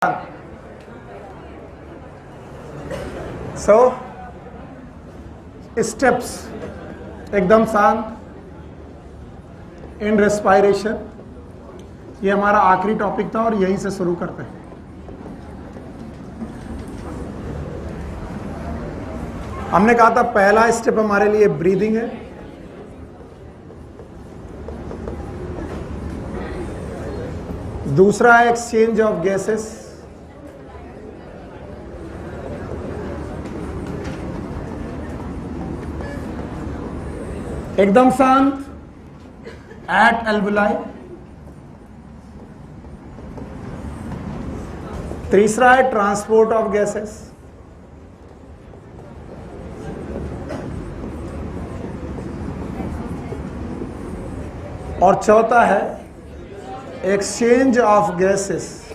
सो steps एकदम शांत in respiration. ये हमारा आखिरी टॉपिक था और यहीं से शुरू करते हैं। हमने कहा था पहला स्टेप हमारे लिए ब्रीदिंग है, दूसरा है एक्सचेंज ऑफ गैसेस, एकदम शांत एट एल्वुलाई, तीसरा है ट्रांसपोर्ट ऑफ गैसेस, और चौथा है exchange of gases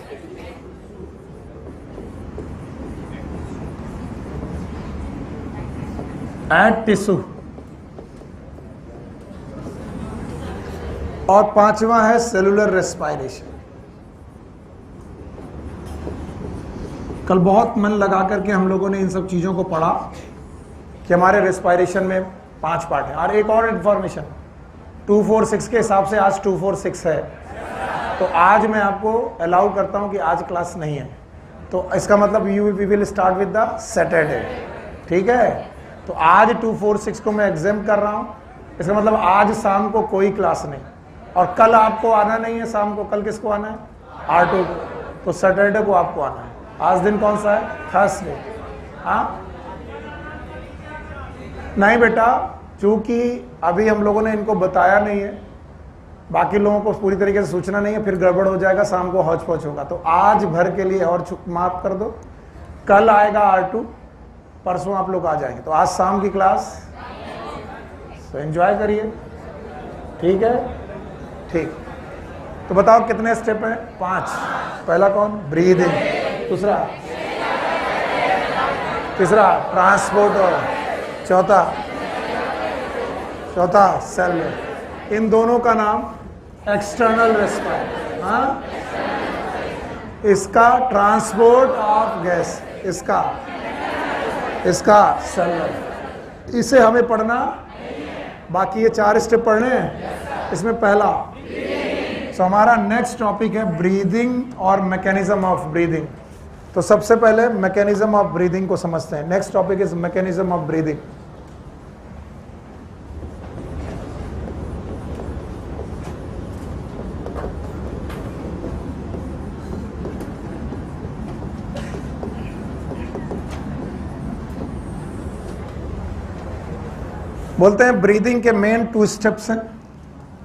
at tissue, और पांचवा है सेलुलर रेस्पायरेशन। कल बहुत मन लगा करके हम लोगों ने इन सब चीजों को पढ़ा कि हमारे रेस्पायरेशन में 5 पार्ट है। और एक और इंफॉर्मेशन, 246 के हिसाब से आज 246 है, तो आज मैं आपको अलाउ करता हूं कि आज क्लास नहीं है, तो इसका मतलब we will start with the Saturday, ठीक है। तो आज 246 को मैं एग्जाम कर रहा हूं, इसका मतलब आज शाम को कोई क्लास नहीं, और कल आपको आना नहीं है शाम को। कल किसको आना है? R2 को। तो सैटरडे को आपको आना है। आज दिन कौन सा है? थर्सडे। हाँ नहीं बेटा, चूंकि अभी हम लोगों ने इनको बताया नहीं है, बाकी लोगों को पूरी तरीके से सूचना नहीं है, फिर गड़बड़ हो जाएगा, शाम को हौच पौच होगा। तो आज भर के लिए और माफ कर दो, कल आएगा R2, परसों आप लोग आ जाएंगे। तो आज शाम की क्लास तो एंजॉय करिए, ठीक है? ठीक, तो बताओ कितने स्टेप हैं? 5। पहला कौन? ब्रीदिंग, दूसरा, तीसरा ट्रांसपोर्ट, और चौथा सेल। इन दोनों का नाम एक्सटर्नल रेस्पायरेशन। हाँ, इसका ट्रांसपोर्ट ऑफ गैस, इसका सेल। इसे हमें पढ़ना, बाकी ये 4 स्टेप पढ़ने हैं। इसमें पहला, तो हमारा नेक्स्ट टॉपिक है ब्रीदिंग और मैकेनिज्म ऑफ ब्रीदिंग। तो सबसे पहले मैकेनिज्म ऑफ ब्रीदिंग को समझते हैं। Next topic is mechanism of breathing. बोलते हैं ब्रीदिंग के मेन 2 स्टेप्स हैं।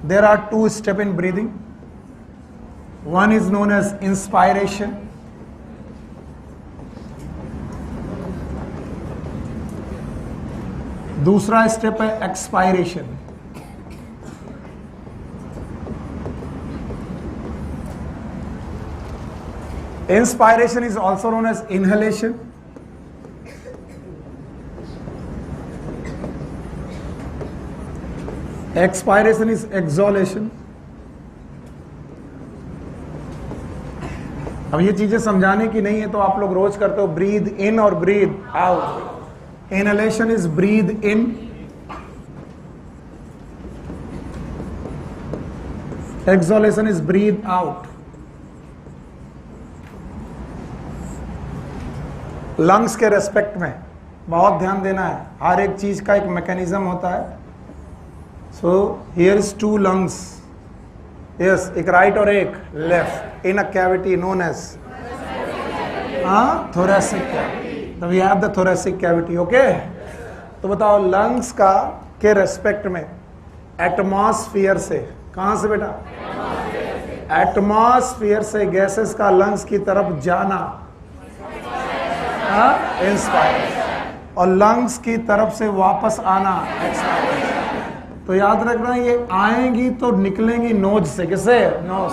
There are 2 step in breathing. One is known as inspiration, दूसरा स्टेप है expiration. Inspiration is also known as inhalation, expiration is exhalation। अब ये चीजें समझाने की नहीं है, तो आप लोग रोज करते हो, ब्रीद इन और breathe out. Inhalation is breathe in, exhalation is breathe out. Lungs के रेस्पेक्ट में बहुत ध्यान देना है, हर एक चीज का एक मैकेनिज्म होता है। So here is 2 lungs, yes, एक राइट और एक left, in a cavity known as thoracic cavity. तो we have the thoracic cavity, okay. तो बताओ लंग्स का के रेस्पेक्ट में एटमॉस्फेयर से, कहां से बेटा? एटमॉस्फेयर से गैसेस का लंग्स की तरफ जाना, इंस्पायरेशन, और लंग्स की तरफ से वापस आना, एक्सपायरेशन। तो याद रखना, ये आएंगी तो निकलेंगी नोज से। किससे? नोज।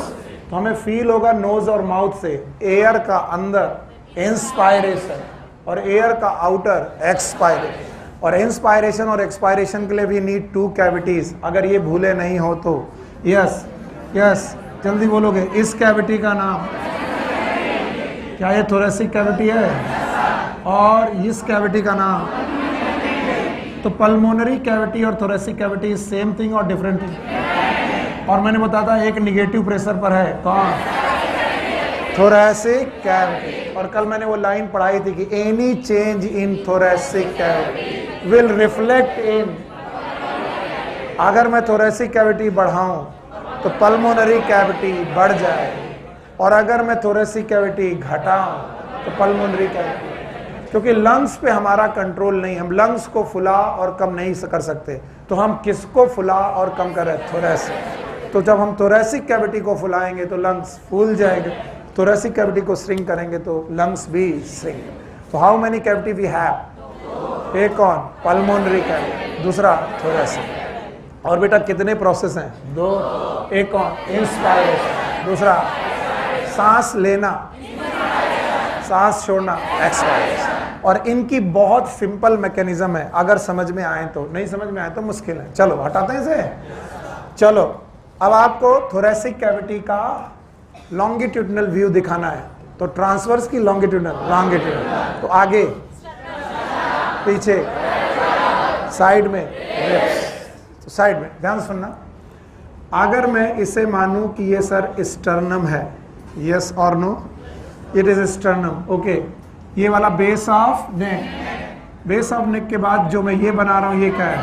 तो हमें फील होगा नोज और माउथ से, एयर का अंदर इंस्पायरेशन और एयर का आउटर एक्सपायरेशन। और इंस्पायरेशन और एक्सपायरेशन के लिए भी नीड 2 कैविटीज। अगर ये भूले नहीं हो तो यस जल्दी बोलोगे। इस कैविटी का नाम क्या ये थोरेसिक कैविटी है? और इस कैविटी का नाम? तो पल्मोनरी कैविटी और थोरेसिक कैविटी सेम थिंग और डिफरेंट थिंग? और मैंने बताया था एक निगेटिव प्रेशर पर है, कौन? Thoracic cavity. और कल मैंने वो लाइन पढ़ाई थी कि any change in thoracic cavity will reflect in, अगर मैं थोरेसिक कैविटी बढ़ाऊं तो पल्मोनरी कैविटी बढ़ जाए, और अगर मैं थोरेसिक कैविटी घटाऊं तो पल्मोनरी कैविटी, क्योंकि लंग्स पे हमारा कंट्रोल नहीं, हम लंग्स को फुला और कम नहीं कर सकते, तो हम किसको फुला और कम करें? थोरेसिक। तो जब हम थोरेसिक कैविटी को फुलाएंगे तो लंग्स फूल जाएंगे, थोरेसिक कैविटी को श्रिंक करेंगे तो लंग्स भी श्रिंक। तो how many cavity we have? एक कौन? पल्मोनरी कैविटी, दूसरा थोरेसिक। और बेटा कितने प्रोसेस हैं? दो। एक कौन? इंस्पायरेशन, दूसरा सांस लेना, सांस छोड़ना एक्सपायरेशन। और इनकी बहुत सिंपल मैकेनिज्म है, अगर समझ में आए तो, नहीं समझ में आए तो मुश्किल है। चलो हटाते हैं इसे। चलो अब आपको थोरेसिक कैविटी का लॉन्गिट्यूडनल व्यू दिखाना है, तो ट्रांसवर्स की लॉन्गिट्यूडनल, तो आगे पीछे साइड में रिब्स। तो साइड में ध्यान सुनना, अगर मैं इसे मानूं कि ये सर स्टर्नम है, यस और no? It is sternum, okay. ये वाला base of neck, base of neck के बाद जो मैं ये बना रहा हूं ये क्या है?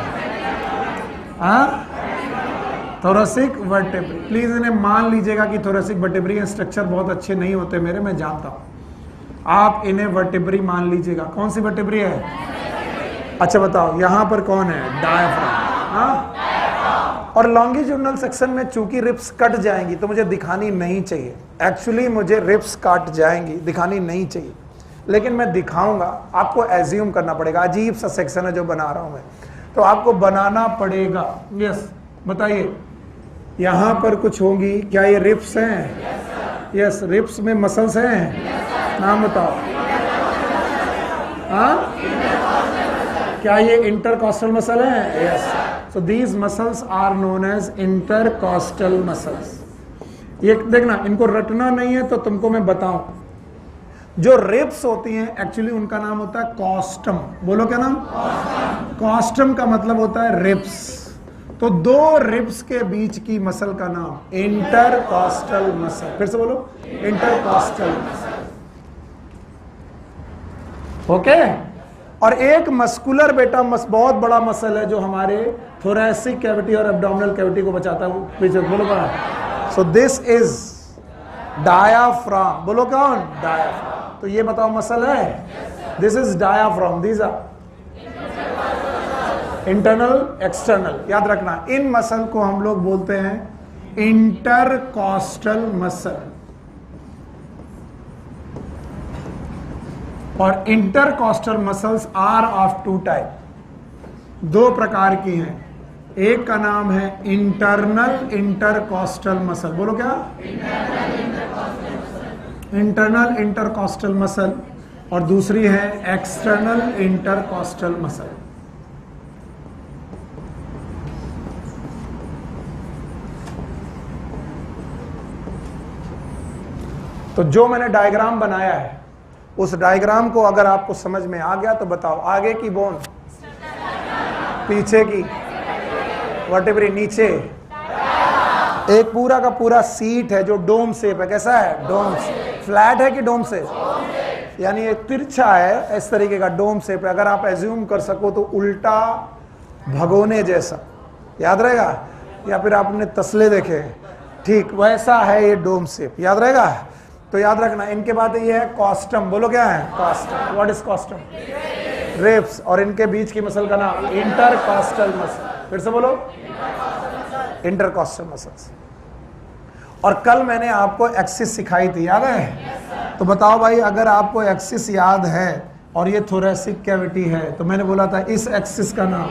थोरेसिक वर्टेब्री। प्लीज इन्हें मान लीजिएगा कि थोरेसिक वर्टेब्री स्ट्रक्चर बहुत अच्छे नहीं होते मेरे, मैं जानता हूं, आप इन्हें वर्टेब्री मान लीजिएगा। कौन सी वर्टेब्री है? अच्छा बताओ यहां पर कौन है? डायफ्राम। हाँ, और लॉन्गिट्यूडनल सेक्शन में चूंकि रिब्स कट जाएंगी तो मुझे दिखानी नहीं चाहिए, एक्चुअली मुझे रिब्स काट जाएंगी, दिखानी नहीं चाहिए, लेकिन मैं दिखाऊंगा, आपको एज्यूम करना पड़ेगा। अजीब सा सेक्शन है जो बना रहा हूं मैं, तो आपको बनाना पड़ेगा। यस बताइए, यहां पर कुछ होंगी, क्या ये रिब्स हैं? यस, रिब्स में मसल्स हैं, नाम बताओ। हाँ, क्या ये इंटरकॉस्टल मसल है? Yes. So these muscles are known as intercostal muscles. ये देखना, इनको रटना नहीं है तो तुमको मैं बताऊं, जो रिब्स होती हैं एक्चुअली उनका नाम होता है कॉस्टम। बोलो क्या नाम? कॉस्टम का मतलब होता है रिब्स। तो दो रिब्स के बीच की मसल का नाम इंटरकॉस्टल मसल। फिर से बोलो, इंटरकॉस्टल मसल, ओके। और एक मस्कुलर बेटा बहुत बड़ा मसल है जो हमारे थोरेसिक कैविटी और एब्डोमिनल कैविटी को बचाता है, बोलो कौन? So this is diaphragm. बोलो कौन? डायाफ्राम। तो ये बताओ मसल है, this is diaphragm, these are internal external. याद रखना, इन मसल को हम लोग बोलते हैं इंटरकॉस्टल मसल। और intercostal muscles are of two type, दो प्रकार की हैं। एक का नाम है इंटरनल इंटरकॉस्टल मसल। बोलो क्या? Internal intercostal muscle. और दूसरी है एक्सटर्नल इंटरकॉस्टल मसल। तो जो मैंने डायग्राम बनाया है उस डायग्राम को अगर आपको समझ में आ गया तो बताओ, आगे की बोन, पीछे की वर्टेब्री, नीचे एक पूरा का पूरा सीट है जो डोम शेप है। कैसा है? Dome shape. फ्लैट है कि डोम शेप? यानी ये तिरछा है, इस तरीके का डोम शेप है। अगर आप एज्यूम कर सको तो उल्टा भगोने जैसा, याद रहेगा? या फिर आपने तसले देखे, ठीक वैसा है ये डोम शेप, याद रहेगा? तो याद रखना, इनके बाद ये है कॉस्टम। बोलो क्या है? Custom. What is custom? Ribs. और इनके बीच की मसल का नाम इंटरकॉस्टल मसल। फिर से बोलो, इंटरकॉस्टल मसल्स। और कल मैंने आपको एक्सिस सिखाई थी, याद है? तो बताओ भाई, अगर आपको एक्सिस याद है और ये थोरेसिक कैविटी है, तो मैंने बोला था इस एक्सिस का नाम,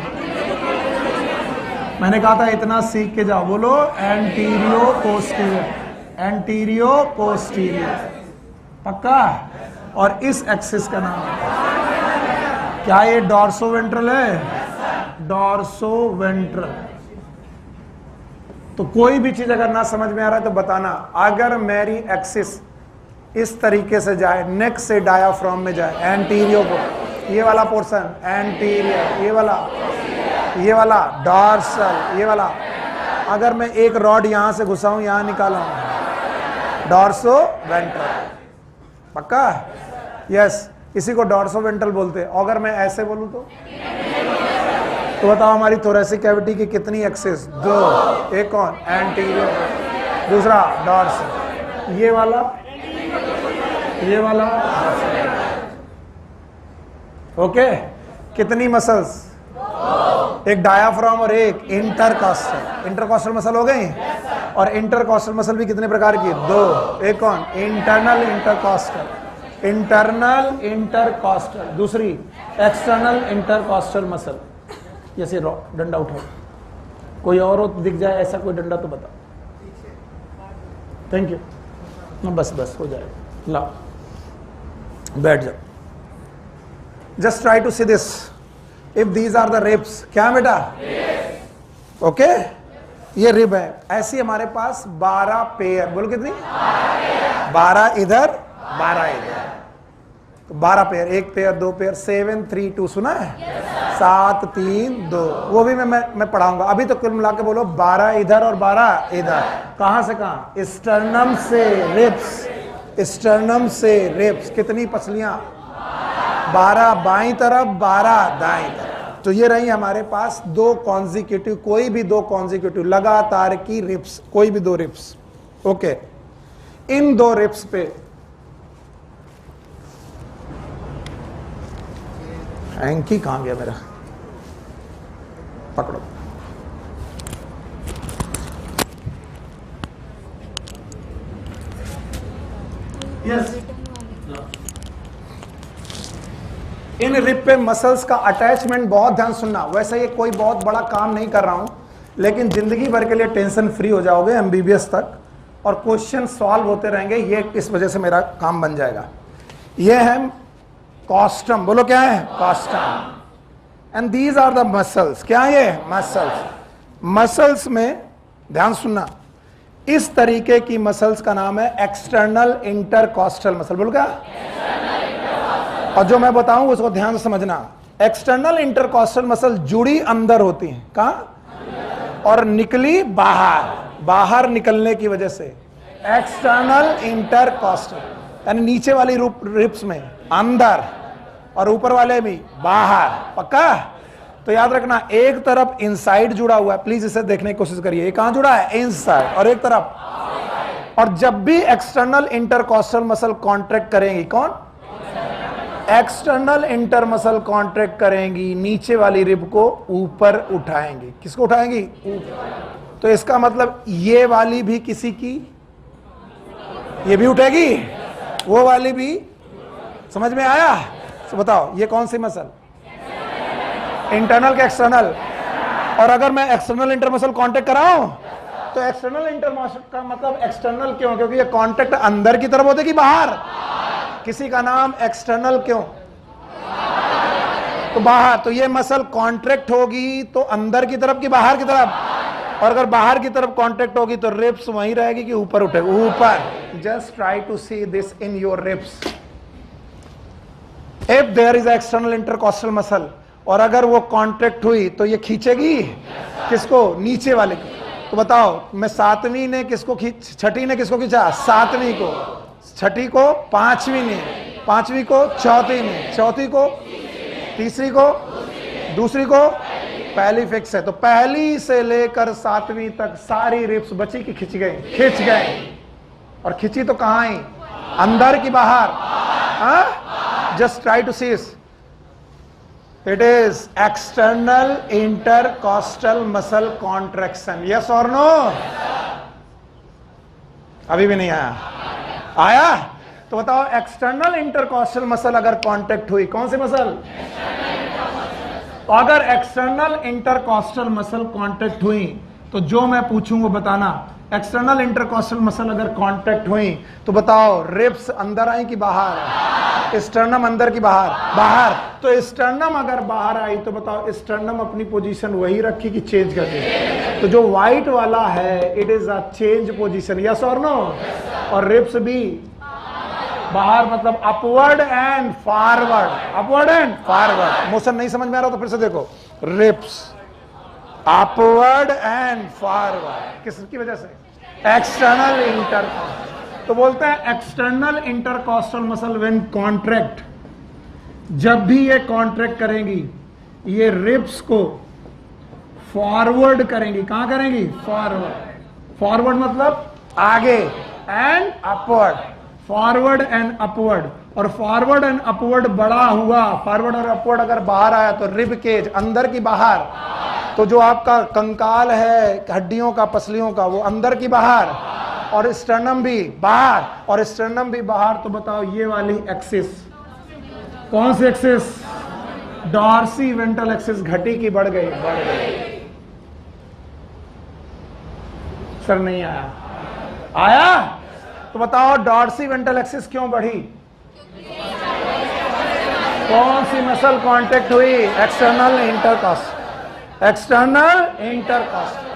मैंने कहा था इतना सीख के जाओ। बोलो एंटीरियो पोस्टीरियर, एंटीरियो पोस्टीरियर, पक्का? और इस एक्सिस का नाम, क्या ये डॉर्सोवेंट्रल है? डॉर्सोवेंट्रल। तो कोई भी चीज अगर ना समझ में आ रहा है तो बताना। अगर मेरी एक्सिस इस तरीके से जाए, नेक से डायाफ्राम में जाए, एंटीरियर को, ये वाला पोर्शन एंटीरियर, ये वाला डॉर्सल, ये वाला। अगर मैं एक रॉड यहां से घुसाऊं, यहां निकालूं, डॉर्सो वेंट्रल, पक्का? यस, इसी को डॉर्सो वेंट्रल बोलते हैं। अगर मैं ऐसे बोलूं तो बताओ हमारी थोरेसिक कैविटी की कितनी एक्सिस? 2। एक कौन? एंटीरियर, दूसरा डॉर्सल, ये वाला, ओके। कितनी मसल्स? एक डायाफ्राम और एक इंटरकॉस्टल। इंटरकॉस्टल मसल हो गई। और इंटरकॉस्टल मसल भी कितने प्रकार की? 2। एक कौन? इंटरनल इंटरकॉस्टल, दूसरी एक्सटर्नल इंटरकॉस्टल मसल। जैसे डंडा उठाओ, कोई और हो दिख जाए ऐसा कोई डंडा तो बताओ। Thank you. बस हो जाएगा। लाओ बैठ जाओ। Just try to see this. If these are the ribs, क्या बेटा? ओके, ये रिब है। ऐसी हमारे पास 12 पेयर, बोलो कितनी? 12 इधर, 12 इधर, तो 12 पेयर। 1 पेयर, 2 पेयर, 7 3 2, सुना है? 7 3 2, वो भी मैं पढ़ाऊंगा। अभी तो कुल मिला के बोलो 12 इधर और 12 इधर। कहां से कहां? स्टर्नम से रिब्स, स्टर्नम से रिब्स। कितनी पसलियां? 12 बाईं तरफ, 12 दाईं तरफ। तो ये रही हमारे पास 2 कॉन्जिक्यूटिव, कोई भी 2 कॉन्जिक्यूटिव लगातार की रिब्स, कोई भी 2 रिब्स। ओके, इन 2 रिब्स पे हैंकी कहां गया मेरा? पकड़ो। यस, इन रिब पे मसल्स का अटैचमेंट, बहुत ध्यान सुनना। वैसे ये कोई बहुत बड़ा काम नहीं कर रहा हूं, लेकिन जिंदगी भर के लिए टेंशन फ्री हो जाओगे एमबीबीएस तक, और क्वेश्चन सॉल्व होते रहेंगे। ये इस वजह से मेरा काम बन जाएगा। ये है कॉस्टम, बोलो क्या है? कॉस्टम। And these are the muscles. क्या है ये? मसल्स। मसल्स में ध्यान सुनना, इस तरीके की मसल्स का नाम है एक्सटर्नल इंटरकॉस्टल मसल। बोलो क्या? और जो मैं बताऊं उसको ध्यान से समझना। एक्सटर्नल इंटरकॉस्टल मसल जुड़ी अंदर होती हैं, कहां? और निकली बाहर, बाहर निकलने की वजह से एक्सटर्नल इंटरकॉस्टल, यानी नीचे वाली रिब्स में अंदर और ऊपर वाले भी बाहर, पक्का? तो याद रखना, एक तरफ इनसाइड जुड़ा हुआ है, प्लीज इसे देखने की कोशिश करिए। ये कहां जुड़ा है? इनसाइड, और एक तरफ। और जब भी एक्सटर्नल इंटरकॉस्टल मसल कॉन्ट्रैक्ट करेंगी, कौन? एक्सटर्नल इंटर मसल कॉन्ट्रैक्ट करेंगी, नीचे वाली रिब को ऊपर उठाएंगी। किसको उठाएंगी? ऊपर। तो इसका मतलब ये वाली भी किसी की, ये भी उठेगी, वो वाली भी। समझ में आया? तो बताओ ये कौन सी मसल? इंटरनल के एक्सटर्नल। और अगर मैं एक्सटर्नल इंटर मसल कॉन्टैक्ट कराऊं तो एक्सटर्नल इंटर मसल का मतलब एक्सटर्नल क्यों? क्योंकि ये कॉन्टैक्ट अंदर की तरफ होते कि बाहर? किसी का नाम एक्सटर्नल क्यों? तो बाहर। तो ये मसल कॉन्ट्रैक्ट होगी तो अंदर की तरफ कि बाहर की तरफ? और अगर बाहर की तरफ कॉन्ट्रैक्ट होगी तो रिब्स वहीं रहेगी कि ऊपर उठेगी? ऊपर। Just try to see this in your ribs. If there is external intercostal muscle, और अगर वो कॉन्ट्रैक्ट हुई तो ये खींचेगी किसको? नीचे वाले को। तो बताओ, मैं 7वीं ने किसको खींच, छठी ने किसको खींचा? 7वीं को। छठी को 5वीं ने, 5वीं को 4थी ने, 4थी को तीसरी को, दूसरी को पहली फिक्स है। तो पहली से लेकर 7वीं तक सारी रिब्स बची की खिंच गई? खिंच गए। और खिंची तो कहां आई? अंदर की बाहर? Just try to see this. It is external intercostal muscle contraction. Yes और नो? अभी भी नहीं आया? आया? तो बताओ, एक्सटर्नल इंटरकॉस्टल मसल अगर कांटेक्ट हुई, कौन सी मसल? तो अगर एक्सटर्नल इंटरकॉस्टल मसल कांटेक्ट हुई तो जो मैं पूछूं वो बताना। एक्सटर्नल इंटरकॉस्टल मसल अगर कांटेक्ट हुई तो बताओ, रिब्स अंदर आई कि बाहर? स्टर्नम अंदर की बाहर? बाहर। तो स्टर्नम अगर बाहर आई तो बताओ, स्टर्नम अपनी पोजीशन वही रखी कि चेंज कर दी? तो जो व्हाइट वाला है, it is a change position. Yes और नो? और रिब्स भी बाहर मतलब upward and forward, upward and forward. Motion नहीं समझ में आ रहा तो फिर से देखो, रिप्स अपवर्ड एंड फॉरवर्ड, किसकी वजह से? External intercostal. तो बोलते हैं external intercostal muscle when contract, जब भी ये कॉन्ट्रैक्ट करेंगी ये रिप्स को फॉरवर्ड करेंगी। कहां करेंगी? फॉरवर्ड। फॉरवर्ड मतलब आगे, and upward, forward and upward. और फॉरवर्ड एंड अपवर्ड बड़ा हुआ, फॉरवर्ड और अपवर्ड अगर बाहर आया तो रिब केज अंदर की बाहर, तो जो आपका कंकाल है हड्डियों का पसलियों का वो अंदर की बाहर, और स्टर्नम भी बाहर, और स्टर्नम भी बाहर। तो बताओ ये वाली एक्सिस कौन सी एक्सिस? डॉर्सी वेंट्रल एक्सिस घटी की बढ़ गई? बढ़ गई। सर नहीं आया? आया? तो बताओ डॉर्सी वेंट्रल एक्सिस क्यों बढ़ी? कौन सी मसल कांटेक्ट हुई? External intercostal, external intercostal.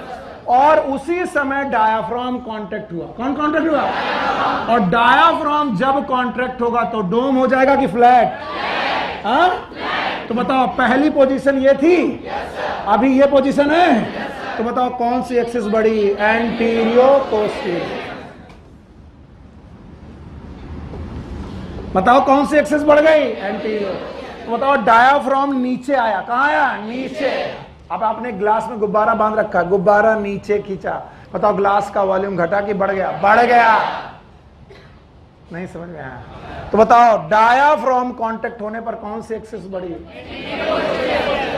और उसी समय डायाफ्राम कांटेक्ट हुआ। कौन कांटेक्ट हुआ? और डायाफ्राम जब कांटेक्ट होगा तो डोम हो जाएगा कि फ्लैट? हाँ? तो बताओ पहली पोजीशन ये थी, अभी ये पोजीशन है। तो बताओ कौन सी एक्सिस बढ़ी? एंटीरियो पोस्टीरियर। बताओ कौन सी एक्सिस बढ़ गई? एंटीरियो। तो बताओ डायाफ्राम नीचे आया। कहां आया? नीचे। अब आपने ग्लास में गुब्बारा बांध रखा, गुब्बारा नीचे खींचा, बताओ ग्लास का वॉल्यूम घटा कि बढ़ गया? बढ़ गया। नहीं समझ में आया? तो बताओ डायाफ्राम कांटेक्ट होने पर कौन सी एक्सिस बढ़ी?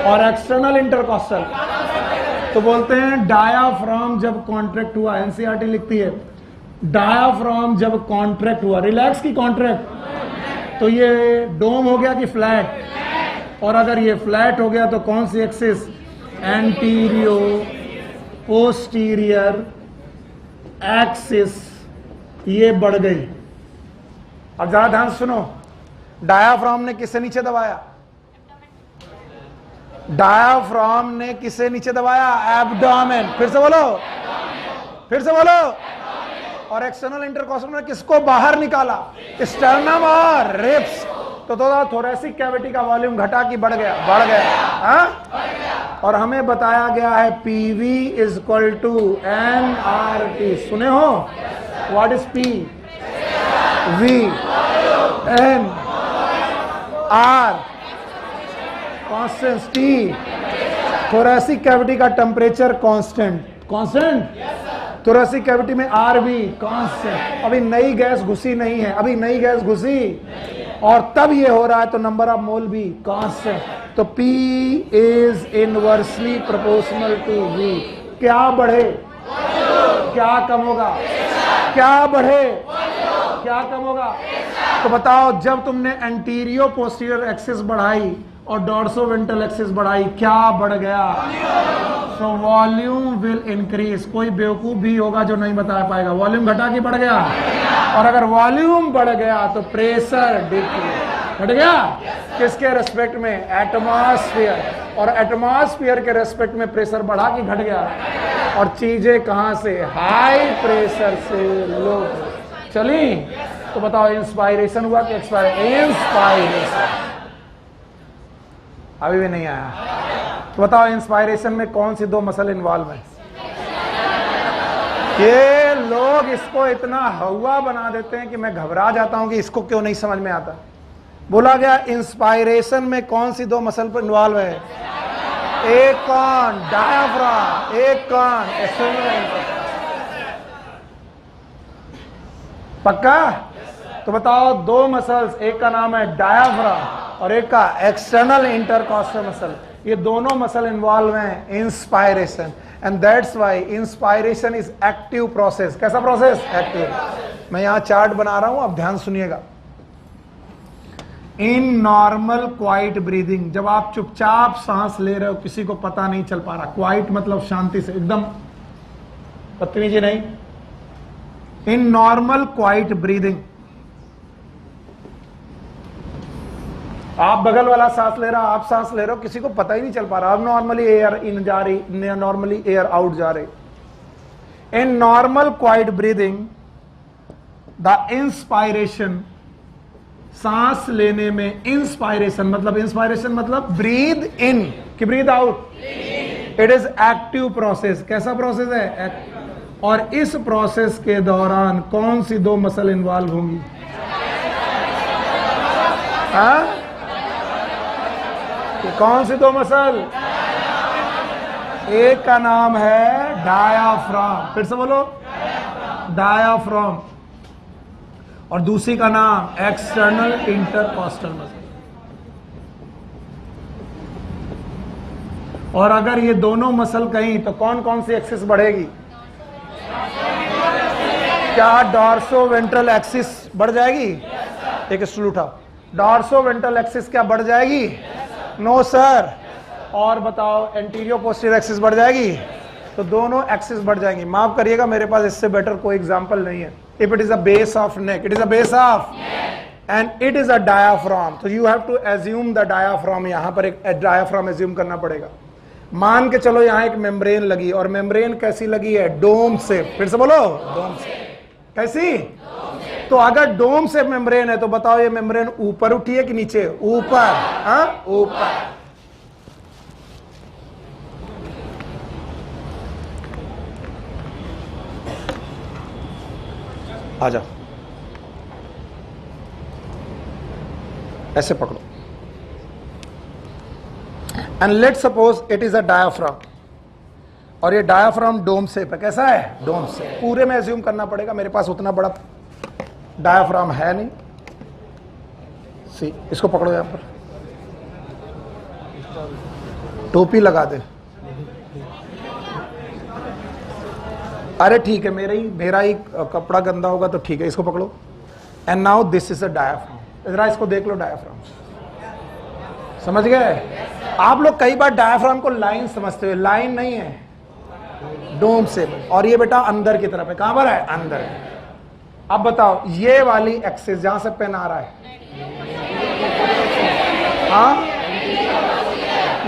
और एक्सटर्नल इंटरकॉस्टल। तो बोलते हैं डायाफ्राम जब कॉन्ट्रैक्ट हुआ, एनसीईआरटी लिखती है डायाफ्राम जब कॉन्ट्रैक्ट हुआ, रिलैक्स की कॉन्ट्रैक्ट, तो ये डोम हो गया कि फ्लैट? और अगर ये फ्लैट हो गया तो कौन सी एक्सिस? एंटीरियो पोस्टीरियर एक्सिस ये बढ़ गई। अब जरा ध्यान सुनो, डायाफ्राम ने किसे नीचे दबाया? डायाफ्राम ने किसे नीचे दबाया? एब्डोमेन। फिर से बोलो, फिर से बोलो। और एक्सटर्नल इंटरकॉस्टल ने किसको बाहर निकाला? स्टर्नम और रिब्स। तो थोरेसिक कैविटी का वॉल्यूम घटा कि बढ़ गया? बढ़ गया। हाँ? और हमें बताया गया है PV is equal to N R T. सुने हो? What is P? V N R constant T. Thoracic cavity का temperature constant, constant. Thoracic cavity में आर भी कांस्टेंट। अभी नई गैस घुसी नहीं है, अभी नई गैस घुसी और तब ये हो रहा है, तो नंबर ऑफ मोल भी कांस्टेंट। तो P is inversely proportional to V। क्या बढ़े? क्या कम होगा? क्या बढ़े? क्या कम होगा? तो बताओ जब तुमने एंटीरियो पोस्टीरियर एक्सिस बढ़ाई और डॉर्सो वेंट्रल एक्सिस बढ़ाई, क्या बढ़ गया? So volume will increase. कोई बेवकूफ भी होगा जो नहीं बता पाएगा। वॉल्यूम घटा के बढ़ गया, और अगर वॉल्यूम बढ़ गया तो प्रेशर डिक्रीज। बढ़ गया किसके रेस्पेक्ट में? एटमॉस्फेयर। और एटमॉस्फेयर के रेस्पेक्ट में प्रेशर बढ़ा कि घट गया? और चीजें कहां से? हाई प्रेशर से लो चली। तो बताओ इंस्पायरेशन हुआ कि एक्सपायरेशन? इंस्पायरेशन। अभी भी नहीं आया? तो बताओ इंस्पायरेशन में कौन सी दो मसल इन्वॉल्व है? ये लोग इसको इतना हवा बना देते हैं कि मैं घबरा जाता हूं कि इसको क्यों नहीं समझ में आता। बोला गया इंस्पायरेशन में कौन सी दो मसल पर इन्वॉल्व है? एक कौन? डायाफ्राम। एक कौन? एक्सटर्नल। पक्का? तो बताओ दो मसल्स, एक का नाम है डायाफ्राम और एक का एक्सटर्नल इंटरकॉस्टल मसल। ये दोनों मसल इन्वॉल्व हैं inspiration, and that's why inspiration is active process. कैसा प्रोसेस? एक्टिव। मैं यहां चार्ट बना रहा हूं, अब ध्यान सुनिएगा। इन नॉर्मल क्वाइट ब्रीदिंग, जब आप चुपचाप सांस ले रहे हो, किसी को पता नहीं चल पा रहा, क्वाइट मतलब शांति से, एकदम बदतमीजी नहीं। इन नॉर्मल क्वाइट ब्रीदिंग, आप बगल वाला सांस ले रहा, आप सांस ले रहे हो, किसी को पता ही नहीं चल पा रहा। अब नॉर्मली एयर इन जा रही, नॉर्मली एयर आउट जा रही। In normal quiet breathing the inspiration सांस लेने में इंस्पायरेशन मतलब ब्रीद इन कि breathe out, it is active process. कैसा प्रोसेस है? और इस प्रोसेस के दौरान कौन सी दो मसल इन्वॉल्व होंगी? हाँ, कौन सी दो मसल? एक का नाम है डायाफ्राम, फिर से बोलो, डायाफ्राम, और दूसरी का नाम एक्सटर्नल इंटरकॉस्टल मसल। और अगर ये दोनों मसल कहीं तो कौन कौन सी एक्सिस बढ़ेगी? क्या डॉर्सो वेंट्रल एक्सिस बढ़ जाएगी? एक स्टूल उठाओ, डॉर्सो वेंट्रल एक्सिस क्या बढ़ जाएगी? No sir. और बताओ एंटीरियो पोस्टीरियर एक्सिस बढ़ जाएगी? तो दोनों एक्सिस बढ़ जाएंगी। माफ करिएगा, मेरे पास इससे बेटर कोई एग्जांपल नहीं है। If it is a base of neck, it is a base of and it is a diaphragm, तो you have to assume the diaphragm. यहां पर एक डायाफ्राम एज्यूम करना पड़ेगा। मान के चलो यहां एक मेम्ब्रेन लगी, और मेम्ब्रेन कैसी लगी है? डोम से। फिर से बोलो, डोम से। कैसी? तो अगर डोम से मेम्ब्रेन है तो बताओ ये मेम्ब्रेन ऊपर उठी है कि नीचे? ऊपर। हाँ, ऊपर। आ जाओ, ऐसे पकड़ो, and let suppose it is a diaphragm, और ये डायाफ्राम डोम शेप है। कैसा है? Dome shape. पूरे में एज्यूम करना पड़ेगा, मेरे पास उतना बड़ा डायाफ्राम है नहीं। सी, इसको पकड़ो, यहां पर टोपी लगा दे। अरे ठीक है, मेरा ही कपड़ा गंदा होगा तो ठीक है, इसको पकड़ो। And now this is a diaphragm. जरा इसको देख लो, डायाफ्राम। समझ गए? आप लोग कई बार डायाफ्राम को लाइन समझते हो, लाइन नहीं है, डोम से। और ये बेटा अंदर की तरफ है। कहां पर है? अंदर। अब बताओ ये वाली एक्सिस जहां से पेन आ रहा है, हाँ,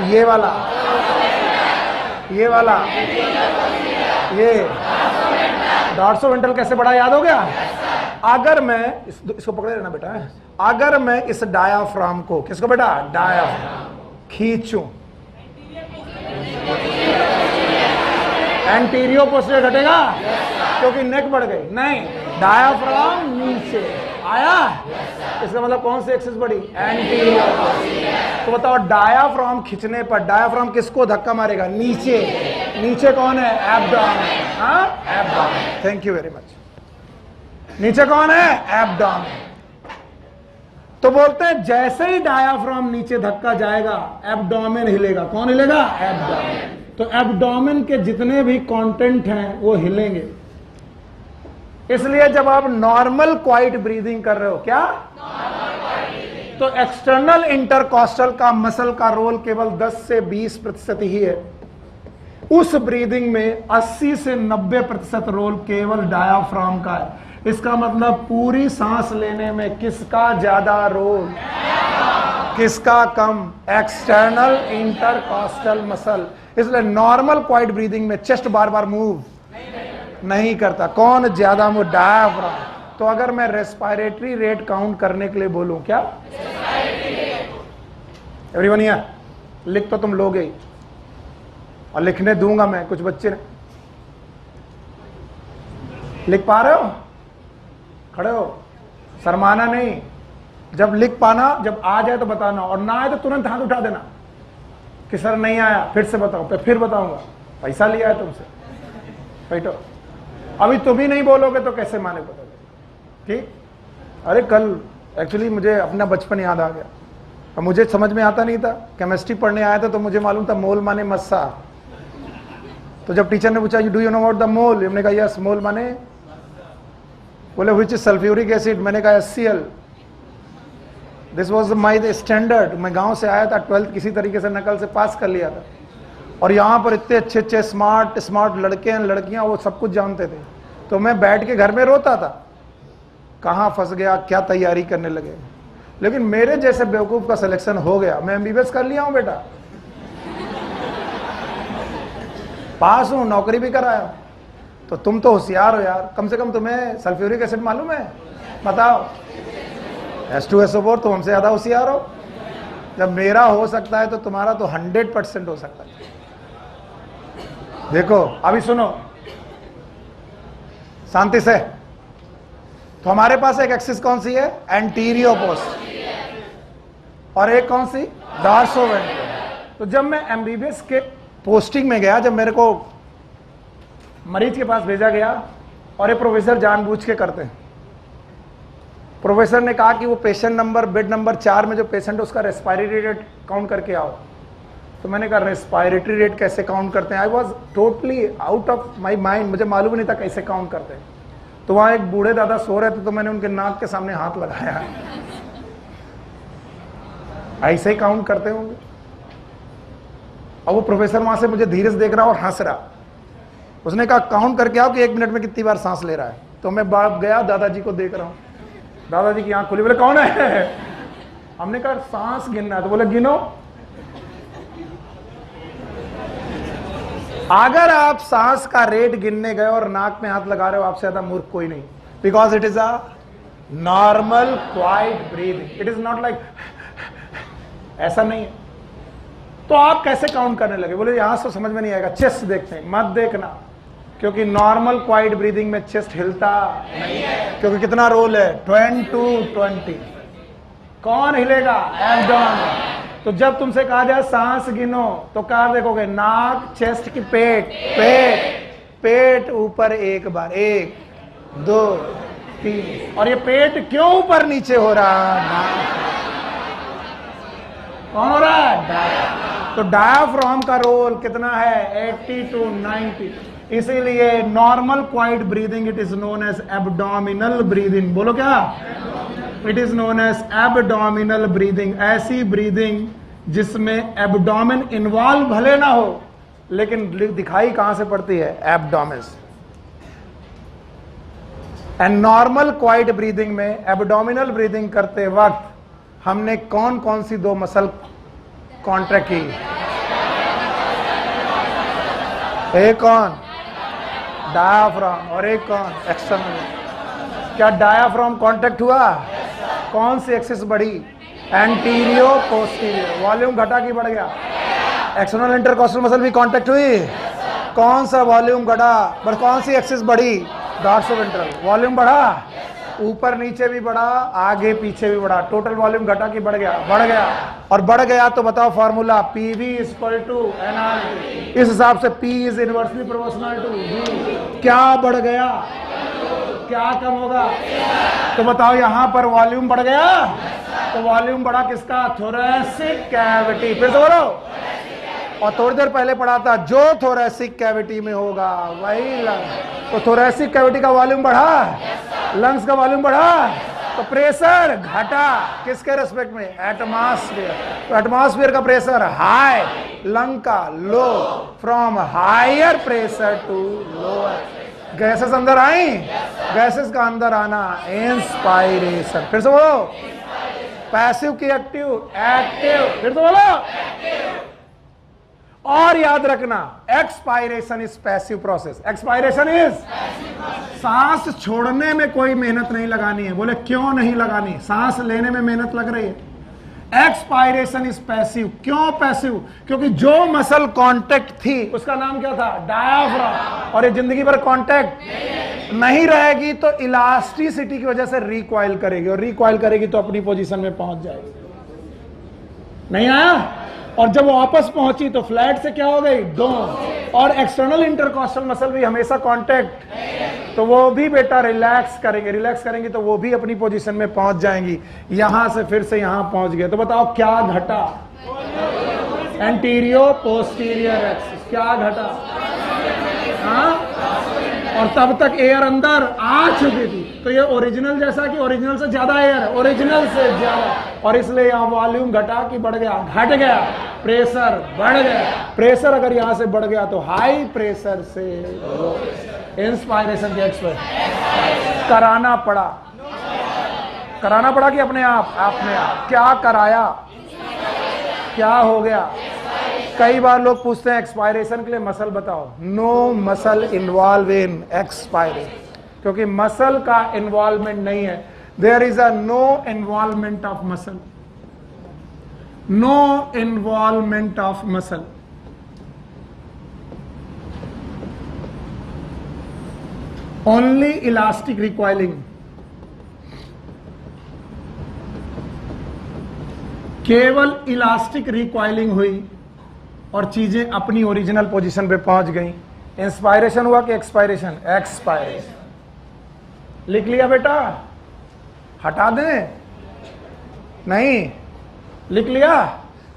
ये वाला, ये डॉर्सो वेंट्रल कैसे बढ़ा, याद हो गया? अगर मैं इसको पकड़े रहना बेटा, अगर मैं इस डायाफ्राम को, किसको बेटा? डायाफ्राम खींचूं, एंटीरियो पोस्टीरियर घटेगा क्योंकि नेक बढ़ गई? नहीं, डायाफ्राम नीचे आया। इसका मतलब कौन सी एक्सिस बढ़ी? एंटीरियो पोस्टीरियर। तो बताओ डायाफ्राम खींचने पर डायाफ्राम किसको धक्का मारेगा? नीचे। नीचे कौन है? एब्डोमेन। हाँ, abdomen. Thank you very much. नीचे कौन है? एब्डोमेन। तो बोलते हैं जैसे ही डायाफ्राम नीचे धक्का जाएगा एब्डोमेन हिलेगा। कौन हिलेगा? एब्डोमेन। तो एब्डोमेन के जितने भी कंटेंट हैं वो हिलेंगे। इसलिए जब आप नॉर्मल क्वाइट ब्रीदिंग कर रहे हो, क्या? तो एक्सटर्नल इंटरकॉस्टल का मसल का रोल केवल 10 से 20% ही है। उस ब्रीदिंग में 80 से 90% रोल केवल डायाफ्राम का है। इसका मतलब पूरी सांस लेने में किसका ज्यादा रोल, किसका कम? External intercostal muscle. इसलिए नॉर्मल क्वाइट ब्रीदिंग में चेस्ट बार बार मूव नहीं करता। कौन ज्यादा मूव? डायाफ्राम। तो अगर मैं रेस्पिरेटरी रेट काउंट करने के लिए बोलूं, क्या? एवरीवन हियर, लिख तो तुम लोगे ही, और लिखने दूंगा मैं। कुछ बच्चे लिख पा रहे हो? खड़े हो, शर्माना नहीं। जब लिख पाना, जब आ जाए तो बताना, और ना आए तो तुरंत हाथ उठा देना कि सर नहीं आया, फिर से बताओ। तो फिर बताऊंगा, पैसा लिया है तुमसे, बैठो। अभी तुम ही नहीं बोलोगे तो कैसे माने? बता ठीक? अरे कल एक्चुअली मुझे अपना बचपन याद आ गया। और मुझे समझ में आता नहीं था, केमिस्ट्री पढ़ने आया था तो मुझे मालूम था मोल माने मस्सा। तो जब टीचर ने पूछा do you know about the mole, हमने कहा यस। मोल माने? बोले व्हिच इज सल्फ्यूरिक एसिड। मैंने कहा HCl। This was my standard. मैं गांव से आया था, 12th किसी तरीके से नकल से पास कर लिया था। और यहाँ पर इतने अच्छे अच्छे स्मार्ट लड़के हैं, लड़कियां, वो सब कुछ जानते थे। तो मैं बैठ के घर में रोता था, कहाँ फंस गया, क्या तैयारी करने लगे। लेकिन मेरे जैसे बेवकूफ का सिलेक्शन हो गया। मैं MBBS कर लिया हूं बेटा, पास हूं, नौकरी भी कराया। तो तुम तो होशियार हो यार, कम से कम तुम्हें सल्फ्यूरिक एसिड मालूम है? बताओ। H2SO4 तुम हमसे ज्यादा होशियार हो। जब मेरा हो सकता है तो तुम्हारा तो 100% हो सकता है। देखो अभी सुनो शांति से। तो हमारे पास एक एक्सिस कौन सी है? एंटीरियो पोस्ट, और एक कौन सी? डॉर्सोवेंट्रल। तो जब मैं एमबीबीएस के पोस्टिंग में गया, जब मेरे को मरीज के पास भेजा गया, और ये प्रोफेसर जानबूझ के करते हैं, प्रोफेसर ने कहा कि वो पेशेंट नंबर बेड नंबर 4 में जो पेशेंट है उसका रेस्पिरेटरी रेट काउंट करके आओ। तो मैंने कहा रेस्पिरेटरी रेट कैसे काउंट करते हैं? I was totally out of my mind, मुझे मालूम नहीं था कैसे काउंट करते हैं। तो वहां एक बूढ़े दादा सो रहे थे, तो मैंने उनके नाक के सामने हाथ लगाया। ऐसे ही काउंट करते होंगे। और वो प्रोफेसर वहां से मुझे धीरे से देख रहा और हंस रहा। उसने कहा काउंट करके आओ कि 1 मिनट में कितनी बार सांस ले रहा है। तो मैं बाप गया, दादाजी को देख रहा हूं, दादाजी की आंख खुली, बोले कौन है? हमने कहा सांस गिनना है। तो बोले गिनो। अगर आप सांस का रेट गिनने गए और नाक में हाथ लगा रहे हो, आपसे ज्यादा मूर्ख कोई नहीं। Because it is a normal quiet breathing, it is not like ऐसा नहीं है। तो आप कैसे काउंट करने लगे? बोले यहां से समझ में नहीं आएगा, चेस्ट देखते हैं। मत देखना, क्योंकि नॉर्मल क्वाइट ब्रीदिंग में चेस्ट हिलता नहीं है। क्योंकि कितना रोल है? 10 to 20। कौन हिलेगा? एब्डोमेन। तो जब तुमसे कहा जाए सांस गिनो, तो कहां देखोगे? नाक, चेस्ट की पेट, पेट ऊपर एक बार, 1 2 3। और ये पेट क्यों ऊपर नीचे हो रहा है? कौन हो रहा है? तो डायाफ्राम का रोल कितना है? 80 to 90। इसीलिए normal quiet breathing it is known as abdominal breathing. बोलो क्या? It is known as abdominal breathing. ऐसी ब्रीदिंग जिसमें एब्डोमेन इन्वॉल्व भले ना हो, लेकिन दिखाई कहां से पड़ती है? Abdomen. And normal quiet breathing में, एब्डोमिनल ब्रीदिंग करते वक्त हमने कौन कौन सी 2 मसल कॉन्ट्रैक्ट की? एक कौन? डायाफ्राम, और एक कौन? एक्सटर्नल। क्या डायाफ्राम कॉन्ट्रैक्ट हुआ? कौन सी एक्सिस बढ़ी? एंटीरियो पोस्टीरियर। वॉल्यूम घटा कि बढ़ गया? एक्सटर्नल इंटरकॉस्टल मसल भी कॉन्ट्रैक्ट हुई। कौन सा वॉल्यूम घटा? बस कौन सी एक्सिस बढ़ी? डॉर्सोवेंट्रल। वॉल्यूम बढ़ा, ऊपर नीचे भी बढ़ा, आगे पीछे भी बढ़ा। टोटल वॉल्यूम घटा कि बढ़ गया? बढ़ गया। और बढ़ गया तो बताओ फॉर्मूला, PV = NRT। इस हिसाब से P is inversely proportional to V। क्या बढ़ गया? क्या कम होगा? तो बताओ यहां पर वॉल्यूम बढ़ गया, तो वॉल्यूम बढ़ा किसका? Thoracic cavity. फिर से बोलो। और थोड़ी देर पहले पढ़ा था, जो थोरैसिक कैविटी में होगा वही लंग। तो थोरैसिक कैविटी का वॉल्यूम बढ़ा, लंग्स का वॉल्यूम बढ़ा, तो प्रेशर घटा किसके रेस्पेक्ट में? एटमॉस्फेयर। तो एटमॉस्फेयर का प्रेशर हाई, लंग का low. From higher pressure to lower. Gases अंदर आई, गैसेस का अंदर आना इंस्पायरेशन। फिर से बोलो। पैसिव की एक्टिव? एक्टिव। फिर से बोलो। और याद रखना, expiration is passive process. Expiration is, सांस छोड़ने में कोई मेहनत नहीं लगानी है। बोले क्यों नहीं लगानी? सांस लेने में मेहनत लग रही है। Expiration is passive. क्यों पैसिव? क्योंकि जो मसल कांटेक्ट थी उसका नाम क्या था? डायाफ्राम। और ये जिंदगी भर कांटेक्ट नहीं रहेगी, तो इलास्टिसिटी की वजह से रिकॉइल करेगी, और रिकॉइल करेगी तो अपनी पोजीशन में पहुंच जाएगी। नहीं आया? और जब वो वापस पहुंची तो फ्लैट से क्या हो गई? डोम। और एक्सटर्नल इंटरकॉस्टल मसल भी हमेशा कांटेक्ट, तो वो भी बेटा रिलैक्स करेंगे। रिलैक्स करेंगी तो वो भी अपनी पोजीशन में पहुंच जाएंगी। यहां से फिर से यहां पहुंच गए, तो बताओ क्या घटा? एंटीरियो पोस्टीरियर एक्सिस। क्या घटा? हाँ? और तब तक एयर अंदर आ चुकी थी, तो ये ओरिजिनल जैसा कि ओरिजिनल से ज्यादा एयर है? ओरिजिनल से ज्यादा। और इसलिए यहाँ वॉल्यूम घटा कि बढ़ गया? घट गया। प्रेशर बढ़ गया। प्रेशर अगर यहाँ से बढ़ गया तो हाई प्रेशर से इंस्पायरेशन के एक्सप्रेस कराना पड़ा। कराना पड़ा कि अपने आप? अपने आप। क्या कराया? क्या हो गया? कई बार लोग पूछते हैं एक्सपायरेशन के लिए मसल बताओ। No muscle involve in expiration, क्योंकि मसल का इन्वॉल्वमेंट नहीं है। there is a no involvement of muscle. No involvement of muscle. Only elastic recoiling. केवल इलास्टिक रिकॉइलिंग हुई और चीजें अपनी ओरिजिनल पोजीशन पे पहुंच गई. इंस्पायरेशन हुआ कि एक्सपायरेशन? एक्सपायरेशन. लिख लिया बेटा? हटा दें? नहीं लिख लिया?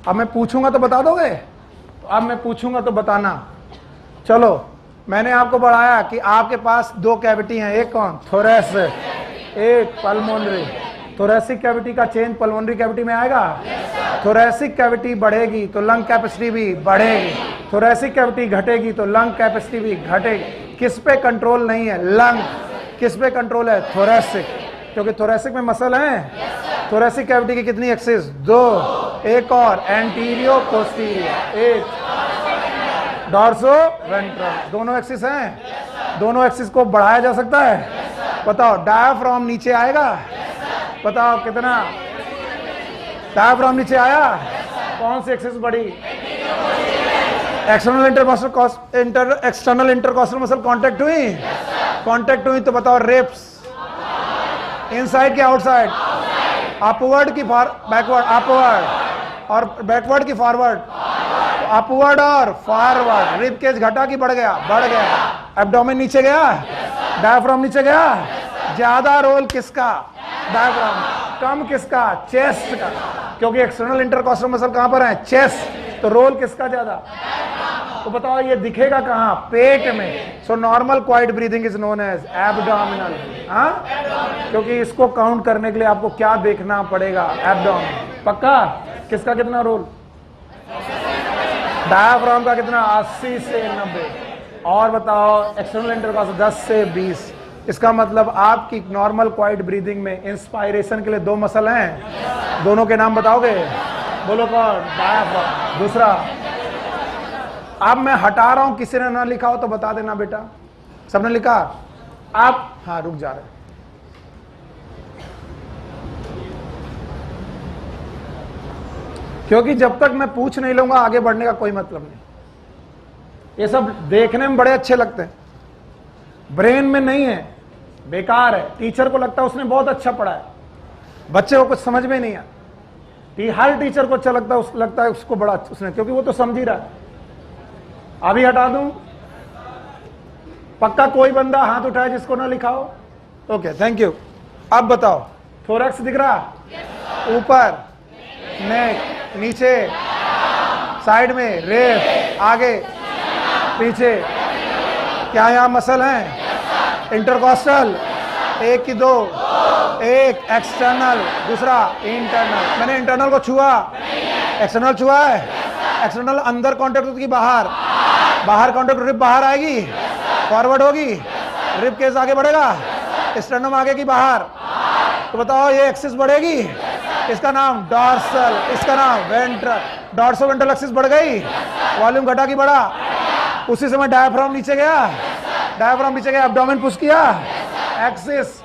अब मैं पूछूंगा तो बता दोगे? तो अब मैं पूछूंगा तो बताना. चलो, मैंने आपको बढ़ाया कि आपके पास दो कैविटी हैं. एक कौन? थोरेसिक, एक पल्मोनरी. थोरेसिक कैविटी का चेंज पल्मोनरी कैविटी में आएगा. थोरेसिक कैविटी बढ़ेगी तो लंग कैपेसिटी भी बढ़ेगी. थोरेसिक कैविटी घटेगी तो लंग कैपेसिटी भी घटेगी. किस पे कंट्रोल नहीं है? लंग. किस पे कंट्रोल है? थोरेसिक. क्योंकि थोरेसिक में मसल है. थोरेसिक कैविटी की कितनी एक्सिस? दो. एक और एंटीरियो पोस्टीरियर, एक डॉर्सो वेंट्रल. दोनों एक्सिस हैं. दोनों एक्सिस को बढ़ाया जा सकता है. बताओ, डायाफ्राम नीचे आएगा? बताओ कितना? डायाफ्राम नीचे आया. कौन सी एक्सिस बढ़ी? External external intercostal muscle contact हुई. कांटेक्ट हुई तो बताओ, रिब्स इनसाइड के आउटसाइड? अपवर्ड की बैकवर्ड? अपवर्ड. और बैकवर्ड की फॉरवर्ड? अपवर्ड और फॉरवर्ड. रिब केज घटा कि बढ़ गया? बढ़ गया. एब्डोमेन नीचे गया? डायफ्राम नीचे गया? ज्यादा रोल किसका? डायफ्राम. कम किसका? चेस्ट का. क्योंकि एक्सटर्नल इंटरकॉस्टल मसल कहां पर है? चेस्ट. तो रोल किसका ज्यादा? तो बताओ ये दिखेगा कहां? पेट में. So normal quiet breathing is known as abdominal. हाँ, क्योंकि इसको काउंट करने के लिए आपको क्या देखना पड़ेगा? एब्डोमिन. पक्का? किसका कितना रोल? डायफ्राम का कितना? 80 से 90. और बताओ एक्सटर्नल इंटरकॉस्टल 10 से 20. इसका मतलब आपकी नॉर्मल क्वाइट ब्रीदिंग में इंस्पायरेशन के लिए दो मसल हैं. दोनों के नाम बताओगे? बोलो कौन? डायफ्राम. दूसरा, अब मैं हटा रहा हूं, किसी ने ना लिखा हो तो बता देना बेटा. सबने लिखा? आप हाँ रुक जा रहे. क्योंकि जब तक मैं पूछ नहीं लूंगा आगे बढ़ने का कोई मतलब नहीं. ये सब देखने में बड़े अच्छे लगते हैं, ब्रेन में नहीं है, बेकार है. टीचर को लगता है उसने बहुत अच्छा पढ़ा है, बच्चे को कुछ समझ में नहीं आया. हर टीचर को अच्छा लगता है उसको बड़ा उसने, क्योंकि वो तो समझ ही रहा है. अभी हटा दूं? पक्का कोई बंदा हाथ उठाए जिसको ना लिखा हो? Okay, thank you. अब बताओ, थोरैक्स दिख रहा? ऊपर, नेक, नीचे, साइड में, रेप, आगे, पीछे. क्या यहां मसल हैं? इंटरकॉस्टल. एक की दो? एक एक्सटर्नल, दूसरा इंटरनल. मैंने इंटरनल को छुआ? एक्सटर्नल छुआ है? एक्सटर्नल अंदर कांटेक्ट होगी, बाहर? बाहर कांटेक्ट. रिब बाहर आएगी, फॉरवर्ड होगी, रिब केस आगे बढ़ेगा. स्टर्नम आगे की बाहर? तो बताओ ये एक्सिस बढ़ेगी. इसका नाम डॉर्सल, इसका नाम वेंट्रल. डॉर्सो वेंट्रल एक्सिस बढ़ गई, वॉल्यूम घटा की बढ़ा. उसी समय डायफ्राम नीचे गया. डायफ्राम नीचे गया, एब्डोमेन पुश किया. Axis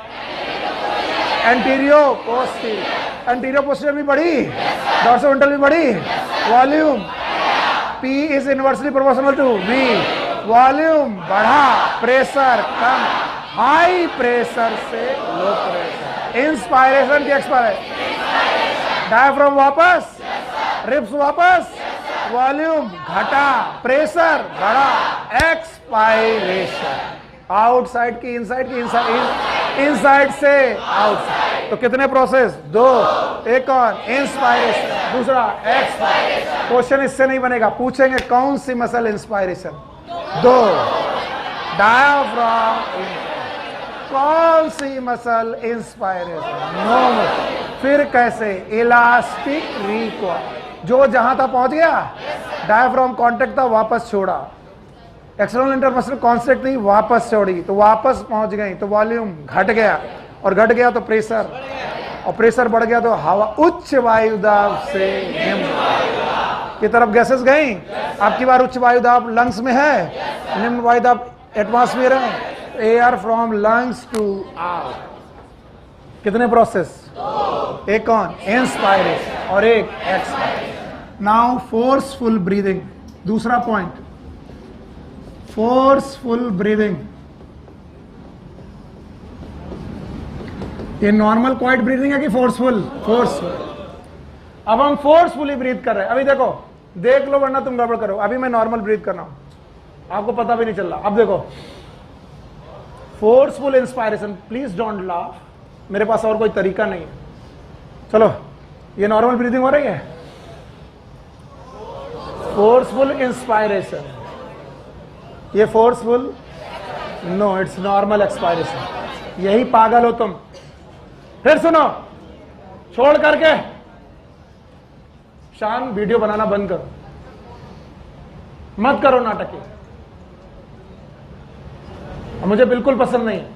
antero posterior. Antero posterior भी बढ़ी, डॉर्सो वेंट्रल भी बढ़ी. Volume P is inversely proportional to V. Volume बढ़ा, प्रेशर कम. हाई प्रेशर से लो प्रेशर. इंस्पायरेशन की एक्सपायरेशन. डायफ्राम वापस, रिब्स वापस, वॉल्यूम घटा, प्रेशर बढ़ा. एक्सपायरेशन. आउटसाइड की इनसाइड की इनसाइड से आउटसाइड. तो कितने प्रोसेस? दो. एक कौन? इंस्पायरेशन, दूसरा एक्सपायरेशन. क्वेश्चन इससे नहीं बनेगा, पूछेंगे कौन सी मसल इंस्पायरेशन? दो. डायफ्राम. कौन सी मसल इंस्पायरेशन? नो. फिर कैसे? Elastic recoil. जो जहां तक पहुंच गया, डायफ्राम कांटेक्ट था, वापस छोड़ा. एक्सटर्नल इंटरमसल कांटेक्ट थी, वापस छोड़ी, तो वापस पहुंच गई, तो वॉल्यूम घट गया. और घट गया तो प्रेशर, और प्रेशर बढ़ गया तो हवा उच्च वायु दाब से निम्न की तरफ गैसेस गई. आपकी बार उच्च वायु दाब लंग्स में है, निम्न वायु दाब एटमॉस्फेयर है. Air from lungs to out. कितने प्रोसेस? एक कौन? इंस्पायरेशन और एक एक्सपायरेशन। नाउ फोर्सफुल ब्रीदिंग, दूसरा पॉइंट, फोर्सफुल ब्रीदिंग। ये नॉर्मल क्वाइट ब्रीदिंग है कि फोर्सफुल? फोर्सफुल। अब हम फोर्सफुली ब्रीथ कर रहे हैं। अभी देखो, देख लो वरना तुम गड़बड़ करो। अभी मैं नॉर्मल ब्रीथ कर रहा हूं, आपको पता भी नहीं चल रहा। अब देखो, forceful inspiration, please don't laugh, मेरे पास और कोई तरीका नहीं है। चलो, ये नॉर्मल ब्रीदिंग हो रही है। फोर्सफुल इंस्पायरेशन, ये forceful, no, it's normal expiration. यही पागल हो तुम। फिर सुनो, छोड़ करके शान वीडियो बनाना बंद करो, मत करो नाटक। मुझे बिल्कुल पसंद नहीं है।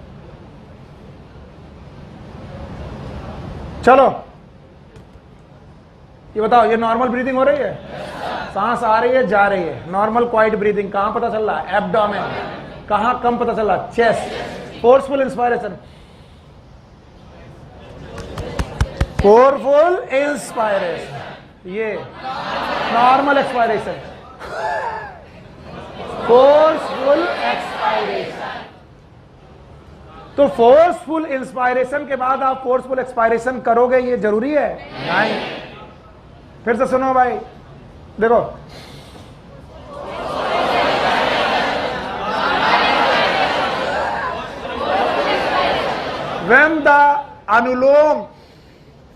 चलो ये बताओ, ये नॉर्मल ब्रीदिंग हो रही है? सांस आ रही है, जा रही है। नॉर्मल क्वाइट ब्रीदिंग कहां पता चल रहा है? एब्डोमेन। कहां कम पता चल रहा है? Chest. Forceful inspiration, forceful inspiration, ये नॉर्मल एक्सपायरेशन, फोर्सफुल एक्सपायरेशन। तो फोर्सफुल इंस्पायरेशन के बाद आप फोर्सफुल एक्सपायरेशन करोगे, ये जरूरी है? नहीं। फिर से सुनो भाई, देखो, when the anulom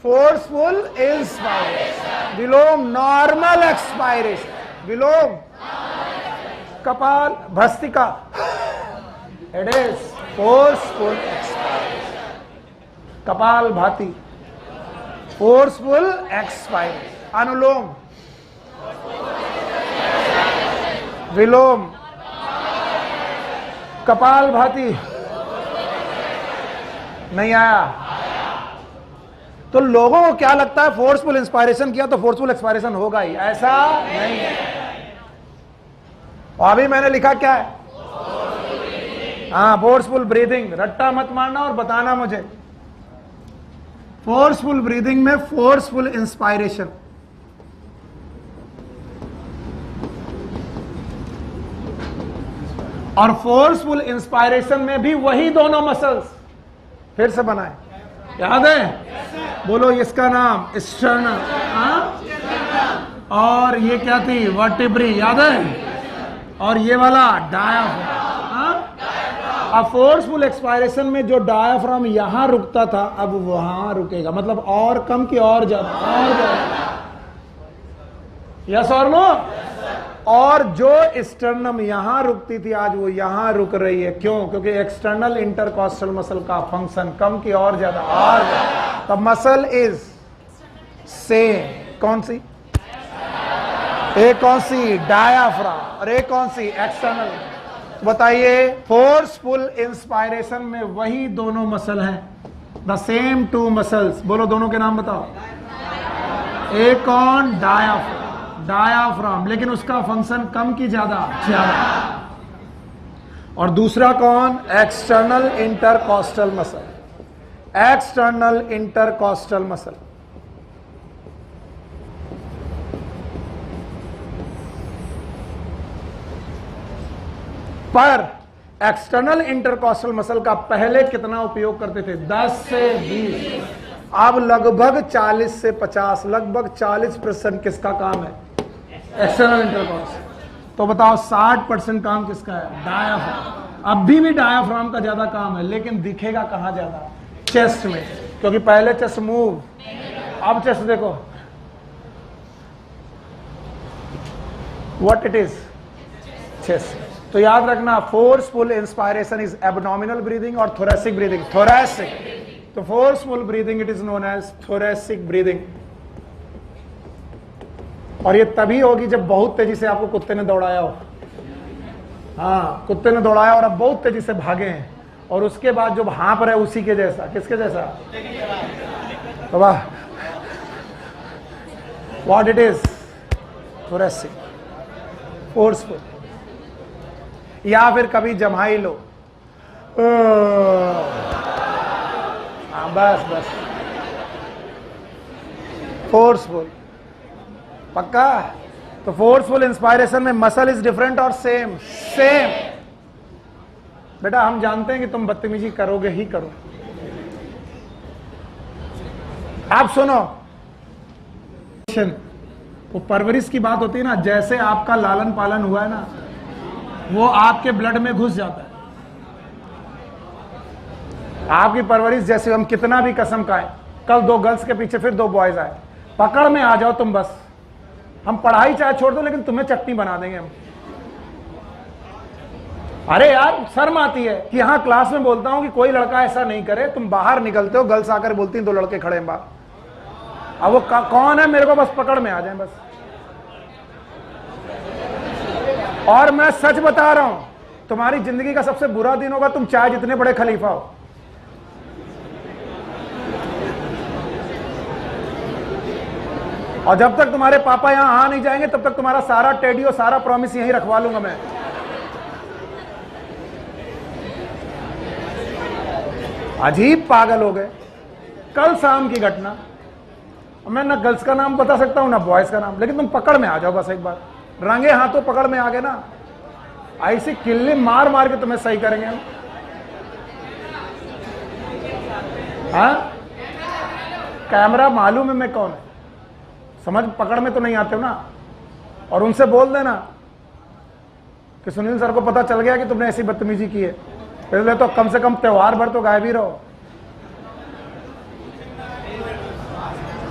forceful inspiration, vilom normal expiration, vilom kapal bhastrika, it is forceful expiration. Kapalbhati, forceful expiration. अनुलोम, विलोम, कपाल भाती, नहीं आया। तो लोगों को क्या लगता है, फोर्सफुल इंस्पायरेशन किया तो फोर्सफुल एक्सपायरेशन होगा ही? ऐसा नहीं है। और अभी मैंने लिखा क्या है? हाँ, फोर्सफुल ब्रीदिंग। रट्टा मत मारना और बताना मुझे। फोर्सफुल ब्रीदिंग में फोर्सफुल इंस्पायरेशन, और फोर्सफुल इंस्पायरेशन में भी वही दोनों मसल्स फिर से बनाए, याद है? बोलो इसका नाम स्टर्नम, और ये क्या थी? वर्टिब्री, याद है? और ये वाला डायाफ्राम। अब फोर्सफुल एक्सपायरेशन में जो डायाफ्राम यहां रुकता था, अब वहां रुकेगा। मतलब और कम की और ज्यादा, और ज्यादा। यस और नो? और जो स्टर्नम यहां रुकती थी, आज वो यहां रुक रही है। क्यों? क्योंकि एक्सटर्नल इंटरकॉस्टल मसल का फंक्शन कम की और ज्यादा, और ज्यादा। तब मसल इज सेम। कौन सी? एक कौन सी? डायाफ्राम, और एक कौन सी? एक्सटर्नल। बताइए, फोर्सफुल इंस्पायरेशन में वही दोनों मसल हैं, द सेम टू मसल्स। बोलो दोनों के नाम बताओ। एक कौन? डायाफ्राम, डायाफ्राम, लेकिन उसका फंक्शन कम की ज्यादा? ज्यादा। और दूसरा कौन? External intercostal muscle, external intercostal muscle. पर एक्सटर्नल इंटरकॉस्टल मसल का पहले कितना उपयोग करते थे? 10 से 20। अब लगभग 40 से 50, लगभग 40% किसका काम है? External intercostal. तो बताओ 60% काम किसका है? डायाफ्राम। अब भी डायाफ्राम का ज्यादा काम है, लेकिन दिखेगा कहां ज्यादा? चेस्ट में, क्योंकि पहले चेस्ट मूव, अब चेस्ट देखो व्हाट इट इज, चेस्ट। तो याद रखना, forceful inspiration is abdominal breathing और थोरेसिक ब्रीदिंग। थोरेसिक, तो forceful breathing it is known as thoracic breathing. और ये तभी होगी जब बहुत तेजी से आपको कुत्ते ने दौड़ाया हो। हाँ, कुत्ते ने दौड़ाया और अब बहुत तेजी से भागे हैं, और उसके बाद जो हाँप रहे उसी के जैसा। किसके जैसा? तो वाह, what it is? Thoracic, forceful. या फिर कभी जमाई लो, हाँ बस बस, फोर्सफुल, पक्का। तो फोर्सफुल इंस्पायरेशन में मसल इज डिफरेंट और सेम? सेम। बेटा हम जानते हैं कि तुम बदतमीजी करोगे ही करो। आप सुनो, वो परवरिश की बात होती है ना, जैसे आपका लालन पालन हुआ है ना, वो आपके ब्लड में घुस जाता है। आपकी परवरिश जैसे, हम कितना भी कसम खाएं, कल 2 गर्ल्स के पीछे फिर 2 बॉयज आए, पकड़ में आ जाओ तुम बस, हम पढ़ाई चाहे छोड़ दो लेकिन तुम्हें चटनी बना देंगे हम। अरे यार शर्म आती है कि हाँ क्लास में बोलता हूं कि कोई लड़का ऐसा नहीं करे, तुम बाहर निकलते हो, गर्ल्स आकर बोलती हैं 2 लड़के खड़े हैं बाहर, अब वो कौन है, मेरे को बस पकड़ में आ जाए बस। और मैं सच बता रहा हूं, तुम्हारी जिंदगी का सबसे बुरा दिन होगा, तुम चाहे जितने बड़े खलीफा हो। और जब तक तुम्हारे पापा यहां आ नहीं जाएंगे तब तक तुम्हारा सारा टेडी और सारा प्रॉमिस यहीं रखवा लूंगा मैं। अजीब पागल हो गए। कल शाम की घटना, मैं ना गर्ल्स का नाम बता सकता हूं ना बॉयज का नाम, लेकिन तुम पकड़ में आ जाओ बस एक बार, रंगे हाथों पकड़ में आ गए ना, ऐसी किल्ली मार मार के तुम्हें सही करेंगे हम। हाँ कैमरा मालूम है मैं कौन है, समझ पकड़ में तो नहीं आते हो ना। और उनसे बोल देना कि सुनील सर को पता चल गया कि तुमने ऐसी बदतमीजी की है, पहले तो कम से कम त्योहार भर तो गायब ही रहो।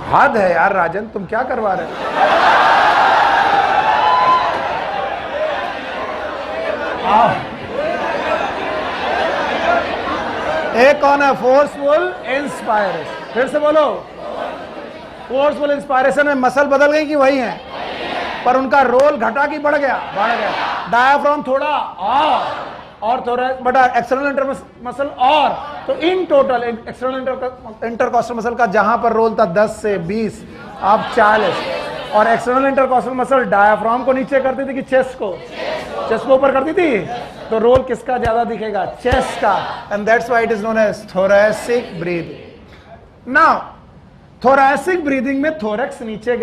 हद है यार राजन, तुम क्या करवा रहे हो? एक कौन है? Forceful inspiration. फिर से बोलो, फोर्सफुल इंस्पायरेशन में मसल बदल गई कि वही है, पर उनका रोल घटा कि बढ़ गया? बढ़ गया। डायाफ्राम थोड़ा और थोड़ा बटा, एक्सटर्नल इंटरमसल और, तो in total external intercostal muscle का जहां पर रोल था 10 से 20, अब 40, और एक्सटर्नल इंटरकॉस्टल मसल डायाफ्राम को नीचे करती थी कि चेस्ट को? चेस्ट को ऊपर करती थी, तो रोल किसका ज्यादा दिखेगा? चेस्ट का। And that's why it is known as thoracic breathing. Now thoracic breathing में थोरैक्स नीचे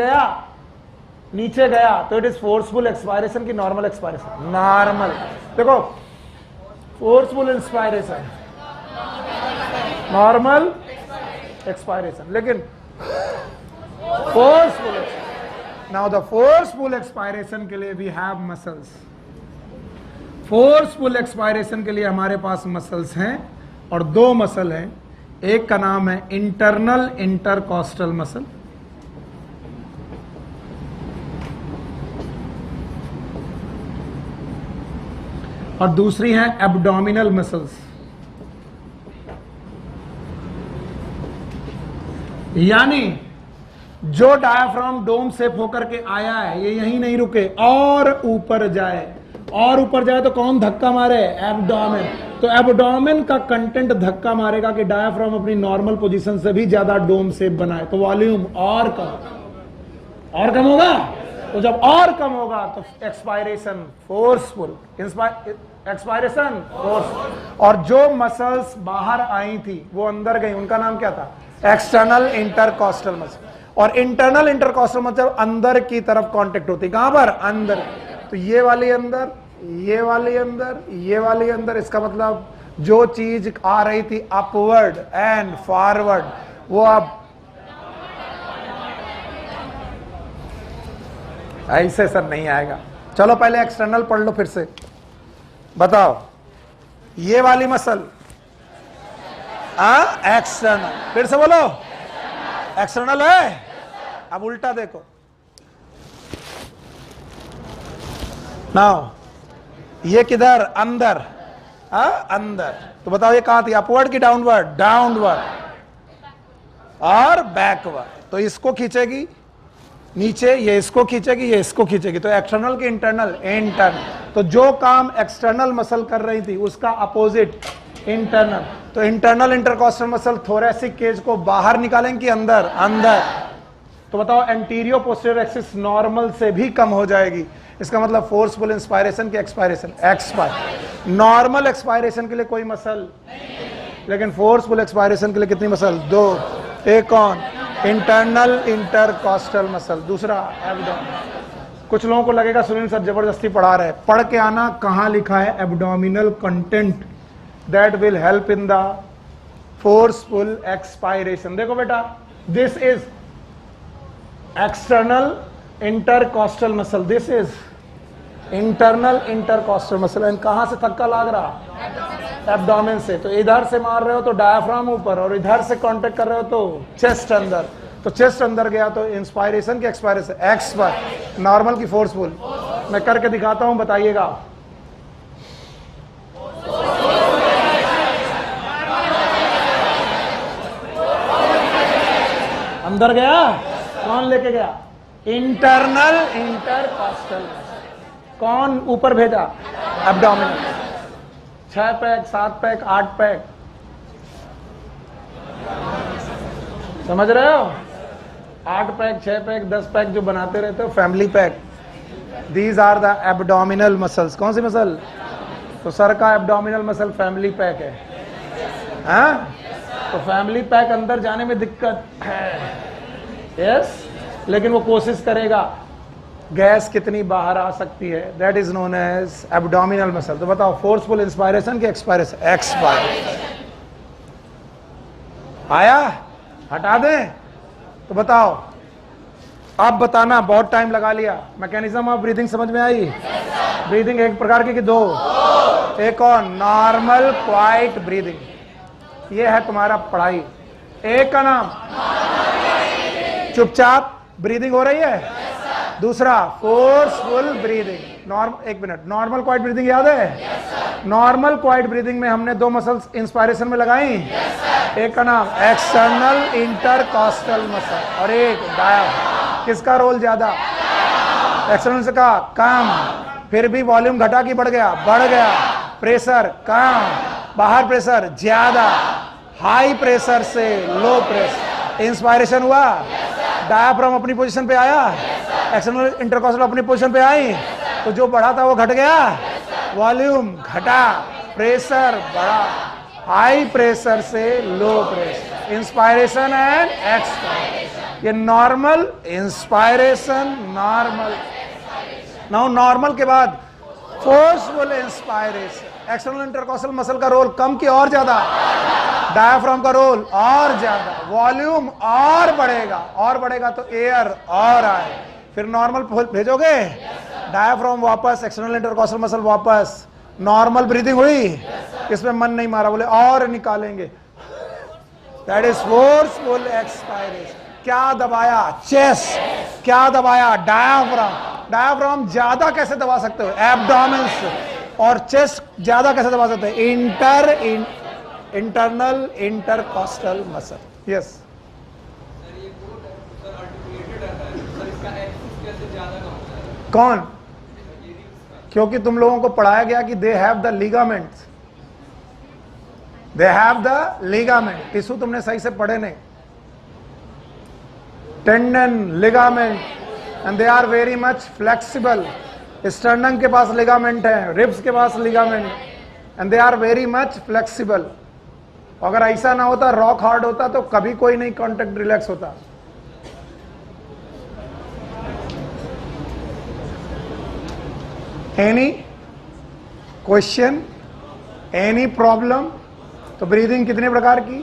गया तो इट इज फोर्सफुल एक्सपायरेशन की नॉर्मल एक्सपायरेशन? नॉर्मल। देखो फोर्सफुल इंस्पायरेशन, नॉर्मल एक्सपायरेशन, लेकिन forceful, now the forceful expiration के लिए we have muscles. Forceful expiration के लिए हमारे पास मसल्स हैं, और 2 मसल हैं। एक का नाम है इंटरनल इंटरकॉस्टल मसल, और दूसरी है एब्डोमिनल मसल्स। यानी जो डायाफ्राम डोम शेप होकर के आया है, ये यहीं नहीं रुके और ऊपर जाए, और ऊपर जाए तो कौन धक्का मारे? एब्डोमेन। तो एब्डोमेन का कंटेंट धक्का मारेगा कि डायाफ्राम अपनी नॉर्मल पोजीशन से भी ज्यादा डोम शेप बनाए, तो वॉल्यूम और कम होगा। तो जब और कम होगा तो एक्सपायरेशन फोर्सफुल, एक्सपायरेशन फोर्स। और जो मसल्स बाहर आई थी वो अंदर गई, उनका नाम क्या था? External intercostal muscle. और इंटरनल इंटरकॉस्टल मतलब अंदर की तरफ कांटेक्ट होती, कहां पर? अंदर। तो ये वाली अंदर, ये वाली अंदर, ये वाली अंदर। इसका मतलब जो चीज आ रही थी अपवर्ड एंड फॉरवर्ड, वो अब ऐसे सर नहीं आएगा। चलो पहले एक्सटर्नल पढ़ लो फिर से, बताओ। ये वाली मसल एक्सटर्नल, फिर से बोलो एक्सटर्नल है। अब उल्टा देखो, नाउ ये किधर? अंदर। अंदर। तो बताओ ये कहां थी? अपवर्ड की डाउनवर्ड? डाउनवर्ड। और बैकवर्ड। तो इसको खींचेगी नीचे, ये इसको खींचेगी, ये इसको खींचेगी। तो एक्सटर्नल की इंटरनल? इंटरनल। तो जो काम एक्सटर्नल मसल कर रही थी उसका अपोजिट इंटरनल। तो internal intercostal muscle thoracic cage को बाहर निकालेंगे कि अंदर? अंदर। तो बताओ एंटीरियो पोस्टीरियर एक्सिस नॉर्मल से भी कम हो जाएगी। इसका मतलब फोर्सफुल इंस्पायरेशन की एक्सपायरेशन? एक्सपायर। नॉर्मल एक्सपायरेशन के लिए कोई मसल लेकिन फोर्सफुल एक्सपायरेशन के लिए कितनी मसल? 2। एक कौन? इंटरनल इंटरकॉस्टल मसल, दूसरा एब्डोमिनल। कुछ लोगों को लगेगा सुनील सर जबरदस्ती पढ़ा रहे, पढ़ के आना कहां लिखा है abdominal content that will help in the forceful expiration. देखो बेटा, this is external intercostal muscle, this is internal intercostal muscle. And कहां से धक्का लग रहा? एब्डोमेन से। तो इधर से मार रहे हो तो डायफ्राम ऊपर, और इधर से कांटेक्ट कर रहे हो तो चेस्ट अंदर। तो चेस्ट अंदर गया तो इंस्पायरेशन की एक्सपायरेशन, एक्स पर नॉर्मल की फोर्सफुल। मैं करके दिखाता हूं, बताइएगा। अंदर गया, कौन लेके गया? Internal intercostal. कौन ऊपर भेजा? एब्डोमिनल। 6 पैक, 7 पैक, 8 पैक, समझ रहे हो? 8 पैक, 6 पैक, 10 पैक जो बनाते रहते हो, family pack. These are the abdominal muscles. कौन सी मसल? तो सर का एब्डोमिनल मसल फैमिली पैक है, हाँ? तो फैमिली पैक अंदर जाने में दिक्कत है, यस, लेकिन वो कोशिश करेगा। गैस कितनी बाहर आ सकती है, that is known as abdominal muscle. तो बताओ, फोर्सफुल इंस्पायरेशन की एक्सपायरेशन? एक्सपायरेशन। आया? हटा दें? तो बताओ, आप बताना, बहुत टाइम लगा लिया। मैकेनिज्म ऑफ ब्रीदिंग समझ में आई? ब्रीदिंग एक प्रकार की कि 2? एक और नॉर्मल क्वाइट ब्रीदिंग, ये है तुम्हारा पढ़ाई। एक का नाम चुपचाप ब्रीदिंग हो रही है, दूसरा फोर्सफुल ब्रीदिंग। एक मिनट, नॉर्मल क्वाइट ब्रीदिंग याद है? नॉर्मल क्वाइट ब्रीदिंग में हमने 2 मसल्स इंस्पायरेशन में लगाई, एक का नाम एक्सटर्नल इंटरकॉस्टल मसल और एक डायफ्राम। किसका रोल ज्यादा? एक्सटर्नल से का कम, फिर भी वॉल्यूम घटा कि बढ़ गया? बढ़ गया। प्रेशर कम, बाहर प्रेशर ज्यादा। हाई प्रेशर से लो प्रेशर, इंस्पायरेशन हुआ, डायफ्राम अपनी पोजीशन पे आया, एक्सटर्नल इंटरकॉस्टल अपनी पोजीशन पे आई, तो जो बढ़ा था वो घट गया, वॉल्यूम घटा, प्रेशर बढ़ा। हाई प्रेशर से low pressure, inspiration and expiration. ये normal inspiration, normal. Now normal के बाद forceful inspiration. External intercostal muscle का रोल कम की और ज्यादा? डायफ्राम का रोल और ज्यादा, वॉल्यूम और बढ़ेगा, और बढ़ेगा तो एयर और आए, फिर नॉर्मल भेजोगे, डायफ्राम वापस, एक्सटर्नल इंटरकॉस्टल मसल वापस, नॉर्मल ब्रीदिंग हुई, इसमें मन नहीं मारा, बोले और निकालेंगे, दैट इज फोर्सफुल एक्सपायरेशन। क्या दबाया? चेस्ट। क्या दबाया? डायफ्राम। डायफ्राम ज्यादा कैसे दबा सकते हो? एब्डोमेन से। और चेस्ट ज्यादा कैसे दबा सकते हैं? Internal intercostal muscle. यस, कौन? क्योंकि तुम लोगों को पढ़ाया गया कि they have the ligaments, they have the ligament. Tissue तुमने सही से पढ़े नहीं। Tendon, ligament, and they are very much flexible. Sternum के पास लिगामेंट है, रिब्स के पास ligament, and they are very much flexible. अगर ऐसा ना होता, रॉक हार्ड होता, तो कभी कोई नहीं कॉन्टेक्ट रिलैक्स होता। Any question, any problem? तो ब्रीदिंग कितने प्रकार की?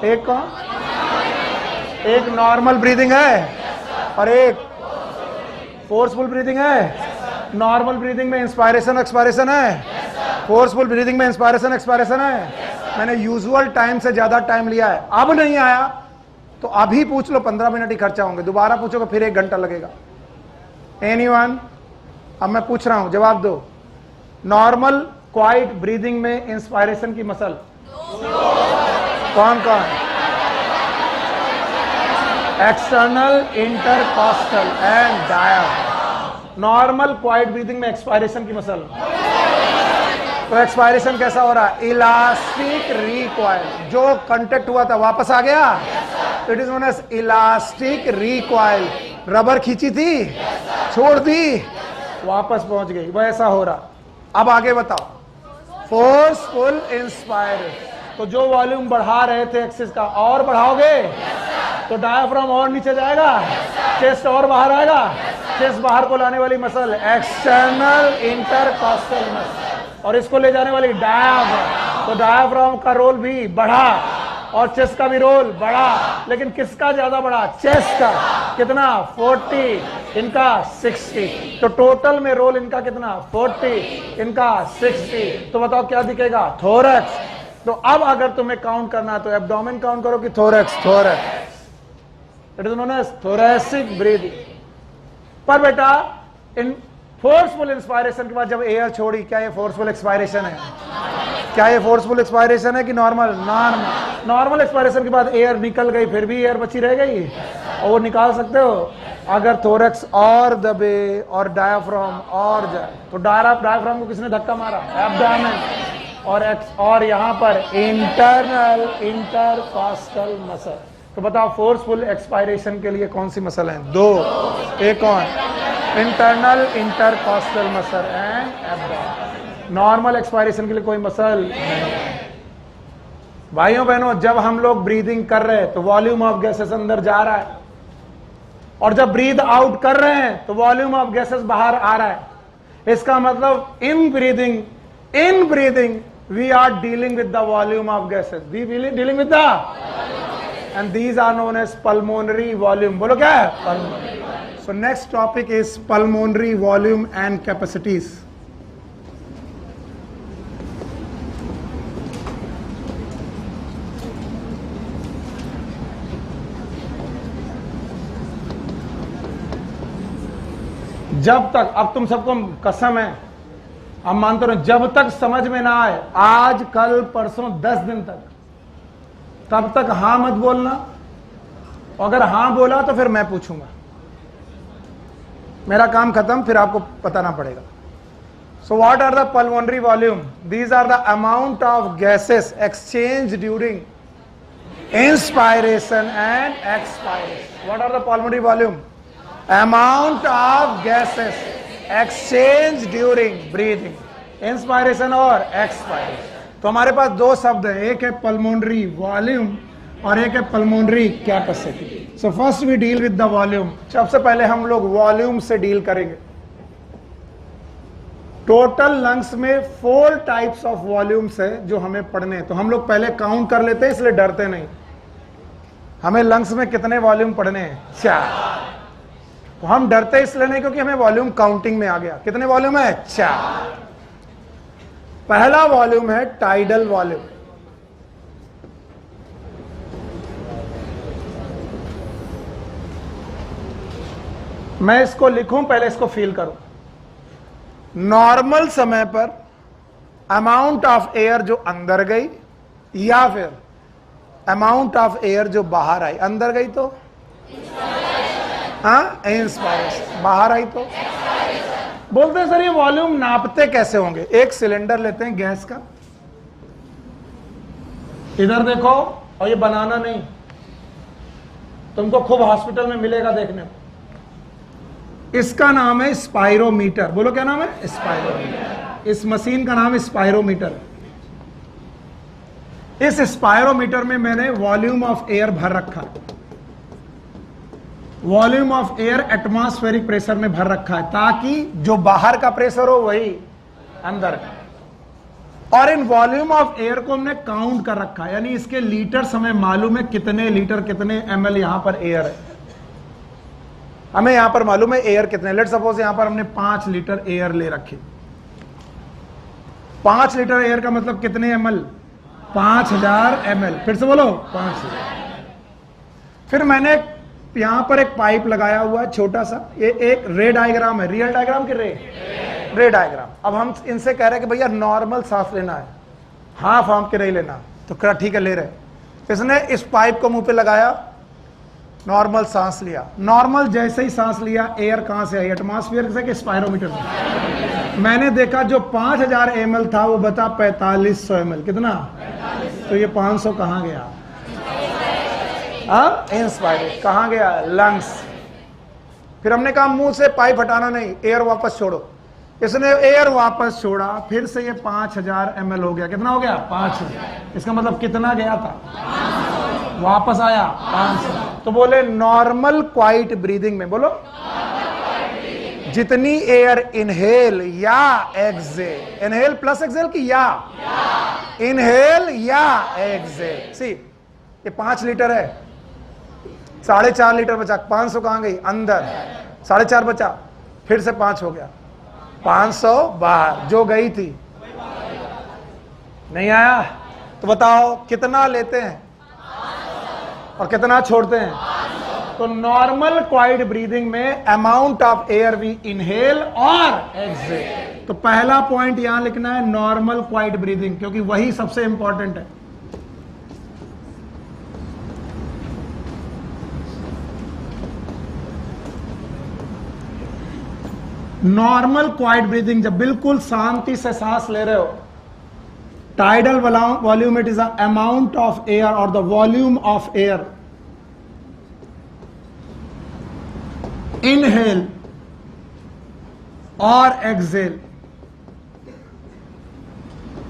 एक कौन? एक नॉर्मल ब्रीदिंग है और एक फोर्सफुल ब्रीदिंग है। नॉर्मल ब्रीदिंग में इंस्पायरेशन एक्सपायरेशन है, फोर्सफुल ब्रीदिंग में इंस्पायरेशन एक्सपायरेशन है। मैंने यूजुअल टाइम से ज्यादा टाइम लिया है। अब नहीं आया तो अभी पूछ लो, 15 मिनट ही खर्चा होंगे। दोबारा पूछोगे फिर 1 घंटा लगेगा। एनीवन? अब मैं पूछ रहा हूं, जवाब दो। नॉर्मल क्वाइट ब्रीदिंग में इंस्पायरेशन की मसल कौन कौन? External intercostal and diaphragm. Normal quiet breathing में एक्सपायरेशन की मसल। तो एक्सपायरेशन कैसा हो रहा है? Elastic recoil. जो कांटेक्ट हुआ था वापस आ गया, it is known as elastic recoil. Rubber खींची थी, छोड़ दी, वापस पहुंच गई, वैसा हो रहा। अब आगे बताओ। Forceful inspiration. तो जो वॉल्यूम बढ़ा रहे थे एक्सिस का और बढ़ाओगे तो डायाफ्राम और नीचे जाएगा, चेस्ट और बाहर आएगा। चेस्ट बाहर को लाने वाली मसल एक्सटर्नल इंटरकॉस्टल मसल, और इसको ले जाने वाली डायाफ्राम। तो डायाफ्राम का रोल भी बढ़ा और चेस्ट का भी रोल बढ़ा, लेकिन किसका ज्यादा बढ़ा? चेस्ट का। कितना? 40, इनका 60। तो टोटल में रोल इनका कितना? 40, इनका 60। तो बताओ क्या दिखेगा? थोरैक्स। तो अब अगर तुम्हें काउंट करना तो एब्डोमेन काउंट करो कि thorax? Thorax. It is known as thoracic breathing. पर बेटा इन फोर्सफुल इंस्पायरेशन के बाद जब एयर छोड़ी, क्या ये फोर्सफुल एक्सपायरेशन है? क्या ये फोर्सफुल एक्सपायरेशन है कि नॉर्मल? नॉर्मल। नॉर्मल एक्सपायरेशन के बाद एयर निकल गई, फिर भी एयर बची रह गई, और वो निकाल सकते हो अगर थोरैक्स और दबे और डायाफ्राम और जाए। तो डायाफ्राम को किसने धक्का मारा? एब्डोमेन। और यहां पर इंटरनल इंटरकॉस्टल मसल। तो बताओ फोर्सफुल एक्सपायरेशन के लिए कौन सी मसल है? दो। एक कौन? Internal intercostal muscle and abdomen. Normal expiration के लिए कोई मसल नहीं। भाइयों बहनों, जब हम लोग ब्रीदिंग कर रहे हैं तो वॉल्यूम ऑफ गैसेस अंदर जा रहा है, और जब ब्रीद आउट कर रहे हैं तो वॉल्यूम ऑफ गैसेस बाहर आ रहा है। इसका मतलब in breathing we are dealing with the volume of gases, we dealing with the, and these are known as pulmonary volume. बोलो क्या है? Pulmonary. So next topic is pulmonary volume and capacities. जब तक, अब तुम सबको कसम है, हम मानते रहो, जब तक समझ में ना आए, आज कल परसों 10 दिन तक, तब तक हां मत बोलना। अगर हां बोला तो फिर मैं पूछूंगा, मेरा काम खत्म, फिर आपको बताना पड़ेगा। So what are the pulmonary volume? These are the amount of gases exchange during inspiration and expiration. What are the pulmonary volume? Amount of gases exchange during breathing, inspiration और एक्सपायरेशन। तो हमारे पास दो शब्द हैं, एक है पल्मोनरी वॉल्यूम और एक है pulmonary capacity. So first we deal with the volume. सबसे पहले हम लोग वॉल्यूम से डील करेंगे। टोटल लंग्स में 4 टाइप्स ऑफ वॉल्यूम्स है जो हमें पढ़ने हैं। तो हम लोग पहले काउंट कर लेते हैं, इसलिए डरते नहीं। हमें लंग्स में कितने वॉल्यूम पढ़ने हैं? 4। तो हम डरते इसलिए नहीं क्योंकि हमें वॉल्यूम काउंटिंग में आ गया। कितने वॉल्यूम है? 4। पहला वॉल्यूम है टाइडल वॉल्यूम। मैं इसको लिखूं, पहले इसको फील करूं। नॉर्मल समय पर अमाउंट ऑफ एयर जो अंदर गई, या फिर अमाउंट ऑफ एयर जो बाहर आई। अंदर गई तो इंस्पायरेशन, बाहर आई तो। बोलते हैं सर ये वॉल्यूम नापते कैसे होंगे? एक सिलेंडर लेते हैं गैस का, इधर देखो, और ये बनाना नहीं, तुमको खूब हॉस्पिटल में मिलेगा देखने को। इसका नाम है स्पायरोमीटर। बोलो क्या नाम है? स्पायरोमीटर। इस मशीन का नाम है स्पायरोमीटर। इस स्पायरोमीटर में मैंने वॉल्यूम ऑफ एयर भर रखा है। Volume of air atmospheric pressure में भर रखा है, ताकि जो बाहर का प्रेशर हो वही अंदर का। और इन वॉल्यूम ऑफ एयर को हमने काउंट कर रखा है, यानी इसके लीटर हमें मालूम है कितने लीटर कितने ml यहां पर एयर है। हमें यहां पर मालूम है एयर कितने। लेट सपोज यहां पर हमने 5 लीटर एयर ले रखे। 5 लीटर एयर का मतलब कितने ml? 5000 ml। फिर से बोलो 5000। फिर मैंने यहां पर एक पाइप लगाया हुआ है छोटा सा। ये एक रे डायग्राम है। रियल डायग्राम की रे डायग्राम। अब हम इनसे कह रहे हैं कि भैया नॉर्मल सांस लेना है, हाफ आर्म के नहीं लेना। तो क्या ठीक है, ले रहे। इसने इस पाइप को मुंह पे लगाया, नॉर्मल सांस लिया। नॉर्मल जैसे ही सांस लिया, एयर कहां से आई? एटमॉस्फेयर से कि स्पायरोमीटर से? मैंने देखा जो 5000 ml था वो बता 4500 ml। कितना? तो ये 500 कहां गया? इंस्पायरेशन। कहां गया? लंग्स। फिर हमने कहा मुंह से पाइप हटाना नहीं, एयर वापस छोड़ो। इसने एयर वापस छोड़ा, फिर से ये 5000 ml हो गया। कितना हो गया? 5000। इसका मतलब कितना गया था? 500। वापस आया 500। तो बोले नॉर्मल क्वाइट ब्रीदिंग में, बोलो जितनी एयर इनहेल या एक्सेल, इनहेल प्लस एक्सेल की या इनहेल या एक्सेल। सी ये 5 लीटर है, 4.5 लीटर बचा, 500 कहां गई? अंदर। 4.5 बचा, फिर से 5 हो गया, 500 बाहर, जो गई थी नहीं आया। तो बताओ कितना लेते हैं और कितना छोड़ते हैं? तो नॉर्मल क्वाइट ब्रीदिंग में amount of air we inhale और एक्सहेल। तो पहला पॉइंट यहां लिखना है नॉर्मल क्वाइट ब्रीदिंग, क्योंकि वही सबसे इंपॉर्टेंट है। नॉर्मल क्वाइट ब्रीदिंग, जब बिल्कुल शांति से सांस ले रहे हो, tidal volume it is the amount of air और the volume of air inhale और exhale,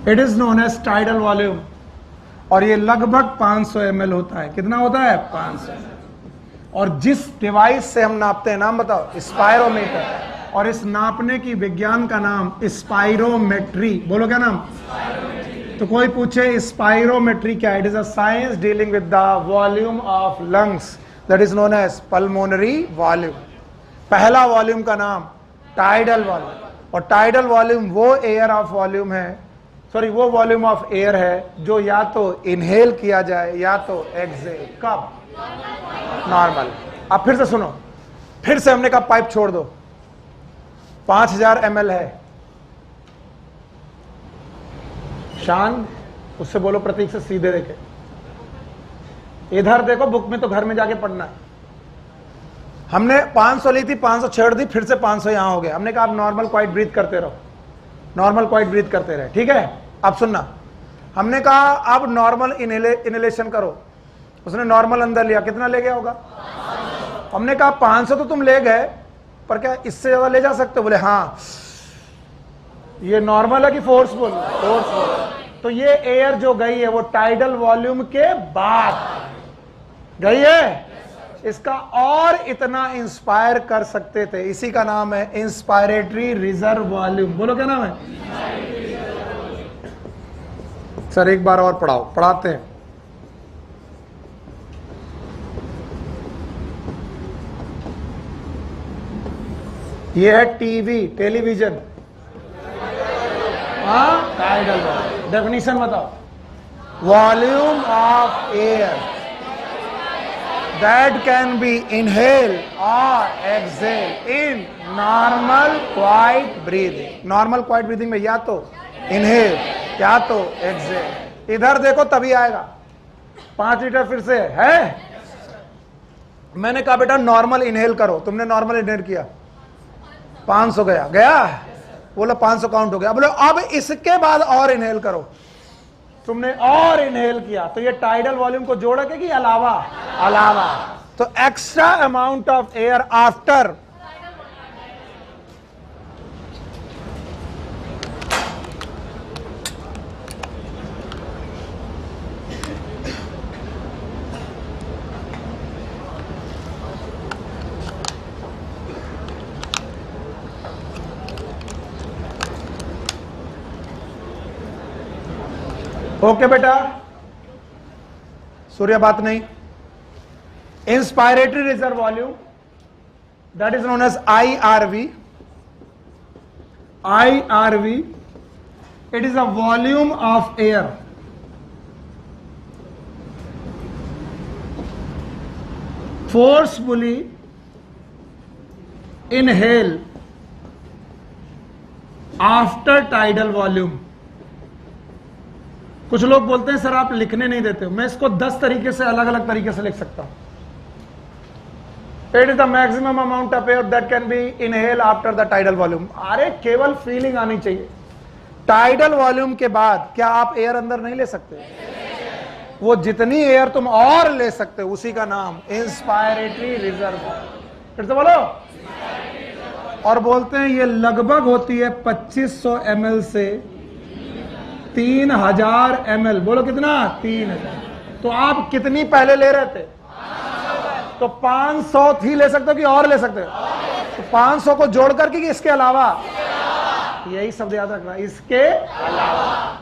it is known as tidal volume. और ये लगभग 500 ml होता है। कितना होता है? 500। और जिस डिवाइस से हम नापते हैं, नाम बताओ? स्पायरोमीटर। और इस नापने की विज्ञान का नाम स्पायरोमेट्री। बोलो क्या नाम? तो कोई पूछे स्पायरोमेट्री क्या है? It is a science dealing with the volume of lungs, that is known as pulmonary volume. पहला वॉल्यूम का नाम टाइडल वॉल्यूम, और टाइडल वॉल्यूम वो एयर ऑफ वॉल्यूम है, सॉरी वो वॉल्यूम ऑफ एयर है जो या तो इनहेल किया जाए या तो एक्सहेल। कब? नॉर्मल। अब फिर से सुनो, फिर से हमने कहा पाइप छोड़ दो, 5000 ml है। शान, उससे बोलो प्रतीक से सीधे देखे, इधर देखो, बुक में तो घर में जाके पढ़ना है। हमने 500 ली थी, 500 छेड़ दी, फिर से 500 यहां हो गया। हमने कहा आप नॉर्मल क्वाइट ब्रीथ करते रहो, नॉर्मल क्वाइट ब्रीथ करते रहे, ठीक है? अब सुनना, हमने कहा अब नॉर्मल इनहेलेशन करो। उसने नॉर्मल अंदर लिया, कितना ले गया होगा? हमने कहा 500 तो तुम ले गए, पर क्या इससे ज्यादा ले जा सकते हो? बोले हाँ। ये नॉर्मल है कि फोर्सफुल? फोर्सफुल। तो ये एयर जो गई है वो टाइडल वॉल्यूम के बाद गई है। इसका और इतना इंस्पायर कर सकते थे, इसी का नाम है इंस्पायरेटरी रिजर्व वॉल्यूम। बोलो क्या नाम है? सर एक बार और पढ़ाते हैं। ये है टीवी, टेलीविजन, हाँ, टाइडल वॉल्यूम। डेफिनेशन बताओ? Volume of air that can be inhale or exhale in normal quiet breathing. Normal quiet breathing में या तो inhale या तो exhale। इधर देखो तभी आएगा। 5 लीटर फिर से है। मैंने कहा बेटा नॉर्मल इनहेल करो, तुमने नॉर्मल इनहेल किया, 500 गया, बोलो 500 काउंट हो गया। बोलो अब इसके बाद और इनहेल करो, तुमने और इनहेल किया, तो ये टाइडल वॉल्यूम को जोड़ के कि अलावा? अलावा। तो extra amount of air after okay बेटा, सूर्य बात नहीं। Inspiratory reserve volume, that is known as IRV। IRV, it is a volume of air forcefully inhale after tidal volume. कुछ लोग बोलते हैं सर आप लिखने नहीं देते हो, मैं इसको 10 तरीके से अलग अलग तरीके से लिख सकता हूं। It is the maximum amount of air that can be inhale after the tidal volume. अरे केवल फीलिंग आनी चाहिए। टाइडल वॉल्यूम के बाद क्या आप एयर अंदर नहीं ले सकते? वो जितनी एयर तुम और ले सकते हो उसी का नाम इंस्पायरेटरी रिजर्व। फिर से बोलो। और बोलते हैं ये लगभग होती है 2500 ml से 3000 ml। बोलो कितना? 3000। तो आप कितनी पहले ले रहे थे? तो 500 थी, ले सकते हो कि और ले सकते हो? तो 500 को जोड़ करके कि इसके अलावा? यही शब्द याद रखना, इसके अलावा।